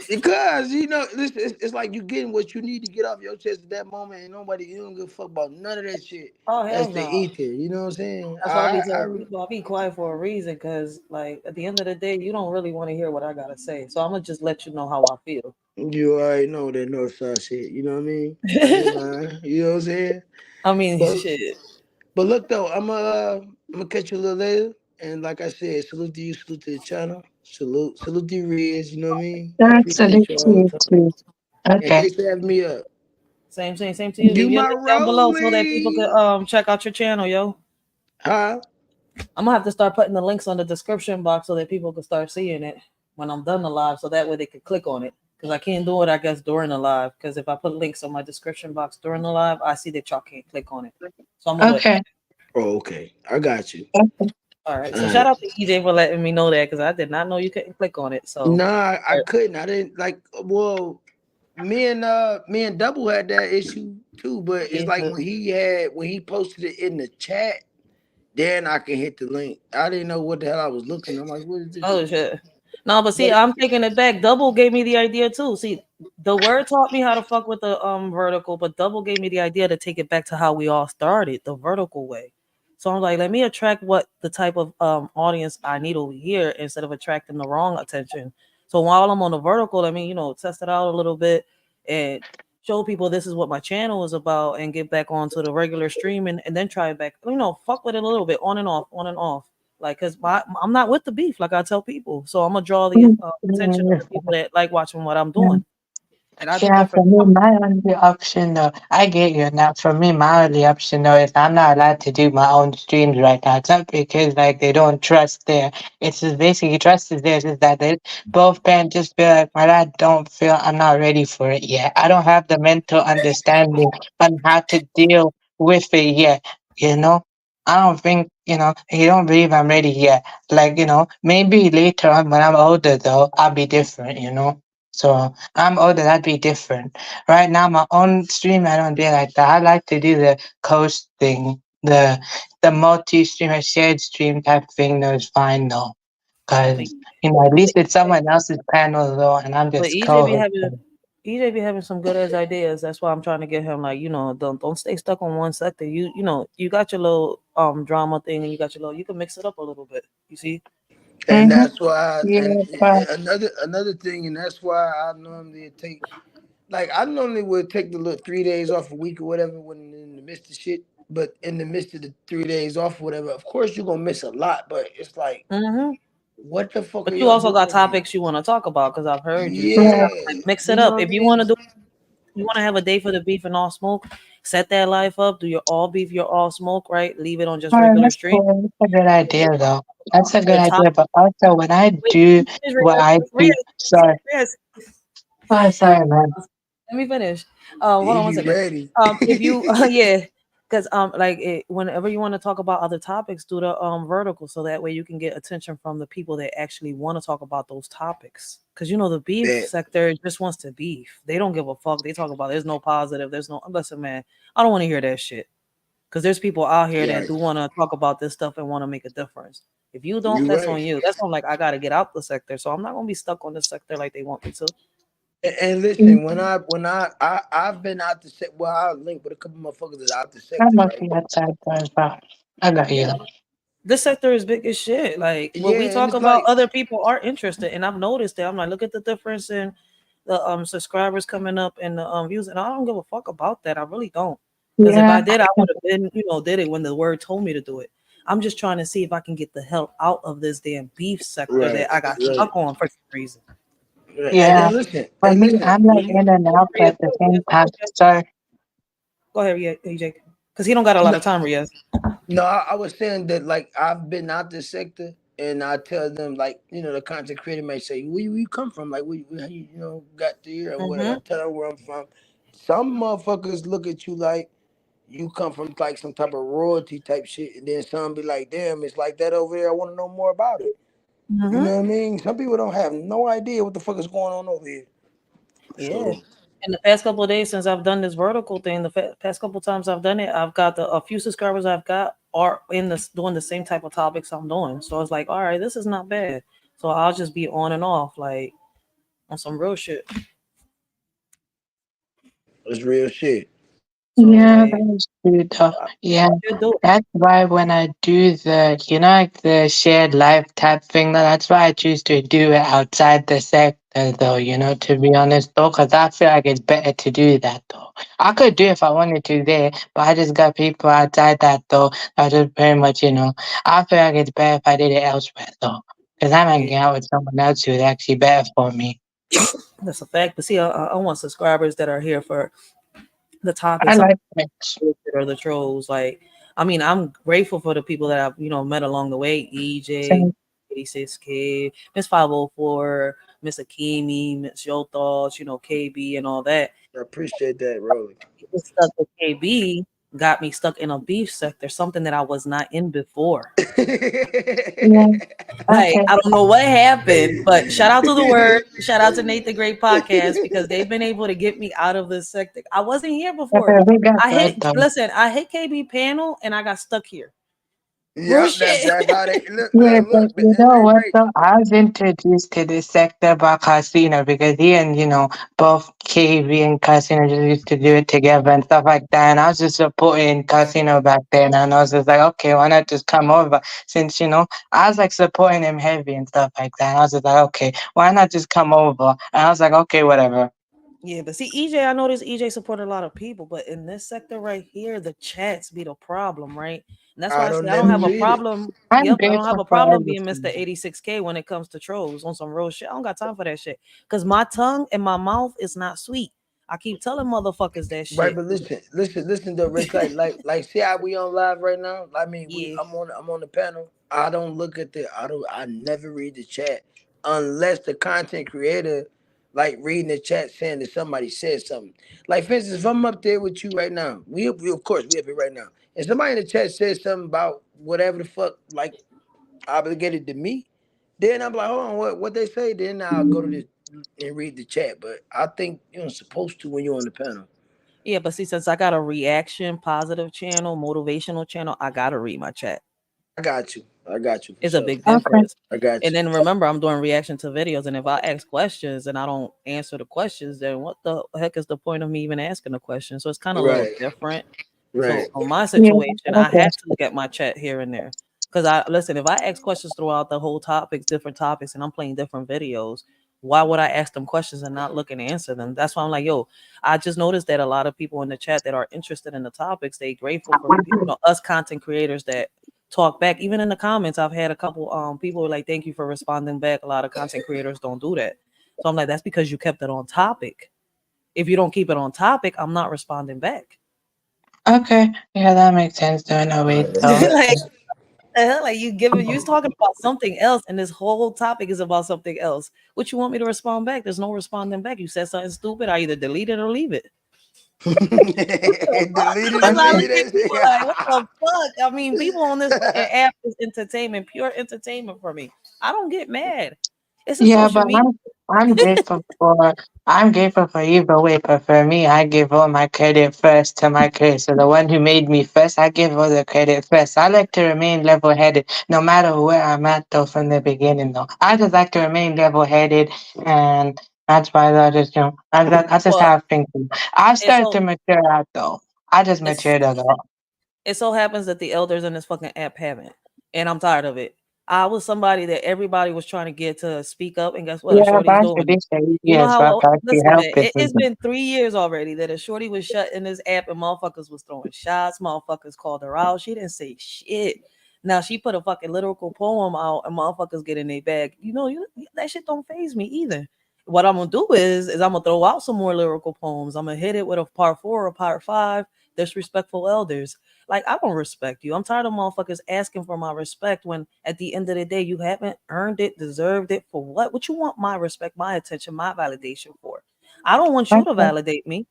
because it's like you getting what you need to get off your chest at that moment, and nobody you don't give a fuck about none of that shit. Oh hell That's the no. ether. You know what I'm saying? That's why I be telling people I be quiet for a reason, because like at the end of the day, you don't really want to hear what I gotta say. So I'm gonna just let you know how I feel. You already know that north side shit. You know what I mean? I ain't lying. You know what I'm saying? I mean, But shit. but look though, I'm gonna catch you a little later. And like I said, salute to you, salute to the channel, salute to you, Riz. You know what I mean? I appreciate Salute you to all the you time. too. And Okay. thanks for having me up. Same thing, same to you. You Leave your my link down below so that people rollie. can check out your channel, yo. Huh? I'm gonna have to start putting the links on the description box so that people can start seeing it when I'm done the live, so that way they can click on it. Because I can't do it, I guess, during the live. Because if I put links on my description box during the live, I see that y'all can't click on it. So I'm gonna do it. Okay. Oh, okay. I got you. All right. All So shout right. out to EJ for letting me know that, because I did not know you couldn't click on it. So Nah, I couldn't. I didn't like. Well, me and Double had that issue too. But it's yeah. like when he posted it in the chat, then I can hit the link. I didn't know what the hell I was looking. I'm like, what is this? Oh shit. No, but see, But I'm taking it back. Double gave me the idea too. See, the word taught me how to fuck with the vertical, but Double gave me the idea to take it back to how we all started, the vertical way. So I'm like, let me attract what the type of audience I need over here instead of attracting the wrong attention. So while I'm on the vertical, let me, test it out a little bit and show people this is what my channel is about, and get back onto the regular streaming, and then try it back. Fuck with it a little bit, on and off, on and off. Like, cause I'm not with the beef, like I tell people. So I'm gonna draw the attention of the people that like watching what I'm doing, and I do Yeah, for different. me, my only option though, I get you now. For me, my only option though is I'm not allowed to do my own streams right now. It's not because like they don't trust there. It's just basically trust is there. It's just that they both parents just feel like my dad don't feel I'm not ready for it yet. I don't have the mental understanding on how to deal with it yet. You know, I don't think he don't believe I'm ready yet. Like maybe later on when I'm older though, I'll be different. So. I'm older, that'd be different. Right now, my own stream, I don't do it like that. I like to do the coast thing, the multi-stream or shared stream type thing. Though is fine though, because at least it's someone else's panel though, and I'm But just EJ co-hosting. be having some good ass ideas. That's why I'm trying to get him, like, don't stay stuck on one sector. You got your little drama thing, and you got your little, you can mix it up a little bit. You see? and that's why, Yeah, and another thing, and that's why I normally would take the little 3 days off a week or whatever when in the midst of shit. But in the midst of the 3 days off, or whatever, of course you're gonna miss a lot. But it's like, Mm-hmm. what the fuck But are you y'all also got doing? topics you want to talk about, because I've heard you. So Yeah, like, mix it you know up. what I If you mean. want to do, you want to have a day for the beef and all smoke, set that life up. Do your all beef, your all smoke, right? Leave it on just oh, regular that's stream. cool. That's a good idea though. That's a good The top. idea. But also, when I Wait, do what Riaz, I do, sorry, Riaz, sorry, man. let me finish. Hold on one You second. ready? If you, yeah, because whenever you want to talk about other topics, do the vertical, so that way you can get attention from the people that actually want to talk about those topics. Because the beef Bet. sector just wants to beef. They don't give a fuck. They talk about there's no positive. There's no. Listen, man, I don't want to hear that shit. Because there's people out here that Right. do want to talk about this stuff and want to make a difference. If you don't, You that's right. on you. That's on, like, I gotta get out the sector, so I'm not gonna be stuck on this sector like they want me to. And listen, I've been out the sector. Well, I'll link with a couple motherfuckers that are out the sector, I'm right? okay outside as well. I got you Yeah, though. this sector is big as shit. Like, what we Yeah, and talk it's about, like, other people are interested, and I've noticed that. I'm like, look at the difference in the subscribers coming up and the views, and I don't give a fuck about that. I really don't. Because if I Yeah, did, I would have been, did it when the word told me to do it. I'm just trying to see if I can get the hell out of this damn beef sector right, that I got right, stuck on for some reason. right. yeah. For And me, listen. I'm like in and out at the same time. Sorry. Go ahead, EJ, because he don't got a lot No, of time, Riaz. no, I was saying that like I've been out this sector, and I tell them like the content creator may say, where you come from? Like how you got to here or whatever. I Mm-hmm. tell them where I'm from. Some motherfuckers look at you like you come from like some type of royalty type shit, and then some be like, damn, it's like that over there. I want to know more about it. You Mm-hmm. know what I mean? Some people don't have no idea what the fuck is going on over here. Yeah. So In the past couple of days since I've done this vertical thing, the past couple of times I've done it, I've got a few subscribers I've got are in this doing the same type of topics I'm doing. So it's like, all right, this is not bad. So I'll just be on and off, like on some real shit. It's real shit. So Yeah, like, that's true though. Yeah, should do it. that's why when I do the, like the shared life type thing, that's why I choose to do it outside the sector though, to be honest though, because I feel like it's better to do that though. I could do it if I wanted to there, but I just got people outside that though, that just very much, I feel like it's better if I did it elsewhere though, because I'm hanging out with someone else who's actually better for me. That's a fact. But see, I want subscribers that are here for the I topics like mix. or the trolls. Like, I mean, I'm grateful for the people that I've met along the way. EJ, Same. 86K, Miss 504, Miss Akimi, Miss Yo Thoughts, KB and all that. I appreciate that, Rolly. Stuck with KB got me stuck in a beef sector, something that I was not in before. Yeah. Like, Okay. I don't know what happened, but shout out to the Word, shout out to Nate the Great Podcast, because they've been able to get me out of this sector. I wasn't here before. We got I that though. hit KB panel and I got stuck here. Yep, that's how they look. Yeah, Look, but look. you know what though? I was introduced to this sector by Casino because he and both KV and Casino just used to do it together and stuff like that. And I was just supporting Casino back then, and I was just like, okay, why not just come over? Since I was like supporting him heavy and stuff like that. And I was just like, okay, why not just come over? And I was like, okay, whatever. Yeah, but see, EJ, I noticed EJ supported a lot of people, but in this sector right here, the chats be the problem, right? And that's why I I don't say I don't never have a read it. problem. I'm Yep, I don't have grateful a for problem being everything. Mr. 86K when it comes to trolls on some real shit. I don't got time for that shit. Because my tongue and my mouth is not sweet. I keep telling motherfuckers that Right, shit. but listen though, Rich. Like, see how we on live right now. I mean, Yeah. I'm on the panel. I don't look at I never read the chat unless the content creator, like reading the chat saying that somebody said something. Like for instance, if I'm up there with you right now, we of course we up here right now, and somebody in the chat says something about whatever the fuck, like obligated to me, then I'm like, hold on, what they say? Then I'll go to this and read the chat. But I think you're supposed to when you're on the panel. Yeah, but see, since I got a reaction positive channel, motivational channel, I gotta read my chat. I got you. I got you. For It's a sure. big Okay. difference. I got And you. then remember, I'm doing reaction to videos, and if I ask questions and I don't answer the questions, then what the heck is the point of me even asking the question? So it's kind of a little Right. different. Right. So on my Yeah, situation, I okay. have to look at my chat here and there. Because I listen, if I ask questions throughout the whole topics, different topics, and I'm playing different videos, why would I ask them questions and not look and answer them? That's why I'm like, yo, I just noticed that a lot of people in the chat that are interested in the topics, they grateful for us content creators that talk back. Even in the comments, I've had a couple people were like, thank you for responding back. A lot of content creators don't do that. So I'm like, that's because you kept it on topic. If you don't keep it on topic, I'm not responding back. Okay. Yeah, that makes sense though in a way though. Like, the hell, like you was talking about something else, and this whole topic is about something else. What you want me to respond back? There's no responding back. You said something stupid. I either delete it or leave it. Delete it That's and how I leave look at it. people like, what the fuck? I mean, people on this fucking app is entertainment, pure entertainment for me. I don't get mad. It's a Yeah, social but media. I'm grateful for either way, but for me, I give all my credit first to my creator. So the one who made me first, I give all the credit first. I like to remain level headed, no matter where I'm at though from the beginning though. I just like to remain level headed, and that's why I just that's just Well, how I think. I've it's started to so mature out though. I just it's matured a lot. it so happens that the elders in this fucking app haven't, and I'm tired of it. I was somebody that everybody was trying to get to speak up, and guess what? A Yeah, shorty's but doing it. this You know years, but how? I actually Listen, help man, it. it's been 3 years already that a shorty was shut in this app, and motherfuckers was throwing shots. Motherfuckers called her out. She didn't say shit. Now she put a fucking lyrical poem out, and motherfuckers get in their bag. That shit don't phase me either. What I'm gonna do is I'm gonna throw out some more lyrical poems. I'm gonna hit it with a part 4 or part 5. Disrespectful elders. Like, I don't respect you. I'm tired of motherfuckers asking for my respect when at the end of the day you haven't earned it, deserved it for what? What you want my respect, my attention, my validation for? I don't want you to Okay. validate me.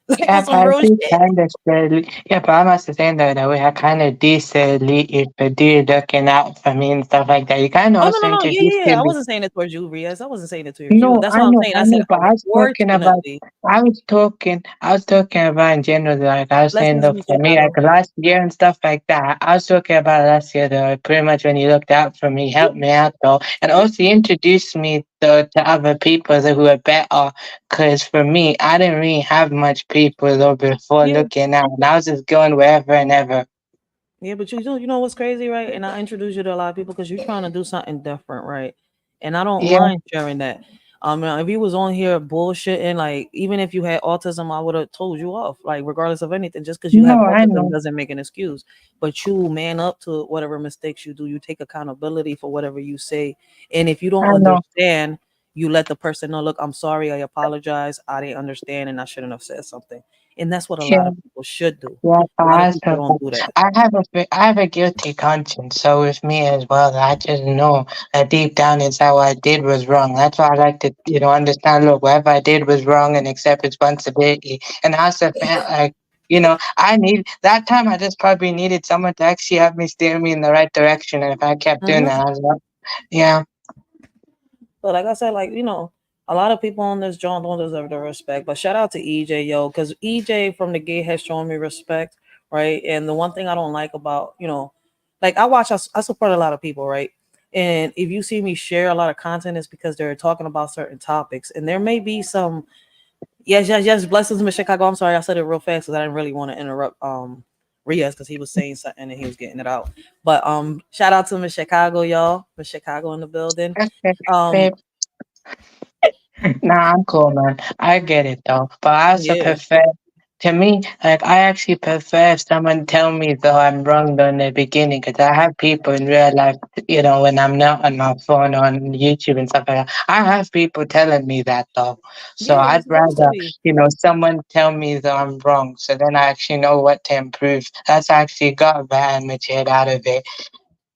Like Yeah, on but some I real do shit. kind of silly. Yeah, but I must say that way. I kind of do silly if you do looking out for me and stuff like that. You kind of Oh no, also no, no. Yeah, introduce yeah, yeah. I me. wasn't saying it towards you, Riaz. I wasn't saying it towards you. No, That's what I'm saying. I I said know, but unfortunately. I was talking about in general, like I was saying Blessings, though, Miss for me, like Chicago. last year and stuff like that. I was talking about last year though, pretty much when you looked out for me, helped me out though, and also you introduced me though to other people who are better. Cause for me, I didn't really have much people though before Yeah. looking out, and I was just going wherever and ever. Yeah, but you know what's crazy, right? And I introduce you to a lot of people because you're trying to do something different, right? And I don't Yeah. mind sharing that. If you was on here bullshitting, like even if you had autism, I would have told you off, like regardless of anything. Just because you have No, I autism know. doesn't make an excuse. But you man up to whatever mistakes you do. You take accountability for whatever you say, and if you don't I know. understand, you let the person know. Look, I'm sorry. I apologize. I didn't understand, and I shouldn't have said something. And that's what a lot Yeah. of people should do. Yeah, A lot of that's people don't do perfect. that. I have a guilty conscience, so with me as well, I just know that deep down inside what I did was wrong. That's why I like to, understand. Look, whatever I did was wrong and accept responsibility. And I also felt like, I need that time. I just probably needed someone to actually help me steer me in the right direction. And if I kept doing Mhm. that, I was like, yeah. But like I said, like a lot of people on this joint don't deserve the respect. But shout out to EJ, yo, because EJ from the gate has shown me respect, right? And the one thing I don't like about like I support a lot of people, right? And if you see me share a lot of content, it's because they're talking about certain topics, and there may be some yes, blessings, Miss Chicago. I'm sorry, I said it real fast because I didn't really want to interrupt Riaz because he was saying something and he was getting it out. But shout out to Miss Chicago, y'all. Miss Chicago in the building. Okay, Um, babe. Nah, I'm cool, man. I get it though. But I also yeah. prefer, to me, like I actually prefer if someone tell me though I'm wrong though in the beginning, because I have people in real life, when I'm not on my phone or on YouTube and stuff like that. I have people telling me that though. So Yeah, you're I'd supposed to rather, be. someone tell me that I'm wrong, so then I actually know what to improve. That's actually got a bad material out of it,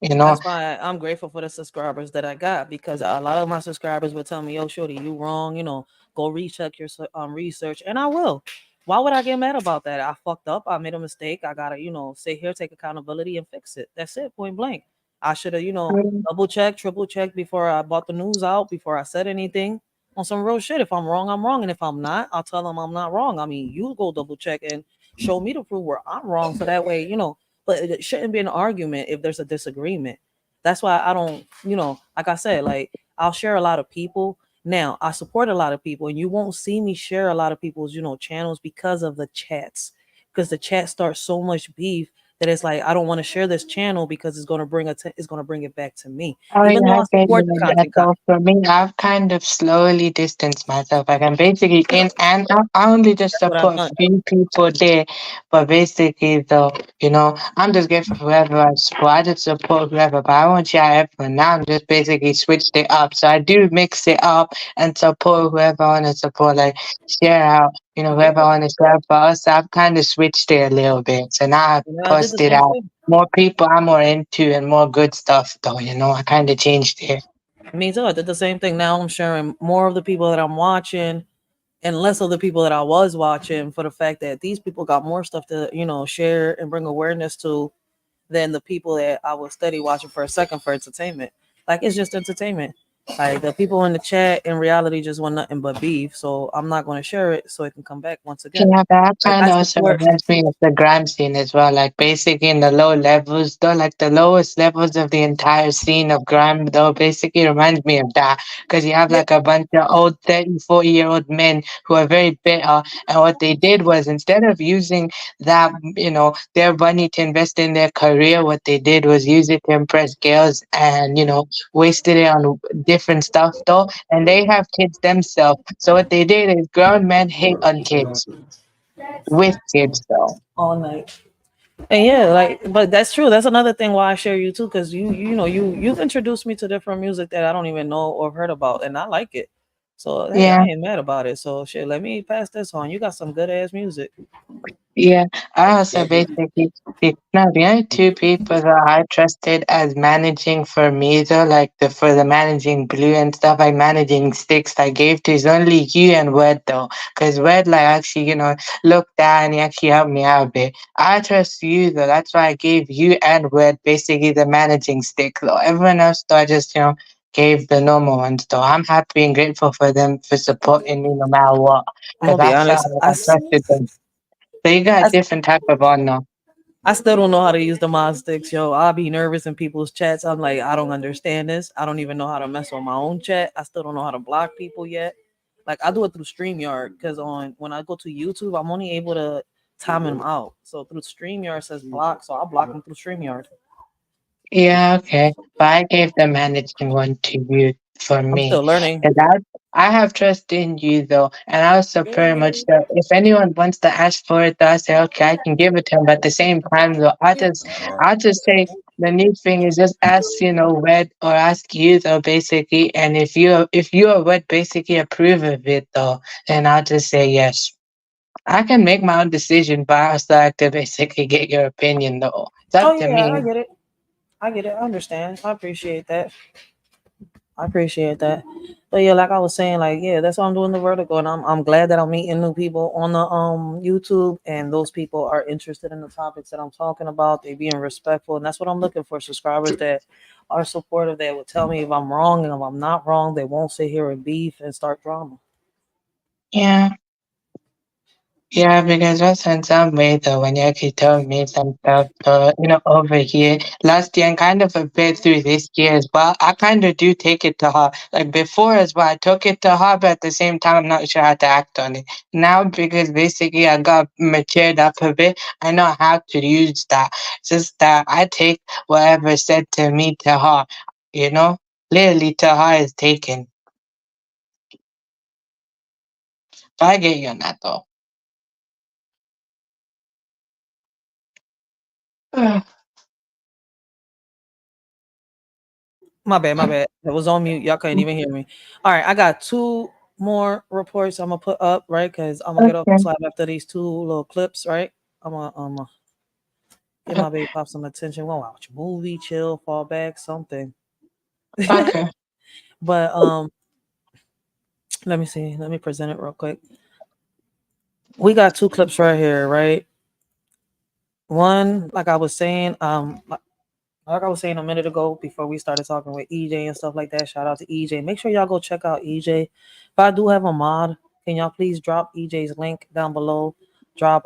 you know. That's why I'm grateful for the subscribers that I got because a lot of my subscribers would tell me, "Yo, shorty, you wrong. Go recheck your research," and I will. Why would I get mad about that? I fucked up. I made a mistake. I gotta, sit here, take accountability, and fix it. That's it, point blank. I should have, Mm. double checked, triple checked before I bought the news out, before I said anything on some real shit. If I'm wrong, I'm wrong, and if I'm not, I'll tell them I'm not wrong. I mean, you go double check and show me the proof where I'm wrong, so that way, But it shouldn't be an argument if there's a disagreement. That's why I don't, like I said, like I'll share a lot of people. Now I support a lot of people, and you won't see me share a lot of people's, channels because of the chats. Because the chat starts so much beef that it's like I don't want to share this channel because it's gonna it's gonna bring it back to me. Oh Even though yeah, I I get support the you. Yeah, content. so for me, I've kind of slowly distanced myself. Like I'm basically in, and I only just That's what I've support a done. few people there. But basically, though, I'm just grateful for whoever I support. I just support whoever, but I won't share everyone. Now I'm just basically switched it up. So I do mix it up and support whoever I want to support. Like share out, Yeah, whoever I want to share. For us, I've kind of switched it a little bit. So now I I did the post it same out. thing. More people I'm more into and more good stuff, though. I kind of changed it. Me too. I did the same thing. Now I'm sharing more of the people that I'm watching and less of the people that I was watching for the fact that these people got more stuff to, share and bring awareness to than the people that I was steady watching for a second for entertainment. Like it's just entertainment. Like the people in the chat in reality just want nothing but beef. So I'm not going to share it so it can come back once again. Yeah, that Like kind I of also support. reminds me of the gram scene as well. Like basically in the low levels, though, like the lowest levels of the entire scene of gram, though, basically reminds me of that. Because you have Yeah. like a bunch of old 30, 40-year-old men who are very bitter. And what they did was instead of using that, their money to invest in their career, what they did was use it to impress girls and, wasted it on different stuff, though. And they have kids themselves. So what they did is grown men hate on kids with kids though. All night. And yeah, like, but that's true. That's another thing why I share you too, because you've introduced me to different music that I don't even know or heard about, and I like it. So hey, I Yeah. ain't mad about it. So shit, let me pass this on. You got some good ass music. Yeah, I also basically now the only two people that I trusted as managing for me though, like for the managing blue and stuff, like managing sticks, I gave to is only you and Wed though, because Wed like actually looked at and he actually helped me out a bit. I trust you though, that's why I gave you and Wed basically the managing stick though. Everyone else though, I just gave the normal ones though. I'm happy and grateful for them for supporting me no matter what, I'm because gonna be I felt honest. like I trusted them. So you got a different type of honor. I still don't know how to use the mod sticks, yo. I'll be nervous in people's chats. I'm like, I don't understand this. I don't even know how to mess with my own chat. I still don't know how to block people yet. Like I do it through StreamYard because when I go to YouTube, I'm only able to time them out. So through StreamYard it says block, so I'll block them through StreamYard. Yeah, okay. But I gave the managing one to you for I'm me. still learning. And I have trust in you though. And I also pretty much if anyone wants to ask for it, I say okay, I can give it to him. But at the same time though, I'll just say the new thing is just ask, Wed or ask you though, basically. And if you or Wed basically approve of it though, then I'll just say yes. I can make my own decision, but I also like to basically get your opinion though. It's Oh up to yeah, me. I get it. I get it. I understand. I appreciate that. I appreciate that. But yeah, like I was saying, like yeah, that's why I'm doing the vertical, and I'm glad that I'm meeting new people on the YouTube, and those people are interested in the topics that I'm talking about. They being respectful, and that's what I'm looking for. Subscribers that are supportive, that will tell me if I'm wrong and if I'm not wrong. They won't sit here and beef and start drama. Yeah. Yeah, because that's in some way though, when you actually told me some stuff, over here last year and kind of a bit through this year as well, I kind of do take it to heart. Like before as well, I took it to heart, but at the same time, I'm not sure how to act on it. Now, because basically I got matured up a bit, I know how to use that. It's just that I take whatever said to me to heart, you know? Literally to heart is taken. But I get you on that though. My bad, my bad. It was on mute. Y'all couldn't even hear me. All right, I got two more reports I'm gonna put up, right? Because I'm gonna get off the Okay. slide after these two little clips, right? I'm gonna give my baby pop some attention. We'll watch a movie, chill, fall back, something. Okay. But let me see. Let me present it real quick. We got two clips right here, right? One, like I was saying, like I was saying a minute ago before we started talking with EJ and stuff like that. Shout out to EJ. Make sure y'all go check out EJ. If I do have a mod, can y'all please drop EJ's link down below? Drop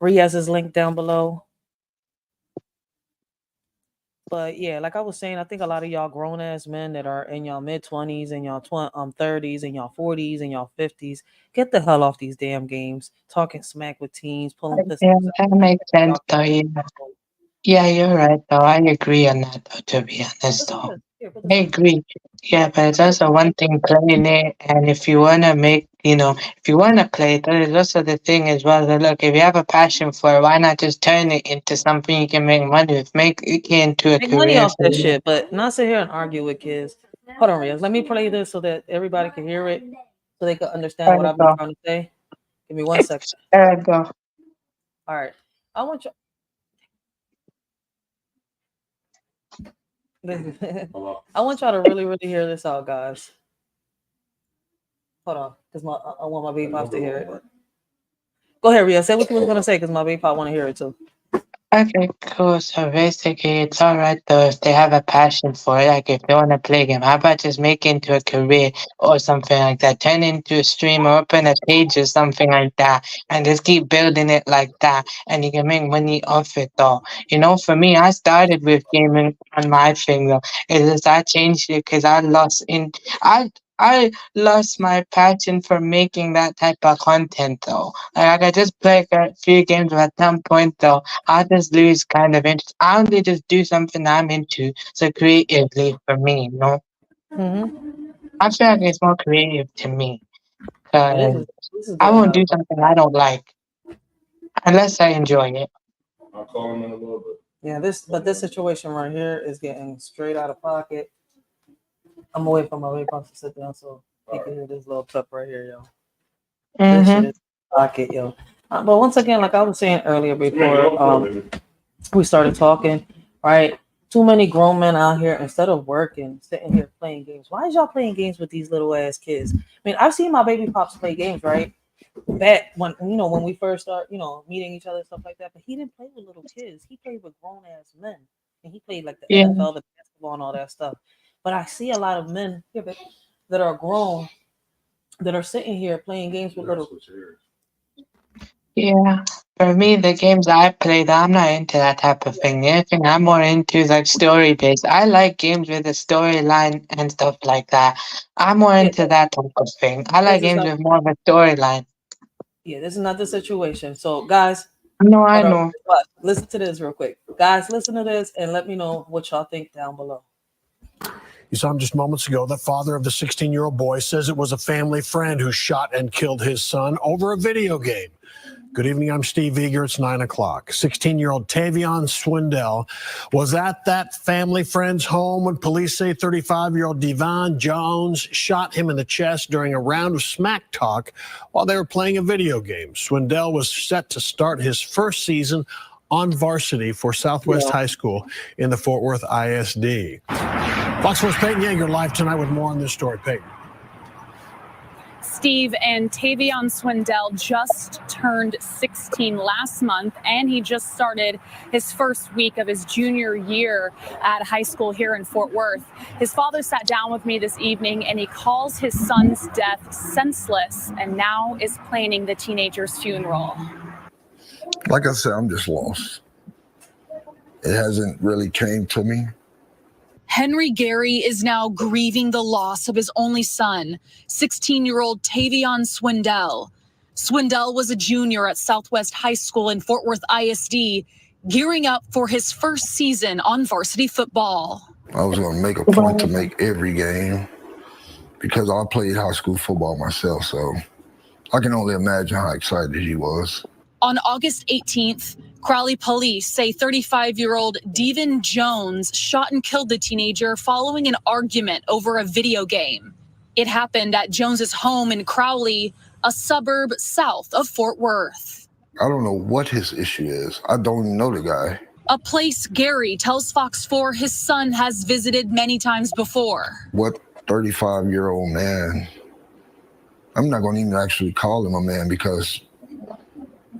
Riaz's link down below. But yeah, like I was saying, I think a lot of y'all grown ass men that are in y'all mid-20s and y'all 30s and y'all 40s and y'all 50s, get the hell off these damn games. Talking smack with teens, pulling Yeah, pistols that out. makes sense Y'all though. can Yeah. Yeah, you're right though. I agree on that though, to be honest listen to though. this. Here, put I this on. agree. Yeah, but it's also one thing playing it, and if you wanna if you wanna play it, there's also the thing as well that look, if you have a passion for it, why not just turn it into something you can make money with? Make it into a Make money career off for that you. shit, but not sit here and argue with kids. Hold on, Riaz. Let me play this so that everybody can hear it, so they can understand There what we I've been go. trying to say. Give me 1 second. There we go. All right. I want you. I want y'all to really, really hear this out, guys. Hold on, because I want my baby pops to hear it. Go ahead, Riaz. Say what you was gonna say, because my baby pop want to hear it too. Okay, cool. So basically, it's all right though if they have a passion for it. Like if they want to play a game, how about just make it into a career or something like that? Turn it into a stream or open a page or something like that, and just keep building it like that, and you can make money off it though. For me, I started with gaming on my thing though. It's just I changed it because I lost my passion for making that type of content though. Like I just play a few games, but at some point though. I just lose kind of interest. I only just do something I'm into, so creatively for me. Mm-hmm. I feel like it's more creative to me, Yeah, this because is this is I getting won't out do of something pocket. I don't like unless I enjoy it. I'll call him in a little bit. Yeah, this situation right here is getting straight out of pocket. I'm away from my way to sit down so you can hear this little clip right here, yo. This Mm-hmm. shit is pocket, yo. But once again, like I was saying earlier before we started talking, right? Too many grown men out here, instead of working, sitting here playing games. Why is y'all playing games with these little ass kids? I mean, I've seen my baby pops play games, right? Back when we first start, meeting each other and stuff like that. But he didn't play with little kids. He played with grown ass men, and he played like the Yeah. NFL, the basketball, and all that stuff. But I see a lot of men that are grown that are sitting here playing games with little. Yeah. For me, the games I played, I'm not into that type of thing. The only thing I'm more into is like story based. I like games with a storyline and stuff like that. I'm more into that type of thing. I like This is games not. with more of a storyline. Yeah, this is not the situation. So, guys, No, I hold on. know. Listen to this real quick. Guys, listen to this and let me know what y'all think down below. You saw him just moments ago. The father of the 16-year-old boy says it was a family friend who shot and killed his son over a video game. Good evening, I'm Steve Eager. It's 9 o'clock. 16-year-old Tavion Swindell was at that family friend's home when police say 35-year-old Devon Jones shot him in the chest during a round of smack talk while they were playing a video game. Swindell was set to start his first season on varsity for Southwest High School in the Fort Worth ISD. Fox 4's Peyton Yeager live tonight with more on this story. Peyton. Steve, and Tavion Swindell just turned 16 last month, and he just started his first week of his junior year at high school here in Fort Worth. His father sat down with me this evening, and he calls his son's death senseless and now is planning the teenager's funeral. Like I said, I'm just lost. It hasn't really came to me. Henry Gary is now grieving the loss of his only son, 16-year-old Tavion Swindell. Swindell was a junior at Southwest High School in Fort Worth ISD, gearing up for his first season on varsity football. I was going to make a point to make every game because I played high school football myself, so I can only imagine how excited he was. On August 18th, Crowley police say 35-year-old Devon Jones shot and killed the teenager following an argument over a video game. It happened at Jones's home in Crowley, a suburb south of Fort Worth. I don't know what his issue is. I don't even know the guy. A place Gary tells Fox 4 his son has visited many times before. What 35-year-old man? I'm not going to even actually call him a man because,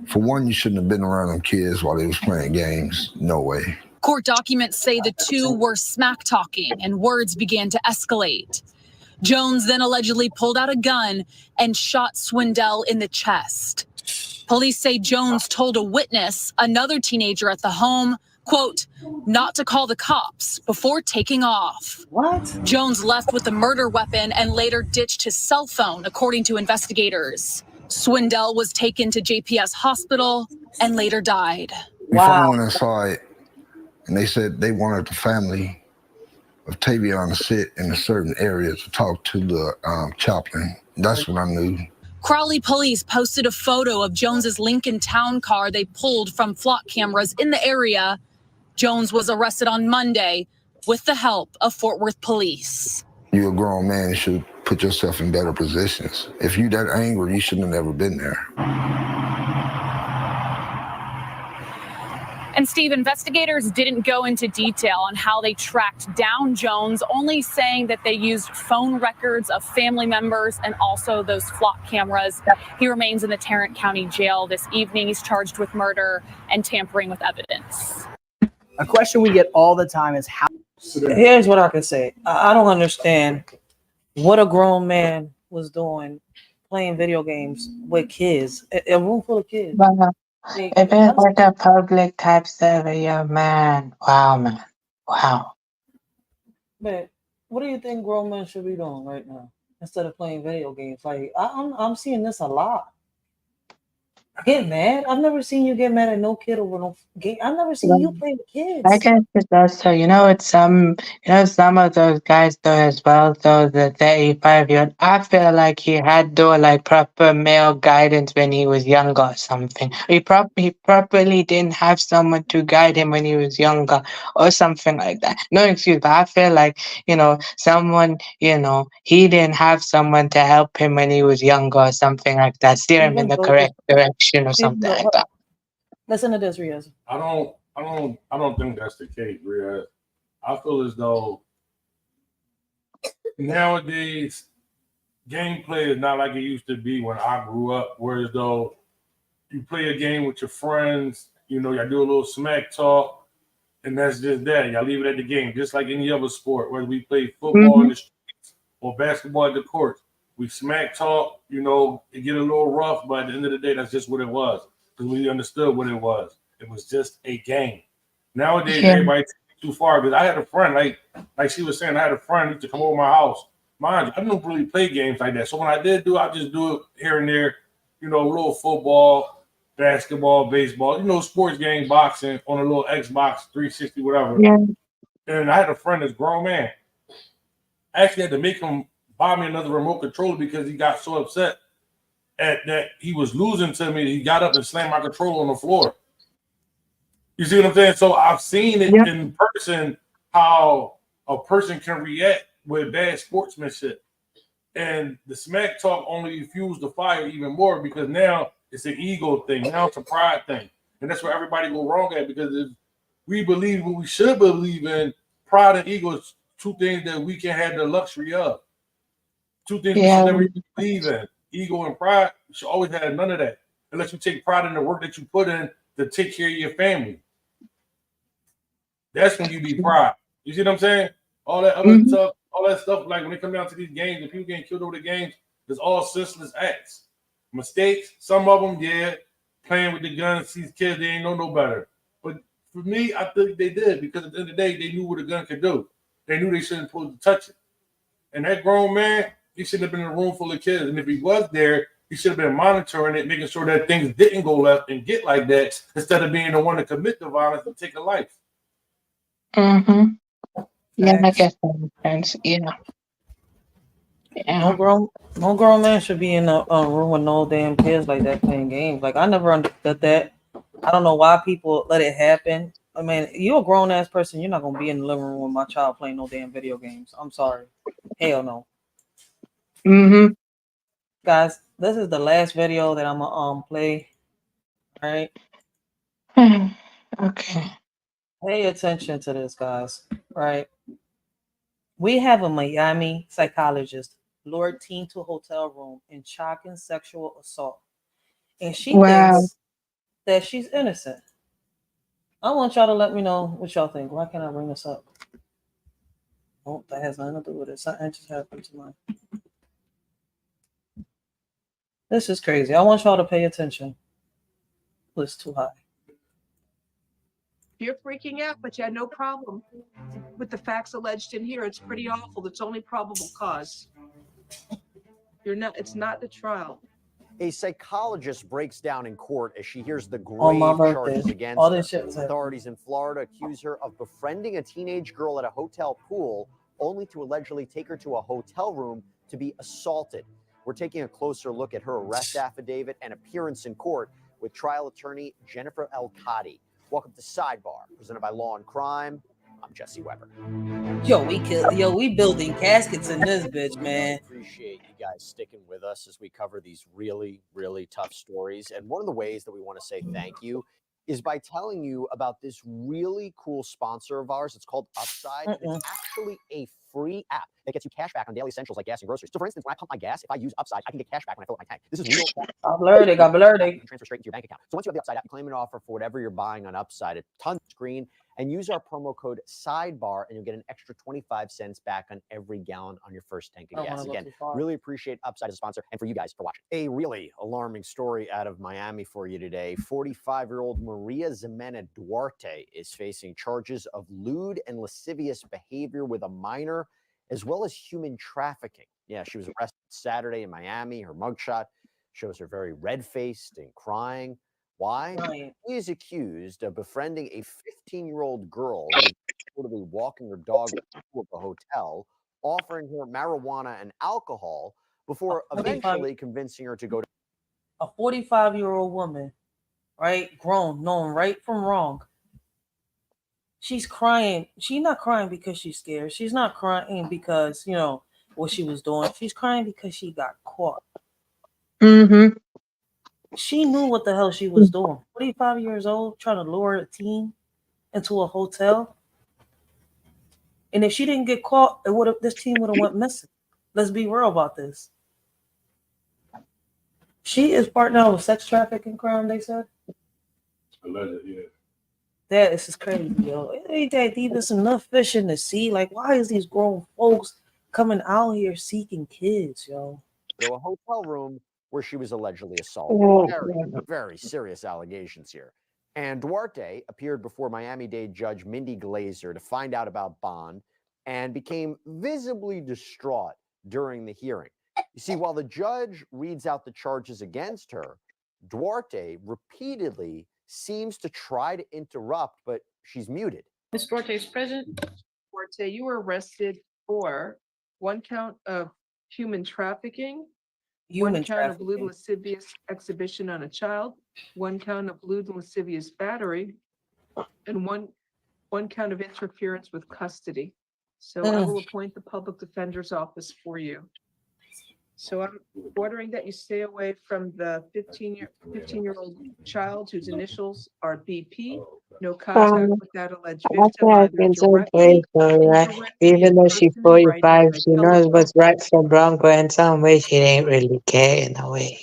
for one, you shouldn't have been around them kids while they was playing games. No way. Court documents say the two were smack talking and words began to escalate. Jones then allegedly pulled out a gun and shot Swindell in the chest. Police say Jones told a witness, another teenager at the home, quote, not to call the cops before taking off. What? Jones left with the murder weapon and later ditched his cell phone, according to investigators. Swindell was taken to JPS Hospital and later died. We finally went inside, and they said they wanted the family of Tavion to sit in a certain area to talk to the chaplain. That's when I knew. Crowley police posted a photo of Jones's Lincoln Town car they pulled from flock cameras in the area. Jones was arrested on Monday with the help of Fort Worth police. You're a grown man, you should put yourself in better positions. If you're that angry, you shouldn't have never been there. And Steve, investigators didn't go into detail on how they tracked down Jones, only saying that they used phone records of family members and also those flock cameras. He remains in the Tarrant County Jail this evening. He's charged with murder and tampering with evidence. A question we get all the time is how. Here's what I can say. I don't understand what a grown man was doing playing video games with kids. A room full of kids. If it's like a public type area, man. Wow, man. Wow. Man, what do you think grown men should be doing right now instead of playing video games? Like I'm seeing this a lot. Get mad? I've never seen you get mad at no kid over no game. I've never seen you Well, play with I kids. guess it's also, it's some of those guys though as well, though the 35-year-old. I feel like he had though like proper male guidance when he was younger or something. He properly didn't have someone to guide him when he was younger or something like that. No excuse, but I feel like, someone, he didn't have someone to help him when he was younger or something like that, steer him in Even the though, correct direction or even something though, like that. listen to this, Riaz. I don't think that's the case, Rhea. I feel as though nowadays gameplay is not like it used to be when I grew up. Whereas though you play a game with your friends, y'all do a little smack talk, and that's just that. Y'all leave it at the game, just like any other sport. Whether we play football in Mm-hmm. the streets or basketball at the courts, we smack talk. It get a little rough, but at the end of the day, that's just what it was because we understood what it was. It was just a game. Nowadays, Yeah. everybody takes it too far. Because I had a friend, like she was saying, I had a friend who used to come over my house. Mind you, I don't really play games like that. So when I did do, I just do it here and there. A little football, basketball, baseball. Sports game, boxing on a little Xbox 360, whatever. Yeah. And I had a friend that's grown man. I actually had to make him buy me another remote controller because he got so upset at that he was losing to me. He got up and slammed my controller on the floor. You see what I'm saying? So I've seen it Yeah. in person how a person can react with bad sportsmanship. And the smack talk only fuels the fire even more because now it's an ego thing. Now it's a pride thing. And that's where everybody go wrong at because if we believe what we should believe in, pride and ego is two things that we can have the luxury of. Two things we should Yeah. never even believe in. Ego and pride, you should always have none of that. Unless you take pride in the work that you put in to take care of your family. That's when you be proud. You see what I'm saying? All that other Mm-hmm. stuff, all that stuff, like when it comes down to these games and people getting killed over the games, it's all senseless acts. Mistakes, some of them, yeah, playing with the guns, these kids, they ain't know no better. But for me, I think they did because at the end of the day, they knew what a gun could do. They knew they shouldn't supposed to touch it. And that grown man, he shouldn't have been in a room full of kids. And if he was there, he should have been monitoring it, making sure that things didn't go left and get like that instead of being the one to commit the violence and take a life. Mm-hmm. Yeah, I Facts. guess that makes sense. Yeah. No grown man should be in a room with no damn kids like that playing games. Like I never understood that. I don't know why people let it happen. I mean, you're a grown ass person. You're not gonna be in the living room with my child playing no damn video games. I'm sorry. Hell no. Mm-hmm. Guys, this is the last video that I'm gonna play. All right. Okay. Pay attention to this, guys. Right. We have a Miami psychologist lured teen to a hotel room in shocking sexual assault. And she Wow. thinks that she's innocent. I want y'all to let me know what y'all think. Why can't I bring this up? Oh, that has nothing to do with it. Something just happened to mine. This is crazy. I want y'all to pay attention. It's too high. You're freaking out, but you had no problem with the facts alleged in here. It's pretty awful. It's only probable cause. It's not the trial. A psychologist breaks down in court as she hears the On my grave birthday. charges against All her. this shit was happening. Authorities in Florida accuse her of befriending a teenage girl at a hotel pool, only to allegedly take her to a hotel room to be assaulted. We're taking a closer look at her arrest affidavit and appearance in court with trial attorney Jennifer Elkadi. Welcome to Sidebar, presented by Law and Crime. I'm Jesse Weber. We building caskets in this bitch, man. Appreciate you guys sticking with us as we cover these really, really tough stories. And one of the ways that we want to say thank you is by telling you about this really cool sponsor of ours. It's called Upside. And it's actually a free app that gets you cash back on daily essentials like gas and groceries. So for instance, when I pump my gas, if I use Upside, I can get cash back when I fill up my tank. This is real. Got blurred. Transfer straight into your bank account. So once you have the Upside app, you claim an offer for whatever you're buying on Upside. A ton screen. And use our promo code SIDEBAR, and you'll get an extra 25 cents back on every gallon on your first tank of gas. Again, really appreciate Upside as a sponsor and for you guys for watching. A really alarming story out of Miami for you today. 45-year-old Maria Ximena Duarte is facing charges of lewd and lascivious behavior with a minor, as well as human trafficking. Yeah, she was arrested Saturday in Miami. Her mugshot Shows her very red-faced and crying. Why? Right. He is accused of befriending a 15-year-old girl who was reportedly walking her dog to a hotel, offering her marijuana and alcohol before 45 eventually convincing her to go to a 45-year-old woman, right? Grown, knowing right from wrong. She's crying. She's not crying because she's scared. She's not crying because, what she was doing. She's crying because she got caught. Mm-hmm. She knew what the hell she was doing. 45 years old, trying to lure a teen into a hotel. And if she didn't get caught, this teen would have went missing. Let's be real about this. She is part now of sex trafficking crime, they said. Alleged, yeah. That is just crazy, yo. It ain't that deep. There's enough fish in the sea. Like, why is these grown folks coming out here seeking kids, yo? a hotel room where she was allegedly assaulted. Oh, Very, very serious allegations here. And Duarte appeared before Miami-Dade Judge Mindy Glazer to find out about bond and became visibly distraught during the hearing. You see, while the judge reads out the charges against her, Duarte repeatedly seems to try to interrupt, but she's muted. Ms. Duarte is present. Duarte, you were arrested for 1 count of human trafficking, 1 count of lewd and lascivious exhibition on a child, 1 count of lewd and lascivious battery, and one count of interference with custody. So I will appoint the public defender's office for you. So I'm ordering that you stay away from the 15-year-old child whose initials are BP. No contact with that alleged That's victim, why I've either been so directly, grateful, right? Even though she's 45, she knows what's right from wrong, but in some way she ain't really care in a way,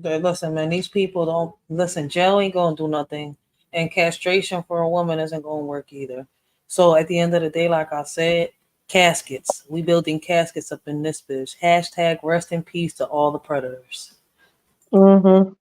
Listen, man, these people don't listen. Jail ain't gonna do nothing, and castration for a woman isn't gonna work either. So at the end of the day, like I said, caskets. We building caskets up in this bitch. Hashtag rest in peace to all the predators. Mm-hmm.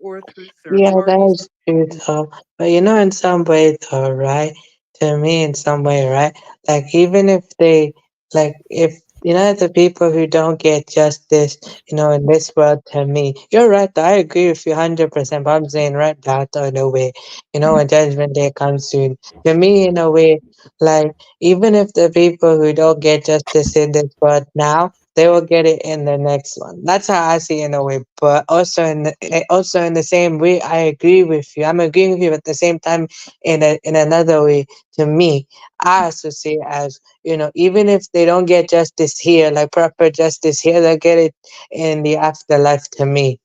Or through third Yeah, that parties. is true though. But in some way though, right? To me, in some way, right? Like even if if the people who don't get justice, in this world, to me, you're right. I agree with you 100%. But I'm saying right now, though, in a way, when judgment day comes soon, to me, in a way, like even if the people who don't get justice in this world now, they will get it in the next one. That's how I see it in a way. But also in the same way, I agree with you. I'm agreeing with you at the same time in another way. To me, I associate as even if they don't get justice here, like proper justice here, they'll get it in the afterlife. To me.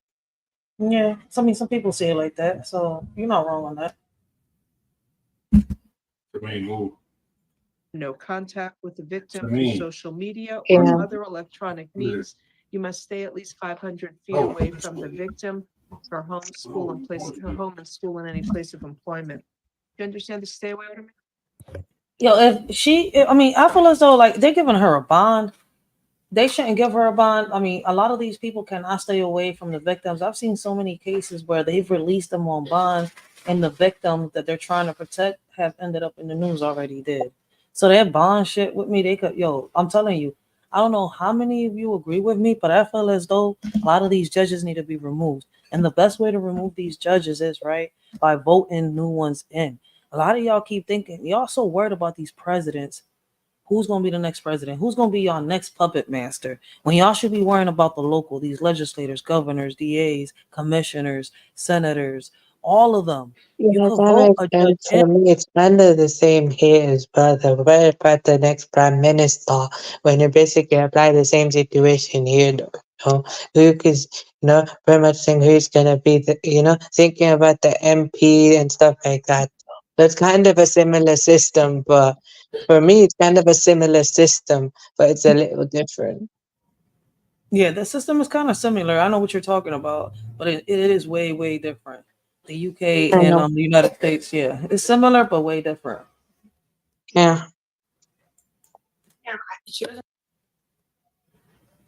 Yeah, some people say it like that, so you're not wrong on that. No contact with the victim To through me. social media Yeah. or other electronic means. You must stay at least 500 feet away from the victim, her home, school, and any place of employment. Do you understand the stay away order? Yo, I feel as though like they're giving her a bond. They shouldn't give her a bond. I mean, a lot of these people cannot stay away from the victims. I've seen so many cases where they've released them on bond, and the victims that they're trying to protect have ended up in the news already dead. So that bond shit with me, I'm telling you, I don't know how many of you agree with me, but I feel as though a lot of these judges need to be removed. And the best way to remove these judges is by voting new ones in. A lot of y'all keep thinking, y'all so worried about these presidents. Who's going to be the next president? Who's going to be your next puppet master? When y'all should be worrying about the local, these legislators, governors, DAs, commissioners, senators, all of them. You Yeah, could that vote makes a judge sense in. to me. It's under the same here as brother. What about the next prime minister? When you basically apply the same situation here, though, who is, very much saying who's gonna be thinking about the MP and stuff like that. So it's kind of a similar system, but for me, it's kind of a similar system, but it's a little different. Yeah, the system is kind of similar. I know what you're talking about, but it is way, way different. The UK I and know. the United States, yeah, it's similar but way different. Yeah.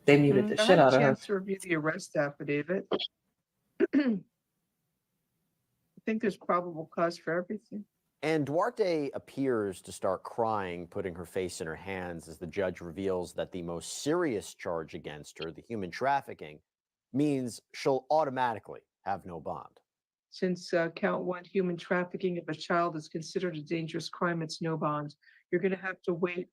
They muted the I shit had a out of her. chance to review the arrest affidavit. I think there's probable cause for everything. And Duarte appears to start crying, putting her face in her hands as the judge reveals that the most serious charge against her, the human trafficking, means she'll automatically have no bond. Since count 1, human trafficking of a child is considered a dangerous crime, it's no bond. You're going to have to wait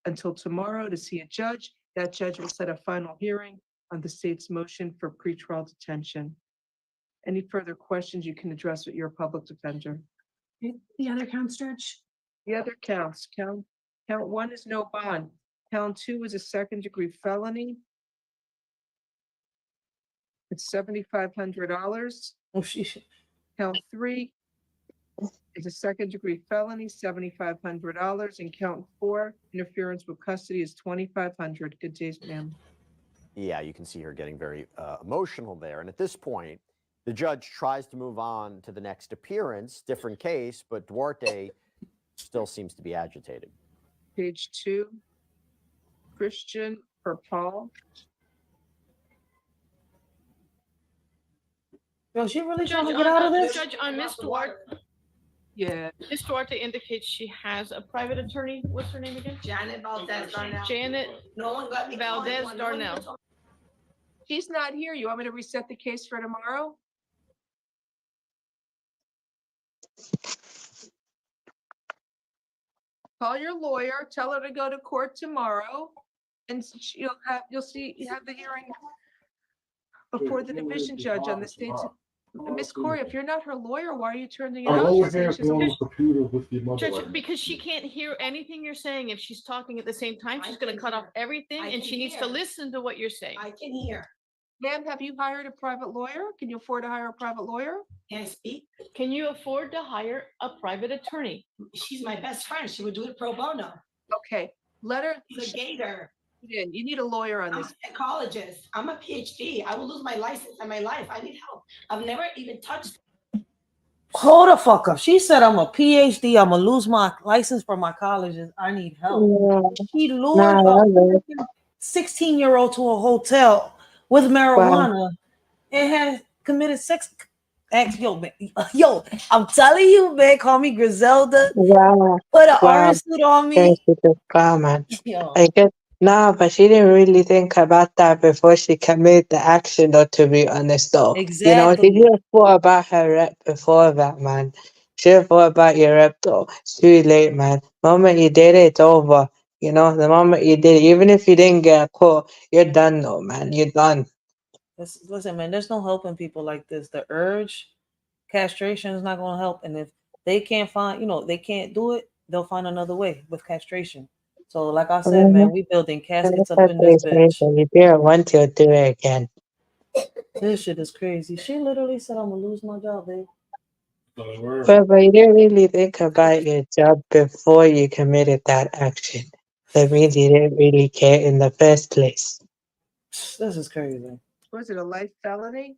until tomorrow to see a judge. That judge will set a final hearing on the state's motion for pretrial detention. Any further questions you can address with your public defender. The other counts, Judge? The other counts, count 1 is no bond. Count 2 is a second-degree felony. It's $7,500. Oh, she. Count 3 is a second-degree felony, $7,500, and count 4, interference with custody, is $2,500. Good days, ma'am. Yeah, you can see her getting very emotional there. And at this point, the judge tries to move on to the next appearance, different case, but Duarte still seems to be agitated. Page 2, Christian Paul. Yo, she really Judge, trying to get out of this? Judge, on Miss Duarte. Yeah. Miss Duarte indicates she has a private attorney. What's her name again? Janet Valdez Darnell. Janet No one got me Valdez calling. Darnell. She's not here. You want me to reset the case for tomorrow? Call your lawyer, tell her to go to court tomorrow, and you have the hearing before the division judge on the state's. Miss Corey, if you're not her lawyer, why are you turning it off? Judge, because she can't hear anything you're saying. If she's talking at the same time, she's going to cut off everything, and she needs to listen to what you're saying. I can hear. Ma'am, have you hired a private lawyer? Can you afford to hire a private lawyer? Can I speak? Can you afford to hire a private attorney? She's my best friend. She would do it pro bono. Okay, let her. She's a gator. You need a lawyer on I'm this. a psychologist. I'm a PhD. I will lose my license and my life. I need help. I've never even touched. Hold the fuck up. She said I'm a PhD. I'm gonna lose my license for my colleges. I need help. She lured a 16-year-old to a hotel with marijuana and had committed sex acts. Yo, I'm telling you, man. Call me Griselda. Wow. Put an orange suit on me. Man. Yo. I get no, but she didn't really think about that before she committed the action, though, to be honest, though. Exactly. You know, she should have thought about her rep before that, man. Should have thought about your rep, though. It's too late, man. The moment you did it, it's over. You know, the moment you did it, even if you didn't get caught, you're done, though, man. You're done. Listen, man, there's no helping people like this. The urge, castration is not going to help. And if they can't find, they can't do it, they'll find another way with castration. So, like I said, man, we building caskets up in this bitch. You do it once, you'll do it again. This shit is crazy. She literally said, I'm going to lose my job, babe. But you didn't really think about your job before you committed that action. That means you didn't really care in the first place. This is crazy. Was it a life felony?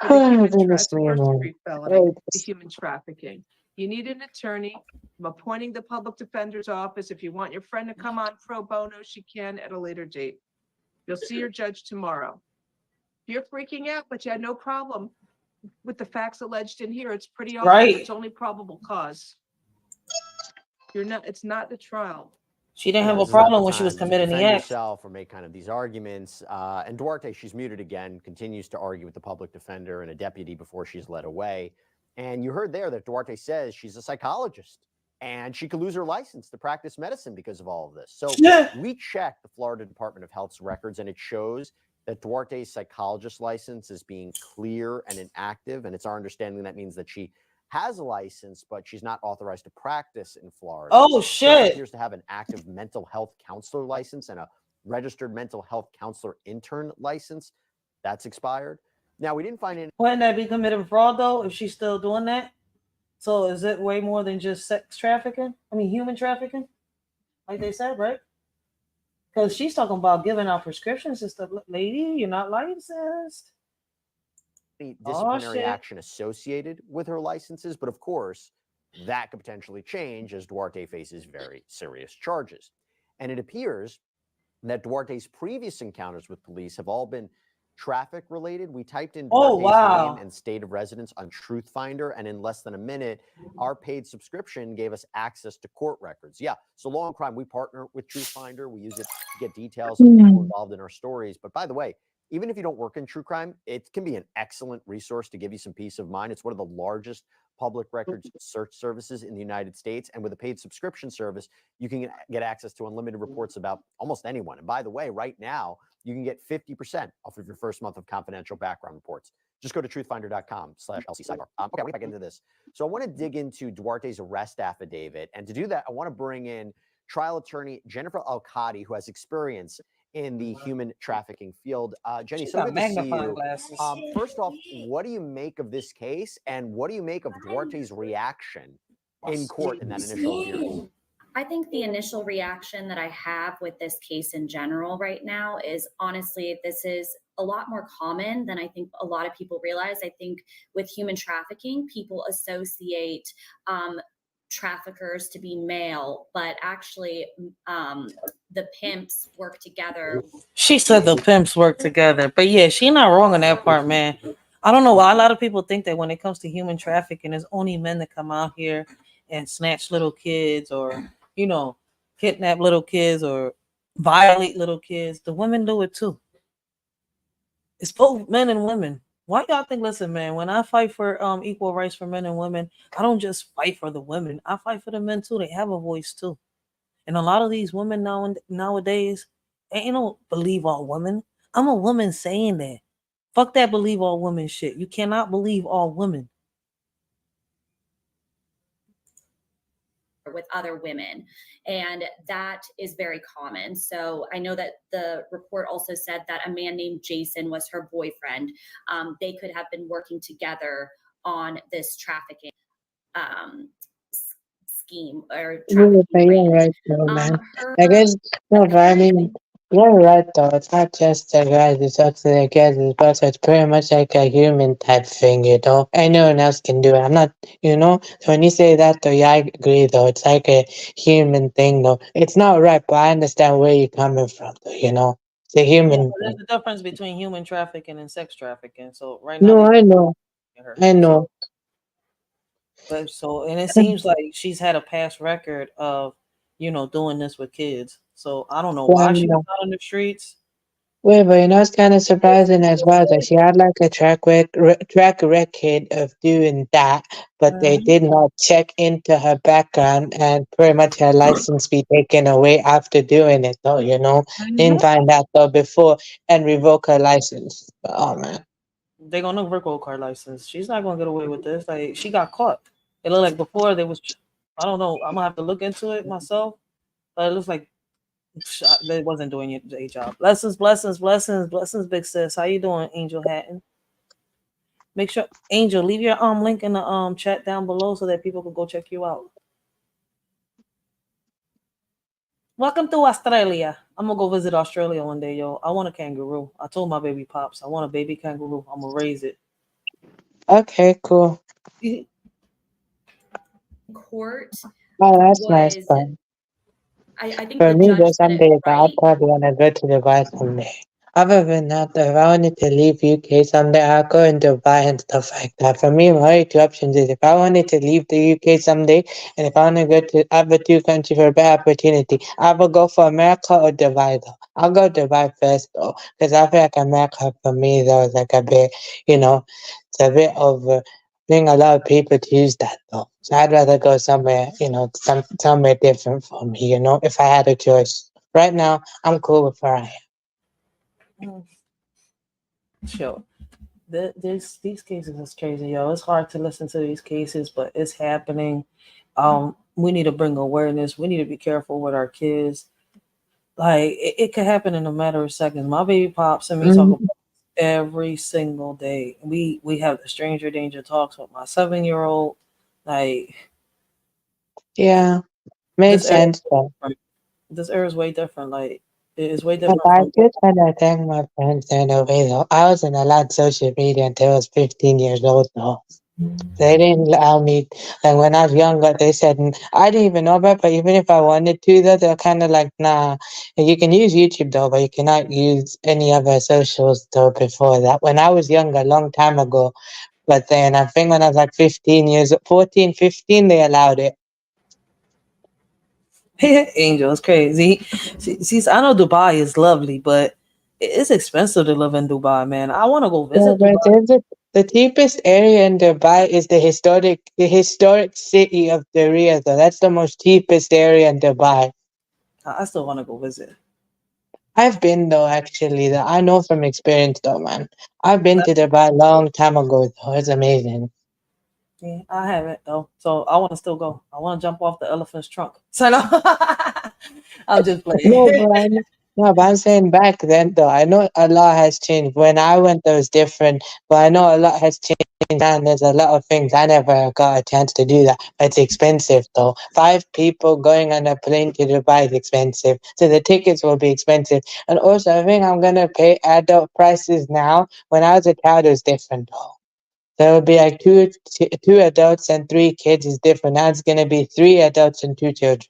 Oh, goodness me, man. First-degree felony, the human trafficking. You need an attorney. I'm appointing the public defender's office. If you want your friend to come on pro bono, she can at a later date. You'll see your judge tomorrow. You're freaking out, but you had no problem with the facts alleged in here. It's pretty obvious. Right. It's only probable cause. It's not the trial. She didn't have a problem when she was committing the act. Herself or make kind of these arguments. And Duarte, she's muted again, continues to argue with the public defender and a deputy before she's led away. And you heard there that Duarte says she's a psychologist and she could lose her license to practice medicine because of all of this. So we checked the Florida Department of Health's records, and it shows that Duarte's psychologist license is being clear and inactive. And it's our understanding that means that she has a license, but she's not authorized to practice in Florida. Oh, She shit. appears to have an active mental health counselor license and a registered mental health counselor intern license. That's expired. Now, we didn't find any. Wouldn't that be committing fraud, though, if she's still doing that? So is it way more than just sex trafficking? I mean, human trafficking? Like they said, right? Because she's talking about giving out prescriptions and stuff. Lady, you're not licensed. Disciplinary action associated with her licenses, but of course, that could potentially change as Duarte faces very serious charges. And it appears that Duarte's previous encounters with police have all been traffic related. We typed in Oh, Duarte's wow. name and state of residence on Truth Finder, and in less than a minute, our paid subscription gave us access to court records. Yeah, so Law and Crime, we partner with Truth Finder. We use it to get details of people involved in our stories. But by the way, even if you don't work in true crime, it can be an excellent resource to give you some peace of mind. It's one of the largest public records search services in the United States. And with a paid subscription service, you can get access to unlimited reports about almost anyone. And by the way, right now, you can get 50% off of your first month of confidential background reports. Just go to truthfinder.com/LC sidebar. Okay, I want to back into this. So I want to dig into Duarte's arrest affidavit. And to do that, I want to bring in trial attorney Jennifer Alcati, who has experience in the human trafficking field. Jenny, so good to see you. First off, what do you make of this case, and what do you make of Duarte's reaction in court in that initial appearance? I think the initial reaction that I have with this case in general right now is, honestly, this is a lot more common than I think a lot of people realize. I think with human trafficking, people associate traffickers to be male, but actually the pimps work together. She said the pimps work together, but yeah, she not wrong on that part, man. I don't know why a lot of people think that when it comes to human trafficking, it's only men that come out here and snatch little kids, or kidnap little kids, or violate little kids. The women do it too. It's both men and women. Why y'all think? Listen, man, when I fight for equal rights for men and women, I don't just fight for the women. I fight for the men too. They have a voice too. And a lot of these women nowadays, ain't no believe all women. I'm a woman saying that. Fuck that believe all women shit. You cannot believe all women. With other women, and that is very common. So I know that the report also said that a man named Jason was her boyfriend. They could have been working together on this trafficking scheme or trafficking. Yeah, you're right, though, man. I guess, no, but I mean, you're right, though. It's not just the guys, it's also the guys as well. So it's pretty much like a human type thing, Anyone else can do it. I'm not, So when you say that, though, yeah, I agree, though. It's like a human thing, though. It's not right, but I understand where you're coming from, though, It's a human There's thing. a difference between human trafficking and sex trafficking. So right now, No, I know. I know. And it seems like she's had a past record of, doing this with kids. So I don't know Well, why she's out on the streets. wait, but it's kind of surprising as well that she had like a track record of doing that, but they did not check into her background and pretty much her license be taken away after doing it, though. Didn't find that though before and revoke her license. Oh man, They're gonna revoke her license. She's not gonna get away with this. Like, she got caught. It looked like before there was, I don't know. I'm gonna have to look into it myself, but it looks like they wasn't doing a job. Blessings, big sis. How you doing, Angel Hatton? Make sure, Angel, leave your link in the chat down below so that people can go check you out. Welcome to Australia. I'm gonna go visit Australia one day, yo. I want a kangaroo. I told my baby pops I want a baby kangaroo. I'm gonna raise it. okay, cool. Court. Oh, that's nice, fun. I think For the me, judge there's said some it days right. I'd probably want to go to Dubai someday. Other than that, though, if I wanted to leave UK someday, I'll go in Dubai and stuff like that. For me, my only two options is if I wanted to leave the UK someday, and if I want to go to other two countries for a better opportunity, I will go for America or Dubai, though. I'll go Dubai first, though, because I feel like America, for me, though, is like a bit, it's a bit of being a lot of people to use that, though. So I'd rather go somewhere, somewhere different for me, if I had a choice. Right now, I'm cool with where I am. Sure. These cases is crazy, yo. It's hard to listen to these cases, but it's happening. We need to bring awareness. We need to be careful with our kids. Like, it could happen in a matter of seconds. My baby pops and me talk about this every single day. We have the stranger danger talks with my 7-year-old. Like, yeah, makes sense, though. This era is way different. Like, it's way But different. I just want to thank my friends in a way, though. I wasn't allowed social media until I was 15 years old, though. They didn't allow me. Like when I was younger, they said I didn't even know about. But even if I wanted to, though, they're kind of like, nah. You can use YouTube though, but you cannot use any other socials though. Before that, when I was younger, a long time ago. But then I think when I was like 15 years, 14, 15, they allowed it. Angel, it's crazy. See, I know Dubai is lovely, but it's expensive to live in Dubai, man. I want to go Yeah, visit but Dubai. the cheapest area in Dubai is the historic city of Diriyah, though. That's the most cheapest area in Dubai. I still want to go visit. I've been though, actually. Though. I know from experience, though, man. I've been to Dubai a long time ago, though. It's amazing. Yeah, I haven't though, so I want to still go. I want to jump off the elephant's trunk. So no, I'm just playing. No, but I'm saying back then, though, I know a lot has changed. When I went, there was different, but I know a lot has changed, and there's a lot of things I never got a chance to do that. It's expensive, though. 5 people going on a plane to Dubai is expensive, so the tickets will be expensive. And also, I think I'm gonna pay adult prices now. When I was a child, it was different, though. There will be like two adults and 3 kids is different. Now it's gonna be 3 adults and 2 children.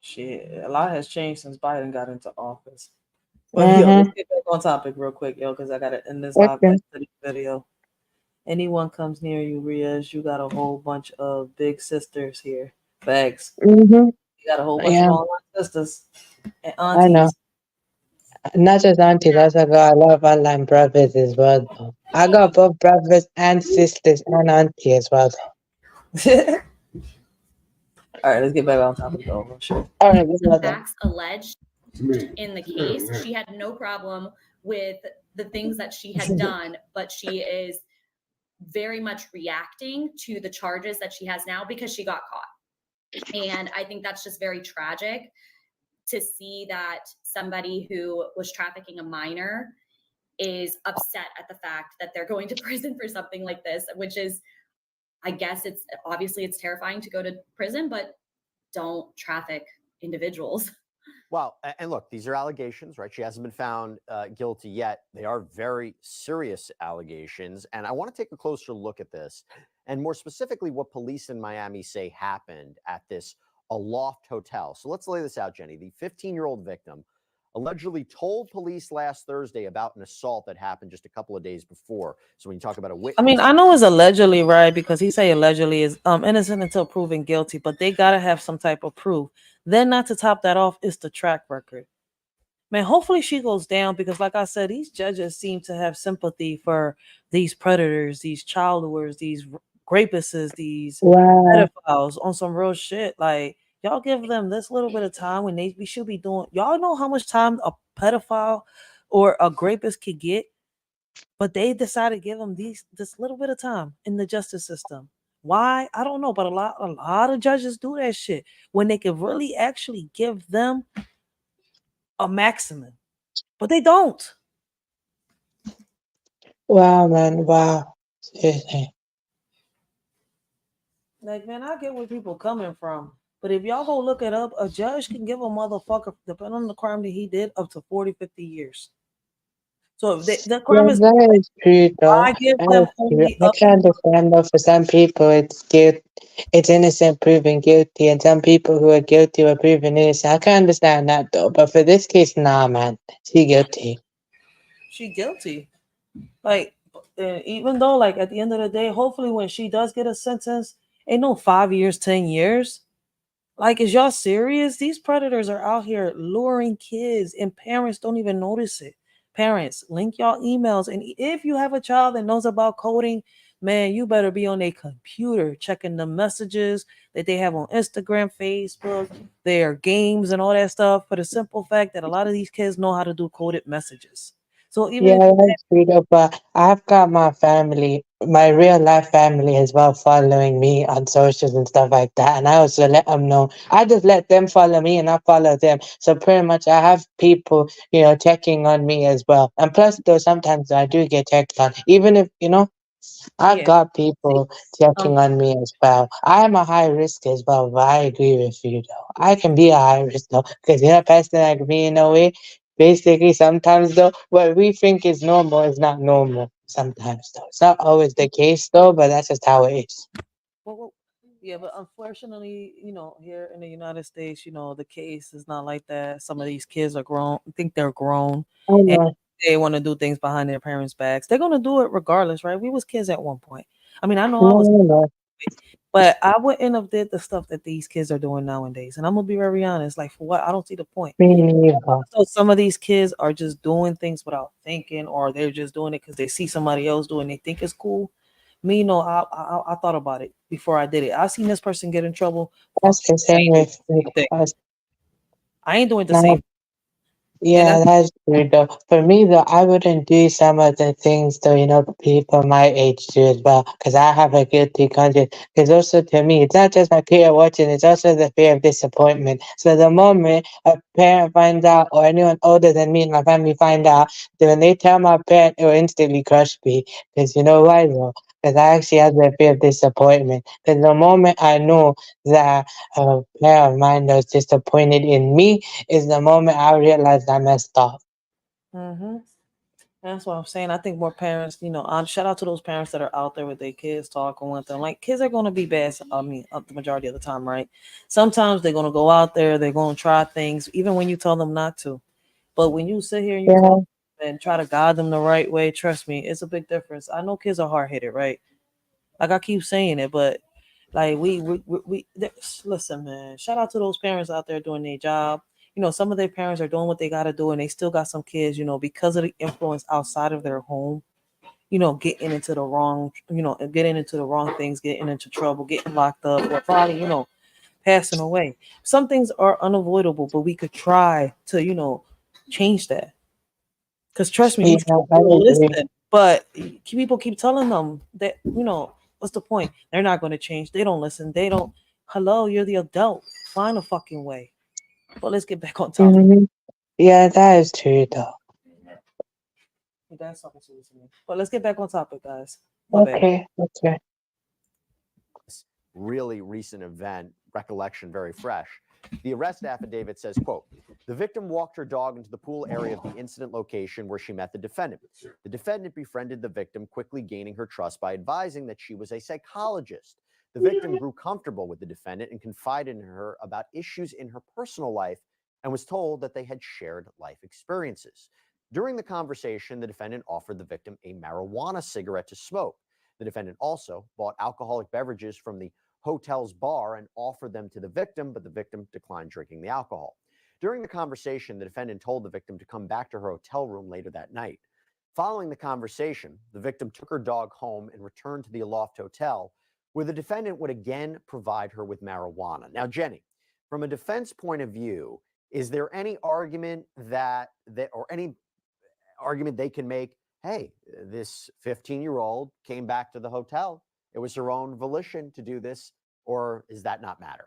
Shit, a lot has changed since Biden got into office. But yo, let's Mm-hmm. get back on topic real quick, yo, because I gotta end this live Okay. video. Anyone comes near you, Riaz, you got a whole bunch of big sisters here. Bags. Mm-hmm. You got a whole bunch of Yeah, online sisters and I know. aunties. Not just aunties, I also got a lot of online brothers as well, though. I got both brothers and sisters and auntie as well, though. All right, let's get back on topic though. Sure. All right, Some facts alleged in the case. She had no problem with the things that she had done, but she is very much reacting to the charges that she has now because she got caught. And I think that's just very tragic to see that somebody who was trafficking a minor is upset at the fact that they're going to prison for something like this, which is, I guess it's obviously it's terrifying to go to prison, but don't traffic individuals. Well, and look, these are allegations, right? She hasn't been found guilty yet. They are very serious allegations. And I want to take a closer look at this, and more specifically, what police in Miami say happened at this Aloft Hotel. So let's lay this out, Jenny. The 15-year-old victim allegedly told police last Thursday about an assault that happened just a couple of days before. So when you talk about a witness, I mean, I know it's allegedly, right? Because he say allegedly is innocent until proven guilty, but they gotta have some type of proof. Then, not to top that off, is the track record. Man, hopefully she goes down because, like I said, these judges seem to have sympathy for these predators, these child lures, these rapists, these Wow. pedophiles on some real shit. Like, y'all give them this little bit of time when we should be doing. Y'all know how much time a pedophile or a rapist could get, but they decided to give them this little bit of time in the justice system. Why? I don't know, but a lot of judges do that shit when they could really actually give them a maximum, but they don't. Wow, man. Wow. Seriously. Like, man, I get where people coming from, but if y'all go look it up, a judge can give a motherfucker, depending on the crime that he did, up to 40, 50 years. So if the Yeah, crime is, that is true, though. I give That them is true. only I up can understand, though, for some people, it's innocent proven guilty, and some people who are guilty were proven innocent. I can understand that, though. But for this case, nah, man. She guilty. she guilty. Like, even though, like, at the end of the day, hopefully when she does get a sentence, ain't no 5 years, 10 years. Like, is y'all serious? These predators are out here luring kids, and parents don't even notice it. Parents, link y'all emails. And if you have a child that knows about coding, man, you better be on a computer checking the messages that they have on Instagram, Facebook, their games, and all that stuff, for the simple fact that a lot of these kids know how to do coded messages. So even if Yeah, that's true, though. But I've got my family, my real life family as well, following me on socials and stuff like that. And I also let them know. I just let them follow me and I follow them. So pretty much I have people, checking on me as well. And plus, though, sometimes I do get checked on. Even if, I've yeah, got people checking on me as well. I am a high risk as well, but I agree with you though. I can be a high risk though, because a person like me in a way, basically sometimes though, what we think is normal is not normal. sometimes though. It's not always the case though, but that's just how it is. Well, yeah, but unfortunately, here in the United States, the case is not like that. Some of these kids are grown, think they're grown, I and know. they want to do things behind their parents' backs. They're gonna do it regardless, right? We was kids at one point. I mean, I know I was, No. but I wouldn't have did the stuff that these kids are doing nowadays. And I'm gonna be very honest, like for what? I don't see the point. Me neither. So some of these kids are just doing things without thinking, or they're just doing it because they see somebody else doing, they think it's cool. Me, no, I thought about it before I did it. I seen this person get in trouble. Fuck, That's the I same ain't doing with the me. same thing. I ain't doing the Now, same. And yeah, that's that's true though. For me though, I wouldn't do some of the things though, people my age do as well, because I have a guilty conscience. Because also to me, it's not just my fear of watching, it's also the fear of disappointment. So the moment a parent finds out, or anyone older than me in my family find out, then when they tell my parent, it will instantly crush me. Because you know why though? Because I actually have the fear of disappointment. Because the moment I know that a parent of mine was disappointed in me, is the moment I realized I messed up. mm-hmm. That's what I'm saying. I think more parents, shout out to those parents that are out there with their kids talking with them. Like kids are gonna be bad. I mean, the majority of the time, right? Sometimes they're gonna go out there, they're gonna try things, even when you tell them not to. But when you sit here and you Yeah. talk and try to guide them the right way, trust me, it's a big difference. I know kids are hard headed, right? Like I keep saying it, but like listen, man. Shout out to those parents out there doing their job. Some of their parents are doing what they got to do, and they still got some kids. Because of the influence outside of their home. Getting into the wrong, getting into the wrong things, getting into trouble, getting locked up, or probably, passing away. Some things are unavoidable, but we could try to, change that. Because trust me, Yeah, these kids I will agree. listen. But people keep telling them that, what's the point? They're not going to change. They don't listen. They don't. Hello, you're the adult. Find a fucking way. But let's get back on topic. Hmm. Yeah, that is true though. That's something to me. But let's get back on topic, guys. My bad. Okay, okay. Really recent event, recollection very fresh. The arrest affidavit says, quote, the victim walked her dog into the pool area of the incident location where she met the defendant. The defendant befriended the victim, quickly gaining her trust by advising that she was a psychologist. The victim grew comfortable with the defendant and confided in her about issues in her personal life and was told that they had shared life experiences. During the conversation, the defendant offered the victim a marijuana cigarette to smoke. The defendant also bought alcoholic beverages from the hotel's bar and offered them to the victim, but the victim declined drinking the alcohol. During the conversation, the defendant told the victim to come back to her hotel room later that night. Following the conversation, the victim took her dog home and returned to the Aloft Hotel, where the defendant would again provide her with marijuana. Now, Jenny, from a defense point of view, is there any argument or any argument they can make? Hey, this 15-year-old came back to the hotel. It was her own volition to do this, or does that not matter?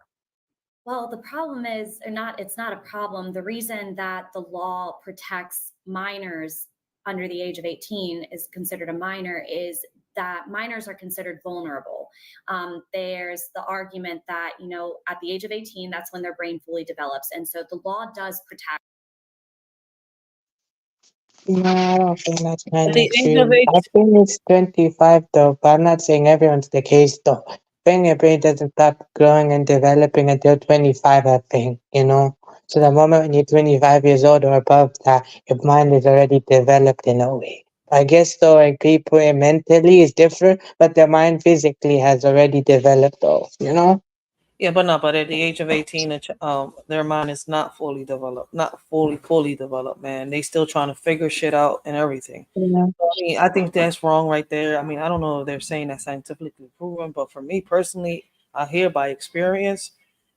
Well, the problem is, or not, it's not a problem. The reason that the law protects minors under the age of 18 is considered a minor is that minors are considered vulnerable. There's the argument that, at the age of 18, that's when their brain fully develops. And so the law does protect. No, I don't think that's At kind the of age of true. 18, I think it's 25 though, but I'm not saying everyone's the case though. Fingerprint doesn't stop growing and developing until 25, I think. So the moment when you're 25 years old or above that, your mind is already developed in a way. I guess though, like people mentally is different, but their mind physically has already developed though. yeah, but at the age of 18, their mind is not fully developed, not fully developed, man. They still trying to figure shit out and everything. Yeah. I mean, I think that's wrong right there. I mean, I don't know if they're saying that's scientifically proven, but for me personally, I hear by experience,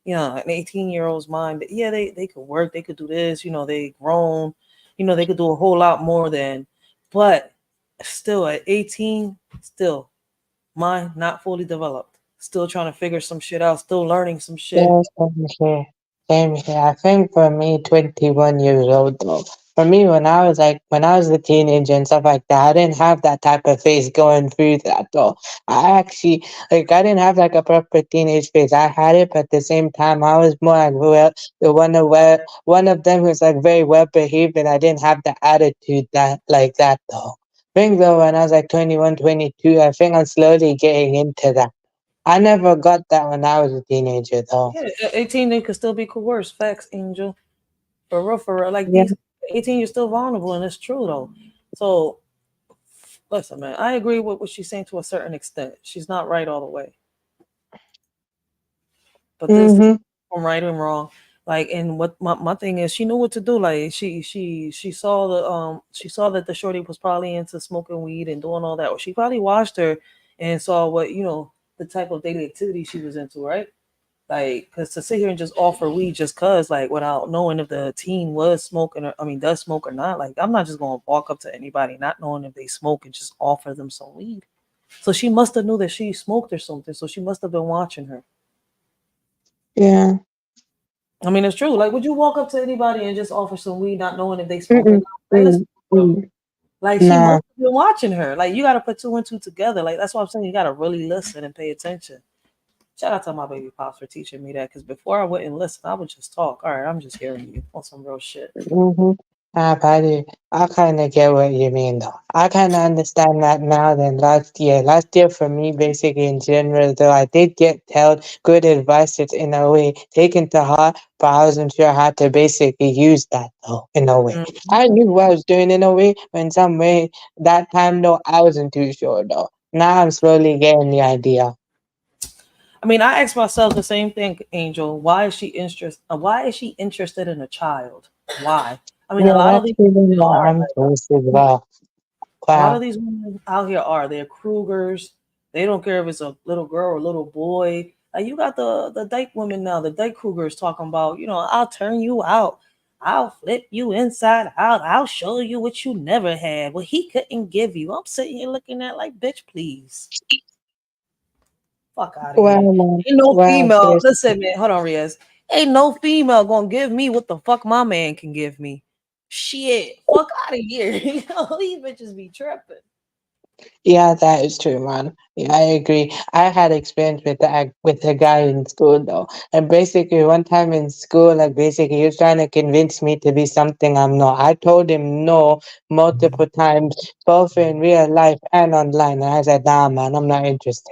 an 18-year-old's mind, yeah, they could work, they could do this, they grown, they could do a whole lot more than, but still at 18, still mind not fully developed, still trying to figure some shit out, still learning some shit. Yeah, same here. Same here. I think for me, 21 years old though. For me, when I was a teenager and stuff like that, I didn't have that type of phase going through that though. I didn't have like a proper teenage phase. I had it, but at the same time, I was more like one of them who's like very well behaved, and I didn't have the attitude that like that though. think though, when I was like 21, 22, I think I'm slowly getting into that. I never got that when I was a teenager though. Yeah, at 18 they could still be coerced. Facts, Angel. For real, for real. Like Yeah. these 18, you're still vulnerable, and it's true though. So listen, man, I agree with what she's saying to a certain extent. She's not right all the way. But this Mm-hmm. from right and wrong. Like, and what my thing is, she knew what to do. Like, she saw she saw that the shorty was probably into smoking weed and doing all that. Or she probably watched her and saw what the type of daily activity she was into, right? Like, because to sit here and just offer weed just cause, like, without knowing if the teen was smoking or does smoke or not. Like, I'm not just gonna walk up to anybody not knowing if they smoke and just offer them some weed. So she must have knew that she smoked or something. So she must have been watching her. Yeah. I mean, it's true. Like, would you walk up to anybody and just offer some weed, not knowing if they smoke or Mm-mm. not? Like, let's be real. Mm-mm. Like, she must Nah. have been watching her. Like, you got to put two and two together. Like, that's what I'm saying. You got to really listen and pay attention. Shout out to my baby pops for teaching me that. Because before I wouldn't listen, I would just talk. All right, I'm just hearing you on some real shit. Mm-hmm. Buddy, I kind of get what you mean, though. I kind of understand that now than last year. Last year, for me, basically in general, though, I did get told good advice that's in a way taken to heart, but I wasn't sure how to basically use that, though, in a way. Mm-hmm. I knew what I was doing in a way, but in some way, that time, though, I wasn't too sure, though. Now I'm slowly getting the idea. I mean, I asked myself the same thing, Angel. Why is she interested? Why is she interested in a child? Why? I mean, a Yeah, lot of that's these even women what are I'm like, told as well. a lot of Wow. these women out here are. They're Krugers. They don't care if it's a little girl or a little boy. Like, you got the dyke women now, the dyke Krugers talking about, I'll turn you out. I'll flip you inside out. I'll show you what you never had. What he couldn't give you. I'm sitting here looking at like, bitch, please. Fuck out of Wow, here. man. Ain't no Wow, female. sis. Listen, man. Hold on, Riaz. Ain't no female gonna give me what the fuck my man can give me. Shit. Fuck out of here. These bitches be tripping. Yeah, that is true, man. Yeah, I agree. I had experience with a guy in school though, and basically one time in school, like basically he was trying to convince me to be something I'm not. I told him no multiple times, both in real life and online, and I said, "Nah, man, I'm not interested."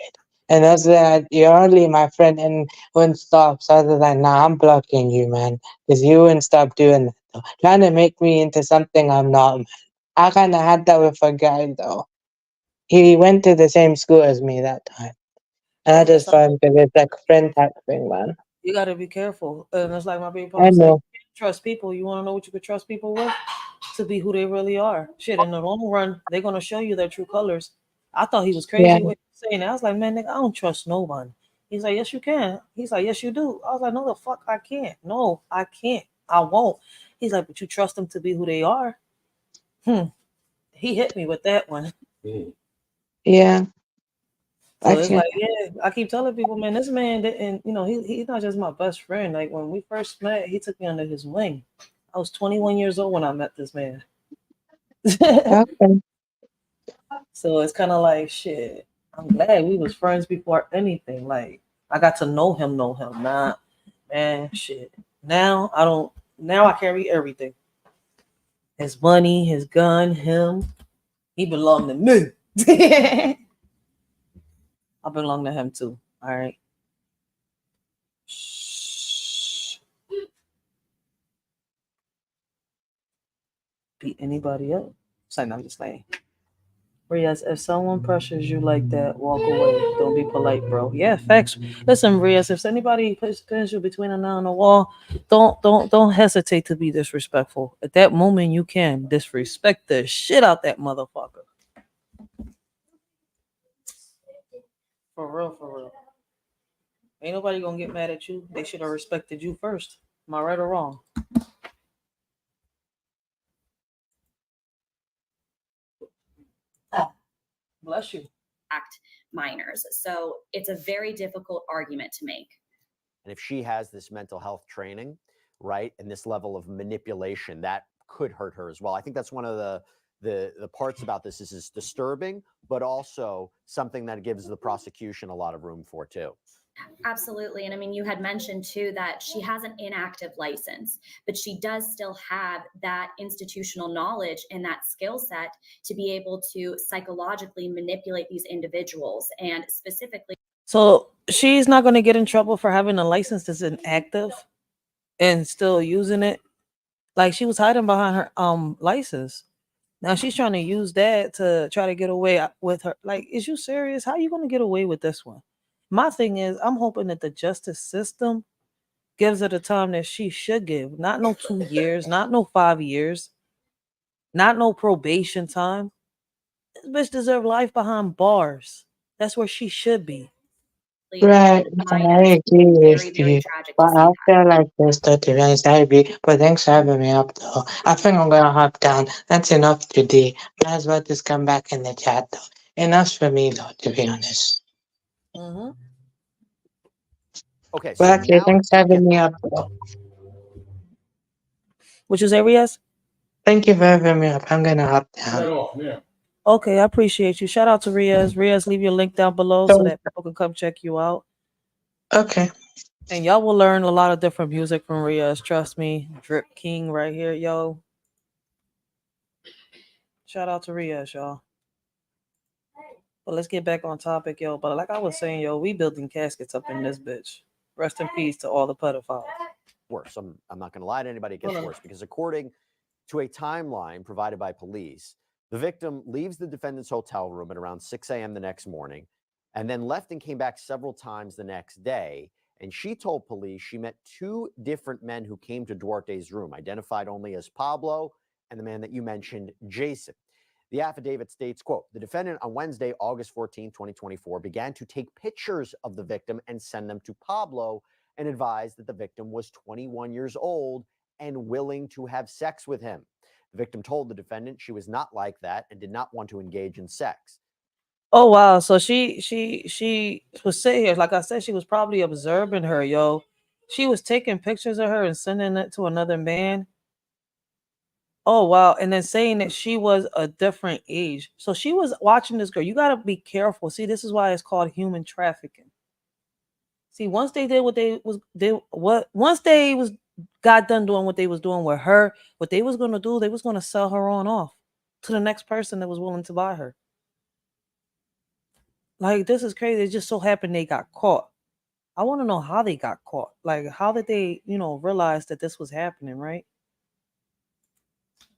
And I was like, "You're only my friend," and wouldn't stop. So I was like, "Nah, I'm blocking you, man, because you wouldn't stop doing that. Though. Trying to make me into something I'm not, man." I kind of had that with a guy though. He went to the same school as me that time. And I Yeah, just some found that it's like friend type thing, man. you gotta be careful. And it's like my big I papa said, know. you can't trust people. You wanna know what you could trust people with? To be who they really are. Shit, in the long run, they're gonna show you their true colors. I thought he was Yeah. crazy what he was saying. I was like, man, nigga, I don't trust no one. He's like, yes, you can. He's like, yes, you do. I was like, no, the fuck, I can't. No, I can't. I won't. He's like, but you trust them to be who they are. He hit me with that one. Yeah. So I it's can. like, yeah, I keep telling people, man, this man didn't, he's not just my best friend. Like when we first met, he took me under his wing. I was 21 years old when I met this man. Okay. So it's kind of like shit. I'm glad we was friends before anything. Like I got to know him. Nah, man, shit. Now I don't. Now I carry everything. His money, his gun, him. He belonged to me. I belong to him too. All right. Beat anybody up? So I'm just saying. Riaz, if someone pressures you like that, walk away. Don't be polite, bro. Yeah, facts. Listen, Riaz, if anybody pins you between a nail and a wall, don't hesitate to be disrespectful. At that moment, you can disrespect the shit out that motherfucker. For real, for real. Ain't nobody gonna get mad at you. They should have respected you first. Am I right or wrong? Bless you. Minors. So it's a very difficult argument to make. And if she has this mental health training, right, and this level of manipulation, that could hurt her as well. I think that's one of the parts about this is disturbing, but also something that gives the prosecution a lot of room for too. Absolutely. And I mean, you had mentioned too that she has an inactive license, but she does still have that institutional knowledge and that skill set to be able to psychologically manipulate these individuals and specifically. So she's not going to get in trouble for having a license that's inactive and still using it. Like she was hiding behind her license. Now she's trying to use that to try to get away with her. Like, is you serious? How are you going to get away with this one? My thing is, I'm hoping that the justice system gives her the time that she should give. Not no 2 years, not no 5 years, not no probation time. This bitch deserve life behind bars. That's where she should be. Right, I agree with you. Tragic to But see I that. feel like this, to be honest, I agree. But thanks for having me up, though. I think I'm gonna hop down. That's enough today. Might as well just come back in the chat, though. Enough for me, though, to be honest. Mm-hmm. Okay, so But okay, now thanks for to get having me up, though. Which is areas? Thank you for having me up. I'm gonna hop Right down. off, yeah. Okay, I appreciate you. Shout out to Riaz. Riaz, leave your link down below so So, that people can come check you out. okay. And y'all will learn a lot of different music from Riaz. Trust me. Drip King right here, yo. Shout out to Riaz, y'all. But let's get back on topic, yo. But like I was saying, yo, we building caskets up in this bitch. Rest in peace to all the pedophiles. worse. I'm not going to lie to anybody, it gets worse because according to a timeline provided by police, the victim leaves the defendant's hotel room at around 6 a.m. the next morning and then left and came back several times the next day. And she told police she met two different men who came to Duarte's room, identified only as Pablo and the man that you mentioned, Jason. The affidavit states, quote, the defendant on Wednesday, August 14, 2024, began to take pictures of the victim and send them to Pablo and advised that the victim was 21 years old and willing to have sex with him. The victim told the defendant she was not like that and did not want to engage in sex. Oh wow. So she was sitting here. Like I said, she was probably observing her, yo. She was taking pictures of her and sending it to another man. Oh wow. And then saying that she was a different age. So she was watching this girl. You gotta be careful. See, this is why it's called human trafficking. See, once they did what once they was got done doing what they was doing with her, what they was gonna do, they was gonna sell her on off to the next person that was willing to buy her. Like, this is crazy. It just so happened they got caught. I want to know how they got caught. Like, how did they, realize that this was happening, right?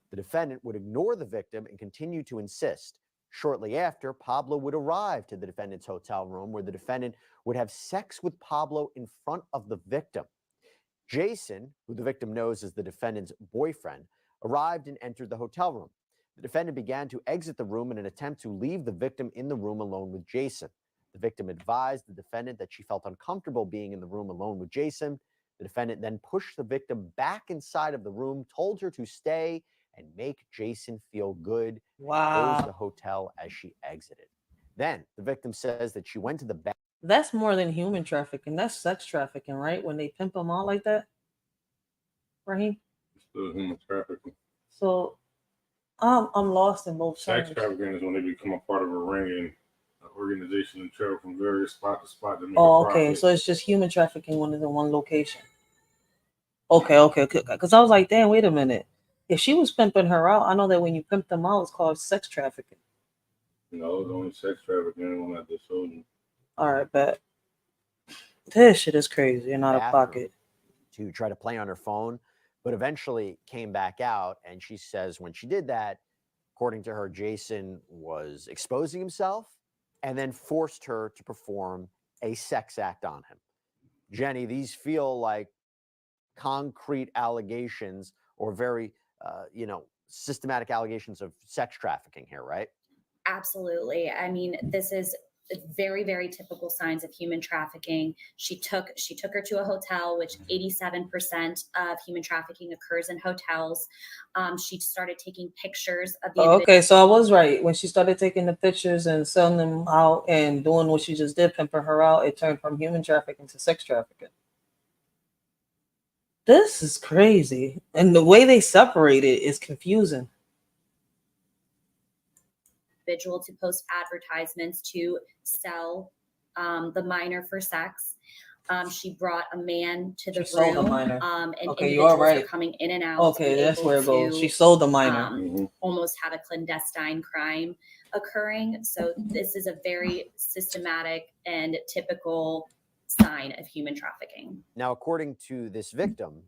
The defendant would ignore the victim and continue to insist. Shortly after, Pablo would arrive to the defendant's hotel room where the defendant would have sex with Pablo in front of the victim. Jason, who the victim knows as the defendant's boyfriend, arrived and entered the hotel room. The defendant began to exit the room in an attempt to leave the victim in the room alone with Jason. The victim advised the defendant that she felt uncomfortable being in the room alone with Jason. The defendant then pushed the victim back inside of the room, told her to stay and make Jason feel good. Wow. Closed the hotel as she exited. Then the victim says that she went to the bathroom. That's more than human trafficking. That's sex trafficking, right? When they pimp them out like that, Raheem. It's still human trafficking. So, I'm lost in both Sex terms. trafficking is when they become a part of a ring and an organization and travel from various spot to spot to make Oh, a profit. okay. So it's just human trafficking when it's in one location. Okay. Because I was like, damn, wait a minute. If she was pimping her out, I know that when you pimp them out, it's called sex trafficking. No, it's only sex trafficking when I just told you. All right, bet. This shit is crazy and out of pocket. To try to play on her phone, but eventually came back out. And she says when she did that, according to her, Jason was exposing himself and then forced her to perform a sex act on him. Jenny, these feel like concrete allegations or very, systematic allegations of sex trafficking here, right? Absolutely. I mean, this is very, very typical signs of human trafficking. She took her to a hotel, which 87% of human trafficking occurs in hotels. She started taking pictures of the Okay, so I was right. When she started taking the pictures and selling them out and doing what she just did, pimping her out, it turned from human trafficking to sex trafficking. This is crazy. And the way they separate it is confusing. Individual to post advertisements to sell the minor for sex. She brought a man to the She sold the room, minor. and Okay, you are individuals were right. coming in and out. Okay, to be that's able where it goes. to, She sold the minor. almost have a clandestine crime occurring. So this is a very systematic and typical sign of human trafficking. Now, according to this victim,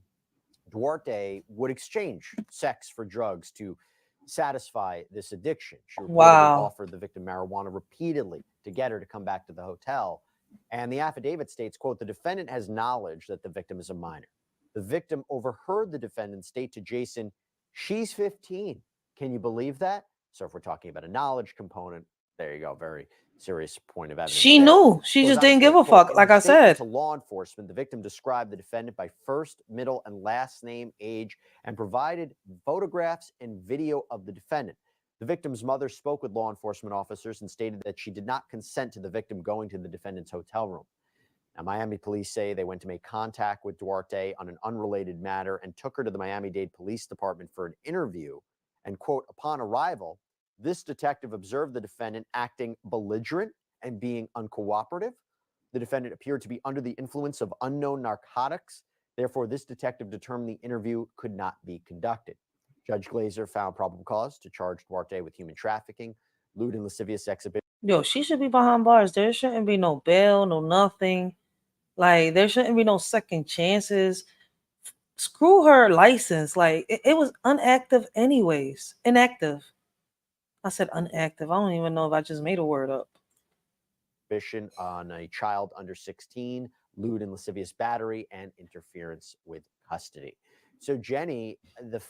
Duarte would exchange sex for drugs to satisfy this addiction. She reportedly offered the victim marijuana repeatedly to get her to come back to the hotel. And the affidavit states, quote, the defendant has knowledge that the victim is a minor. The victim overheard the defendant state to Jason, she's 15. Can you believe that? So if we're talking about a knowledge component, there you go. Very serious point of evidence. She knew. She just didn't give a fuck, like I said. To law enforcement, the victim described the defendant by first, middle, and last name, age, and provided photographs and video of the defendant. The victim's mother spoke with law enforcement officers and stated that she did not consent to the victim going to the defendant's hotel room. Now, Miami police say they went to make contact with Duarte on an unrelated matter and took her to the Miami-Dade Police Department for an interview. And, quote, upon arrival, this detective observed the defendant acting belligerent and being uncooperative. The defendant appeared to be under the influence of unknown narcotics. Therefore, this detective determined the interview could not be conducted. Judge Glazer found probable cause to charge Duarte with human trafficking, lewd and lascivious exhibition. Yo, she should be behind bars. There shouldn't be no bail, no nothing. Like, there shouldn't be no second chances. Screw her license. Like, it was inactive anyways. Inactive. I said inactive. I don't even know if I just made a word up. On a child under 16, lewd and lascivious battery, and interference with custody. So, Jenny, there's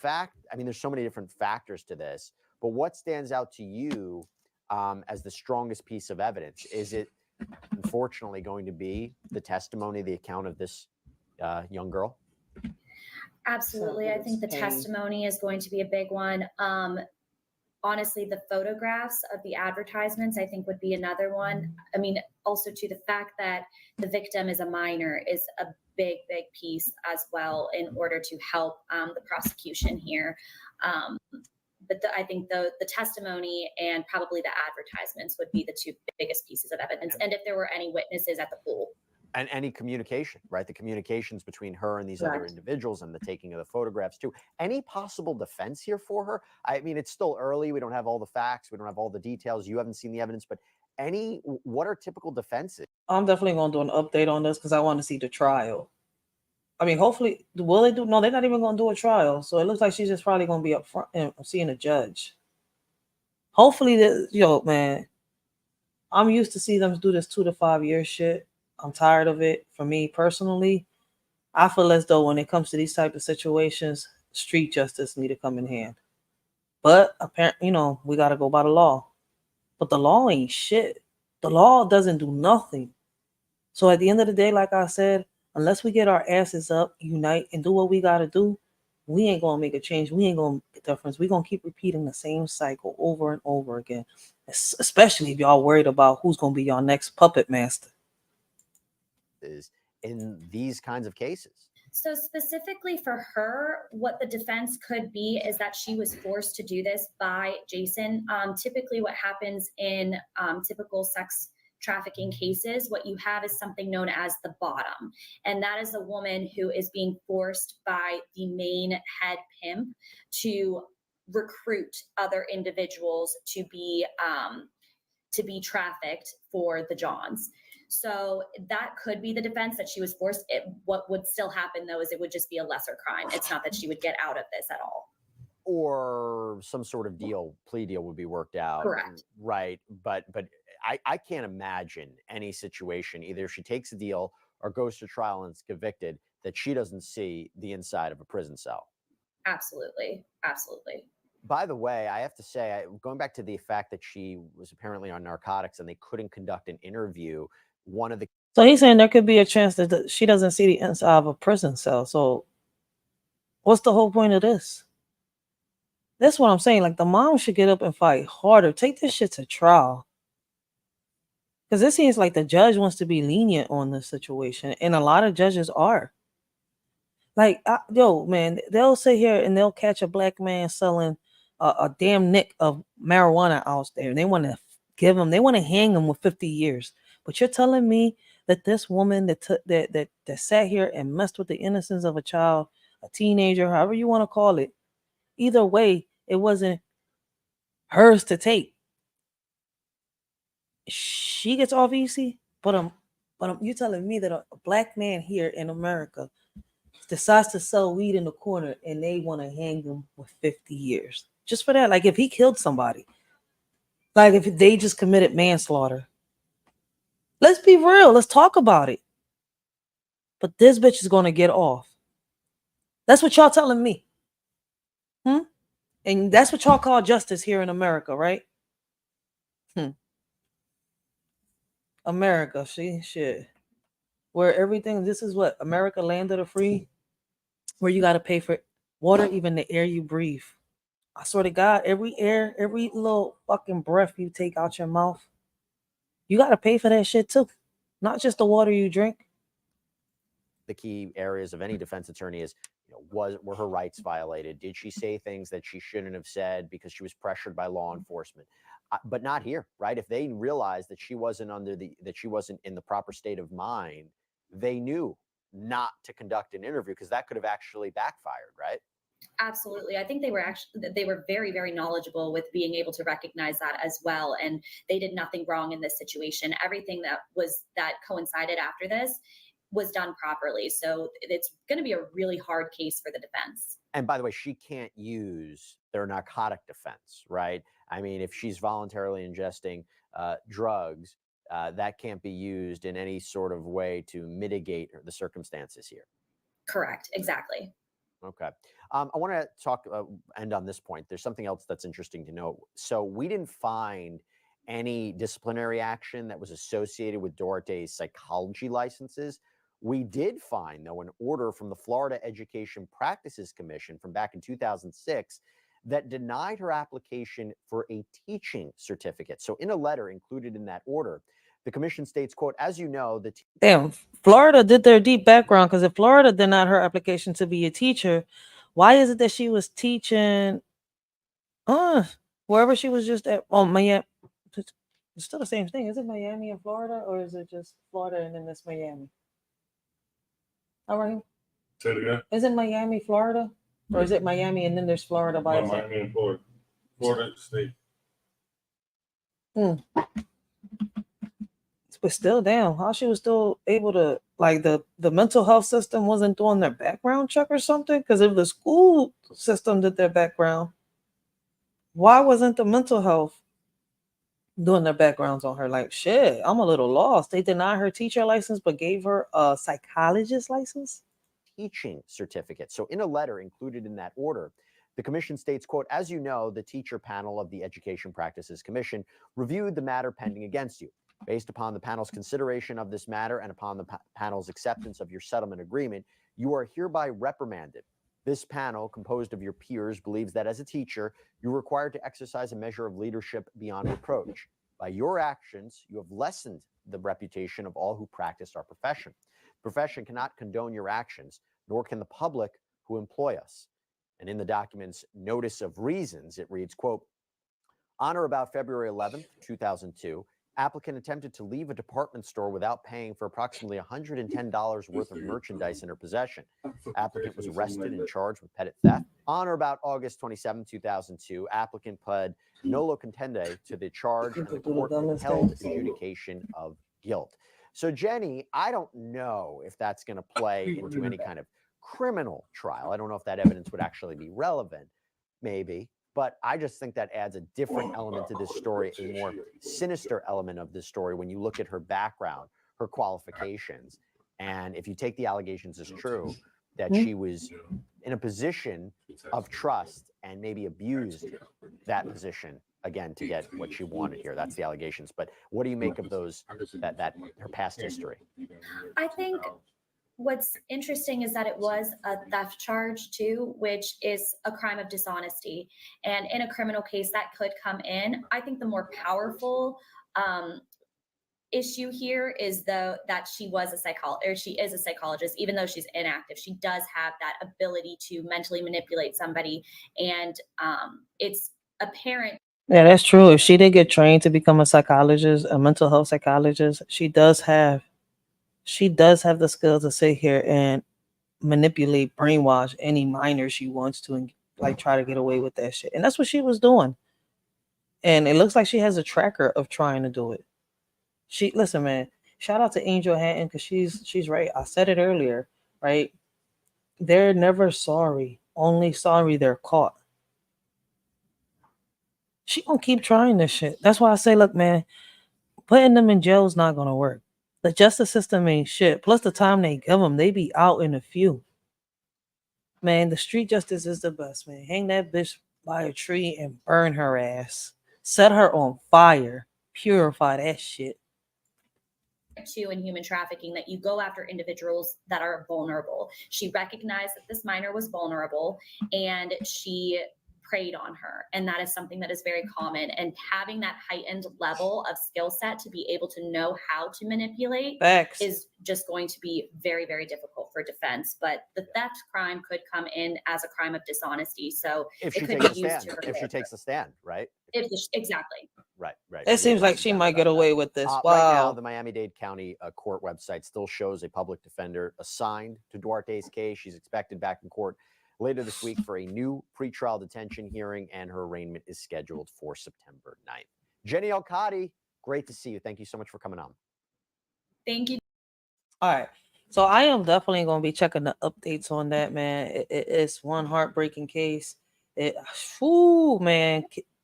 so many different factors to this, but what stands out to you as the strongest piece of evidence? Is it unfortunately going to be the testimony, the account of this young girl? Absolutely. I think the testimony is going to be a big one. Honestly, the photographs of the advertisements, I think, would be another one. I mean, also to the fact that the victim is a minor is a big, big piece as well in order to help the prosecution here. But I think the testimony and probably the advertisements would be the two biggest pieces of evidence. And if there were any witnesses at the pool. And any communication, right? The communications between her and these other individuals and the taking of the photographs too. Any possible defense here for her? I mean, it's still early. We don't have all the facts. We don't have all the details. You haven't seen the evidence, but what are typical defenses? I'm definitely going to do an update on this because I want to see the trial. I mean, hopefully, will they do? No, they're not even going to do a trial. So it looks like she's just probably going to be up front and seeing a judge. Hopefully, man, I'm used to see them do this 2 to 5 year shit. I'm tired of it. For me personally, I feel as though when it comes to these type of situations, street justice need to come in hand. But apparently, we got to go by the law. But the law ain't shit. The law doesn't do nothing. So at the end of the day, like I said, unless we get our asses up, unite, and do what we got to do, we ain't going to make a change. We ain't going to make a difference. We're going to keep repeating the same cycle over and over again, especially if y'all worried about who's going to be your next puppet master. Is in these kinds of cases. So specifically for her, what the defense could be is that she was forced to do this by Jason. Typically what happens in typical sex trafficking cases, what you have is something known as the bottom. And that is a woman who is being forced by the main head pimp to recruit other individuals to be trafficked for the Johns. So that could be the defense, that she was forced. What would still happen, though, is it would just be a lesser crime. It's not that she would get out of this at all. Or some sort of plea deal would be worked out. Correct. Right. But I can't imagine any situation, either she takes a deal or goes to trial and is convicted, that she doesn't see the inside of a prison cell. Absolutely. Absolutely. By the way, I have to say, going back to the fact that she was apparently on narcotics and they couldn't conduct an interview, So he's saying there could be a chance that she doesn't see the inside of a prison cell. So what's the whole point of this? That's what I'm saying. Like, the mom should get up and fight harder. Take this shit to trial. Because it seems like the judge wants to be lenient on this situation. And a lot of judges are. Like, man, they'll sit here and they'll catch a black man selling a damn nick of marijuana out there. And they want to hang him with 50 years. But you're telling me that this woman that sat here and messed with the innocence of a child, a teenager, however you want to call it, either way, it wasn't hers to take. She gets off easy, but you telling me that a black man here in America decides to sell weed in the corner and they want to hang him with 50 years just for that? Like, if he killed somebody, like if they just committed manslaughter, let's be real, let's talk about it. But this bitch is gonna get off. That's what y'all telling me. And that's what y'all call justice here in America, right? America, see, shit. Where everything, this is what America, land of the free, where you gotta pay for water, even the air you breathe. I swear to God, every little fucking breath you take out your mouth, you gotta pay for that shit too. Not just the water you drink. The key areas of any defense attorney is, were her rights violated? Did she say things that she shouldn't have said because she was pressured by law enforcement? But not here, right? If they realized that she wasn't in the proper state of mind, they knew not to conduct an interview, because that could have actually backfired, right? Absolutely. I think they were very, very knowledgeable with being able to recognize that as well. And they did nothing wrong in this situation. Everything that coincided after this was done properly. So it's going to be a really hard case for the defense. And by the way, she can't use their narcotic defense, right? I mean, if she's voluntarily ingesting drugs, that can't be used in any sort of way to mitigate the circumstances here. Correct. Exactly. Okay. I want to end on this point. There's something else that's interesting to note. So we didn't find any disciplinary action that was associated with Duarte's psychology licenses. We did find, though, an order from the Florida Education Practices Commission from back in 2006 that denied her application for a teaching certificate. So in a letter included in that order, the commission states, quote, as you know, damn, Florida did their deep background, because if Florida denied her application to be a teacher, why is it that she was teaching wherever she was just at? Oh, Miami. It's still the same thing. Is it Miami and Florida, or is it just Florida and then it's Miami? All right. Say it again. Is it Miami, Florida? Or is it Miami and then there's Florida by itself? Miami and Florida. Florida State. But still, damn, how she was still able to, like, the mental health system wasn't doing their background check or something? Because if the school system did their background, why wasn't the mental health doing their backgrounds on her? Like, shit, I'm a little lost. They denied her teacher license, but gave her a psychologist license? Teaching certificate. So in a letter included in that order, the commission states, quote, as you know, the teacher panel of the Education Practices Commission reviewed the matter pending against you. Based upon the panel's consideration of this matter and upon the panel's acceptance of your settlement agreement, you are hereby reprimanded. This panel, composed of your peers, believes that as a teacher, you're required to exercise a measure of leadership beyond reproach. By your actions, you have lessened the reputation of all who practice our profession. The profession cannot condone your actions, nor can the public who employ us. And in the document's notice of reasons, it reads, quote, on or about February 11th, 2002, applicant attempted to leave a department store without paying for approximately $110 worth of merchandise in her possession. Applicant was arrested and charged with petty theft. On or about August 27, 2002, applicant pled nolo contendere to the charge, and the court held adjudication of guilt. So, Jenny, I don't know if that's going to play into any kind of criminal trial. I don't know if that evidence would actually be relevant, maybe. But I just think that adds a different element to this story, a more sinister element of this story when you look at her background, her qualifications. And if you take the allegations as true, that she was in a position of trust and maybe abused that position, again, to get what she wanted here. That's the allegations. But what do you make of those, that her past history? I think what's interesting is that it was a theft charge too, which is a crime of dishonesty. And in a criminal case that could come in. I think the more powerful issue here is that she is a psychologist, even though she's inactive. She does have that ability to mentally manipulate somebody. And it's apparent. Yeah, that's true. If she did get trained to become a psychologist, a mental health psychologist, she does have She does have the skill to sit here and manipulate, brainwash any minor she wants to, and like try to get away with that shit. And that's what she was doing. And it looks like she has a tracker of trying to do it. She listen, man. Shout out to Angel Hatton because she's right. I said it earlier, right? They're never sorry. Only sorry they're caught. She gonna keep trying this shit. That's why I say, look, man, putting them in jail is not gonna work. The justice system ain't shit. Plus the time they give them, they be out in a few. Man, the street justice is the best, man. Hang that bitch by a tree and burn her ass. Set her on fire. Purify that shit. To in human trafficking, that you go after individuals that are vulnerable. She recognized that this minor was vulnerable and she preyed on her, and that is something that is very common. And having that heightened level of skill set to be able to know how to manipulate Facts. is just going to be very, very difficult for defense. But the theft crime could come in as a crime of dishonesty, so If she it could takes be a used stand, to her if she favor. takes a stand, right? Exactly. Right. It seems like she might get away with this. Right now, Wow. the Miami-Dade County court website still shows a public defender assigned to Duarte's case. She's expected back in court later this week for a new pretrial detention hearing, and her arraignment is scheduled for September 9th. Jenny Alcati, great to see you. Thank you so much for coming on. Thank you. All right. So I am definitely going to be checking the updates on that, man. It's one heartbreaking case. Man,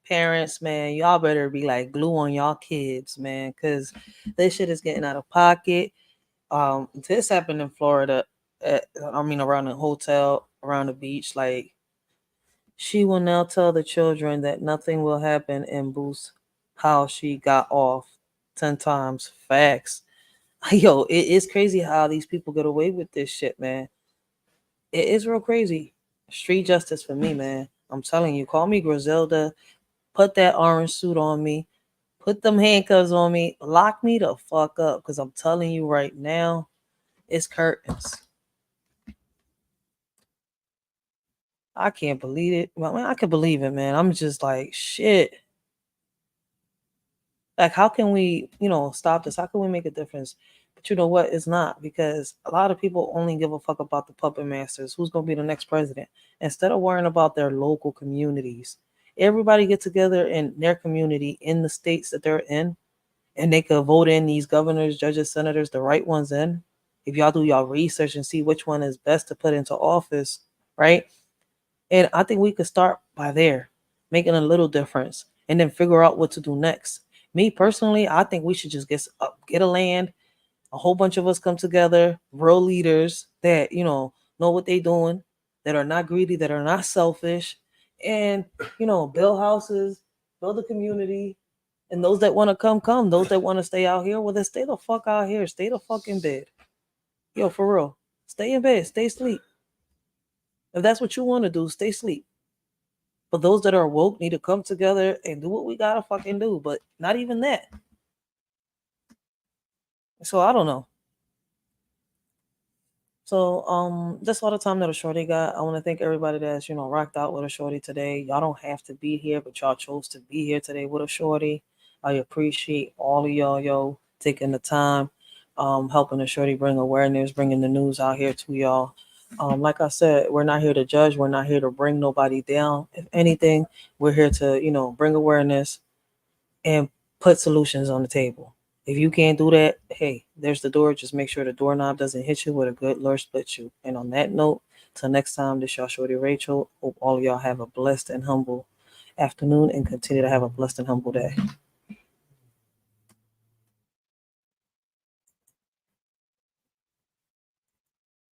parents, man, y'all better be like glue on y'all kids, man, because this shit is getting out of pocket. This happened in Florida. Around the hotel, around the beach. Like, she will now tell the children that nothing will happen and boost how she got off 10 times. Facts. Yo, it is crazy how these people get away with this shit, man. It is real crazy. Street justice for me, man. I'm telling you, call me Griselda. Put that orange suit on me. Put them handcuffs on me. Lock me the fuck up. Because I'm telling you right now, it's curtains. I can't believe it. Well, I can believe it, man. I'm just like, shit. Like, how can we, stop this? How can we make a difference? But you know what? It's not, because a lot of people only give a fuck about the puppet masters. Who's going to be the next president? Instead of worrying about their local communities. Everybody get together in their community in the states that they're in, and they could vote in these governors, judges, senators, the right ones in. If y'all do y'all research and see which one is best to put into office, right? And I think we could start by there, making a little difference, and then figure out what to do next. Me personally, I think we should just get a land. A whole bunch of us come together, real leaders that, know what they're doing, that are not greedy, that are not selfish, and, build houses, build a community. And those that want to come. Those that want to stay out here, well, then stay the fuck out here. Stay the fuck in bed. Yo, for real. Stay in bed. Stay asleep. If that's what you want to do, stay asleep. But those that are woke need to come together and do what we gotta fucking do. But not even that. So I don't know. So that's all the time that a shorty got. I want to thank everybody that's rocked out with a shorty today. Y'all don't have to be here, but y'all chose to be here today with a shorty. I appreciate all of y'all, taking the time, helping a shorty bring awareness, bringing the news out here to y'all. Like I said, we're not here to judge. We're not here to bring nobody down. If anything, we're here to bring awareness and put solutions on the table. If you can't do that, hey, there's the door. Just make sure the doorknob doesn't hit you with a good lure split you. And on that note, till next time, this y'all shorty Rachel. Hope all of y'all have a blessed and humble afternoon and continue to have a blessed and humble day.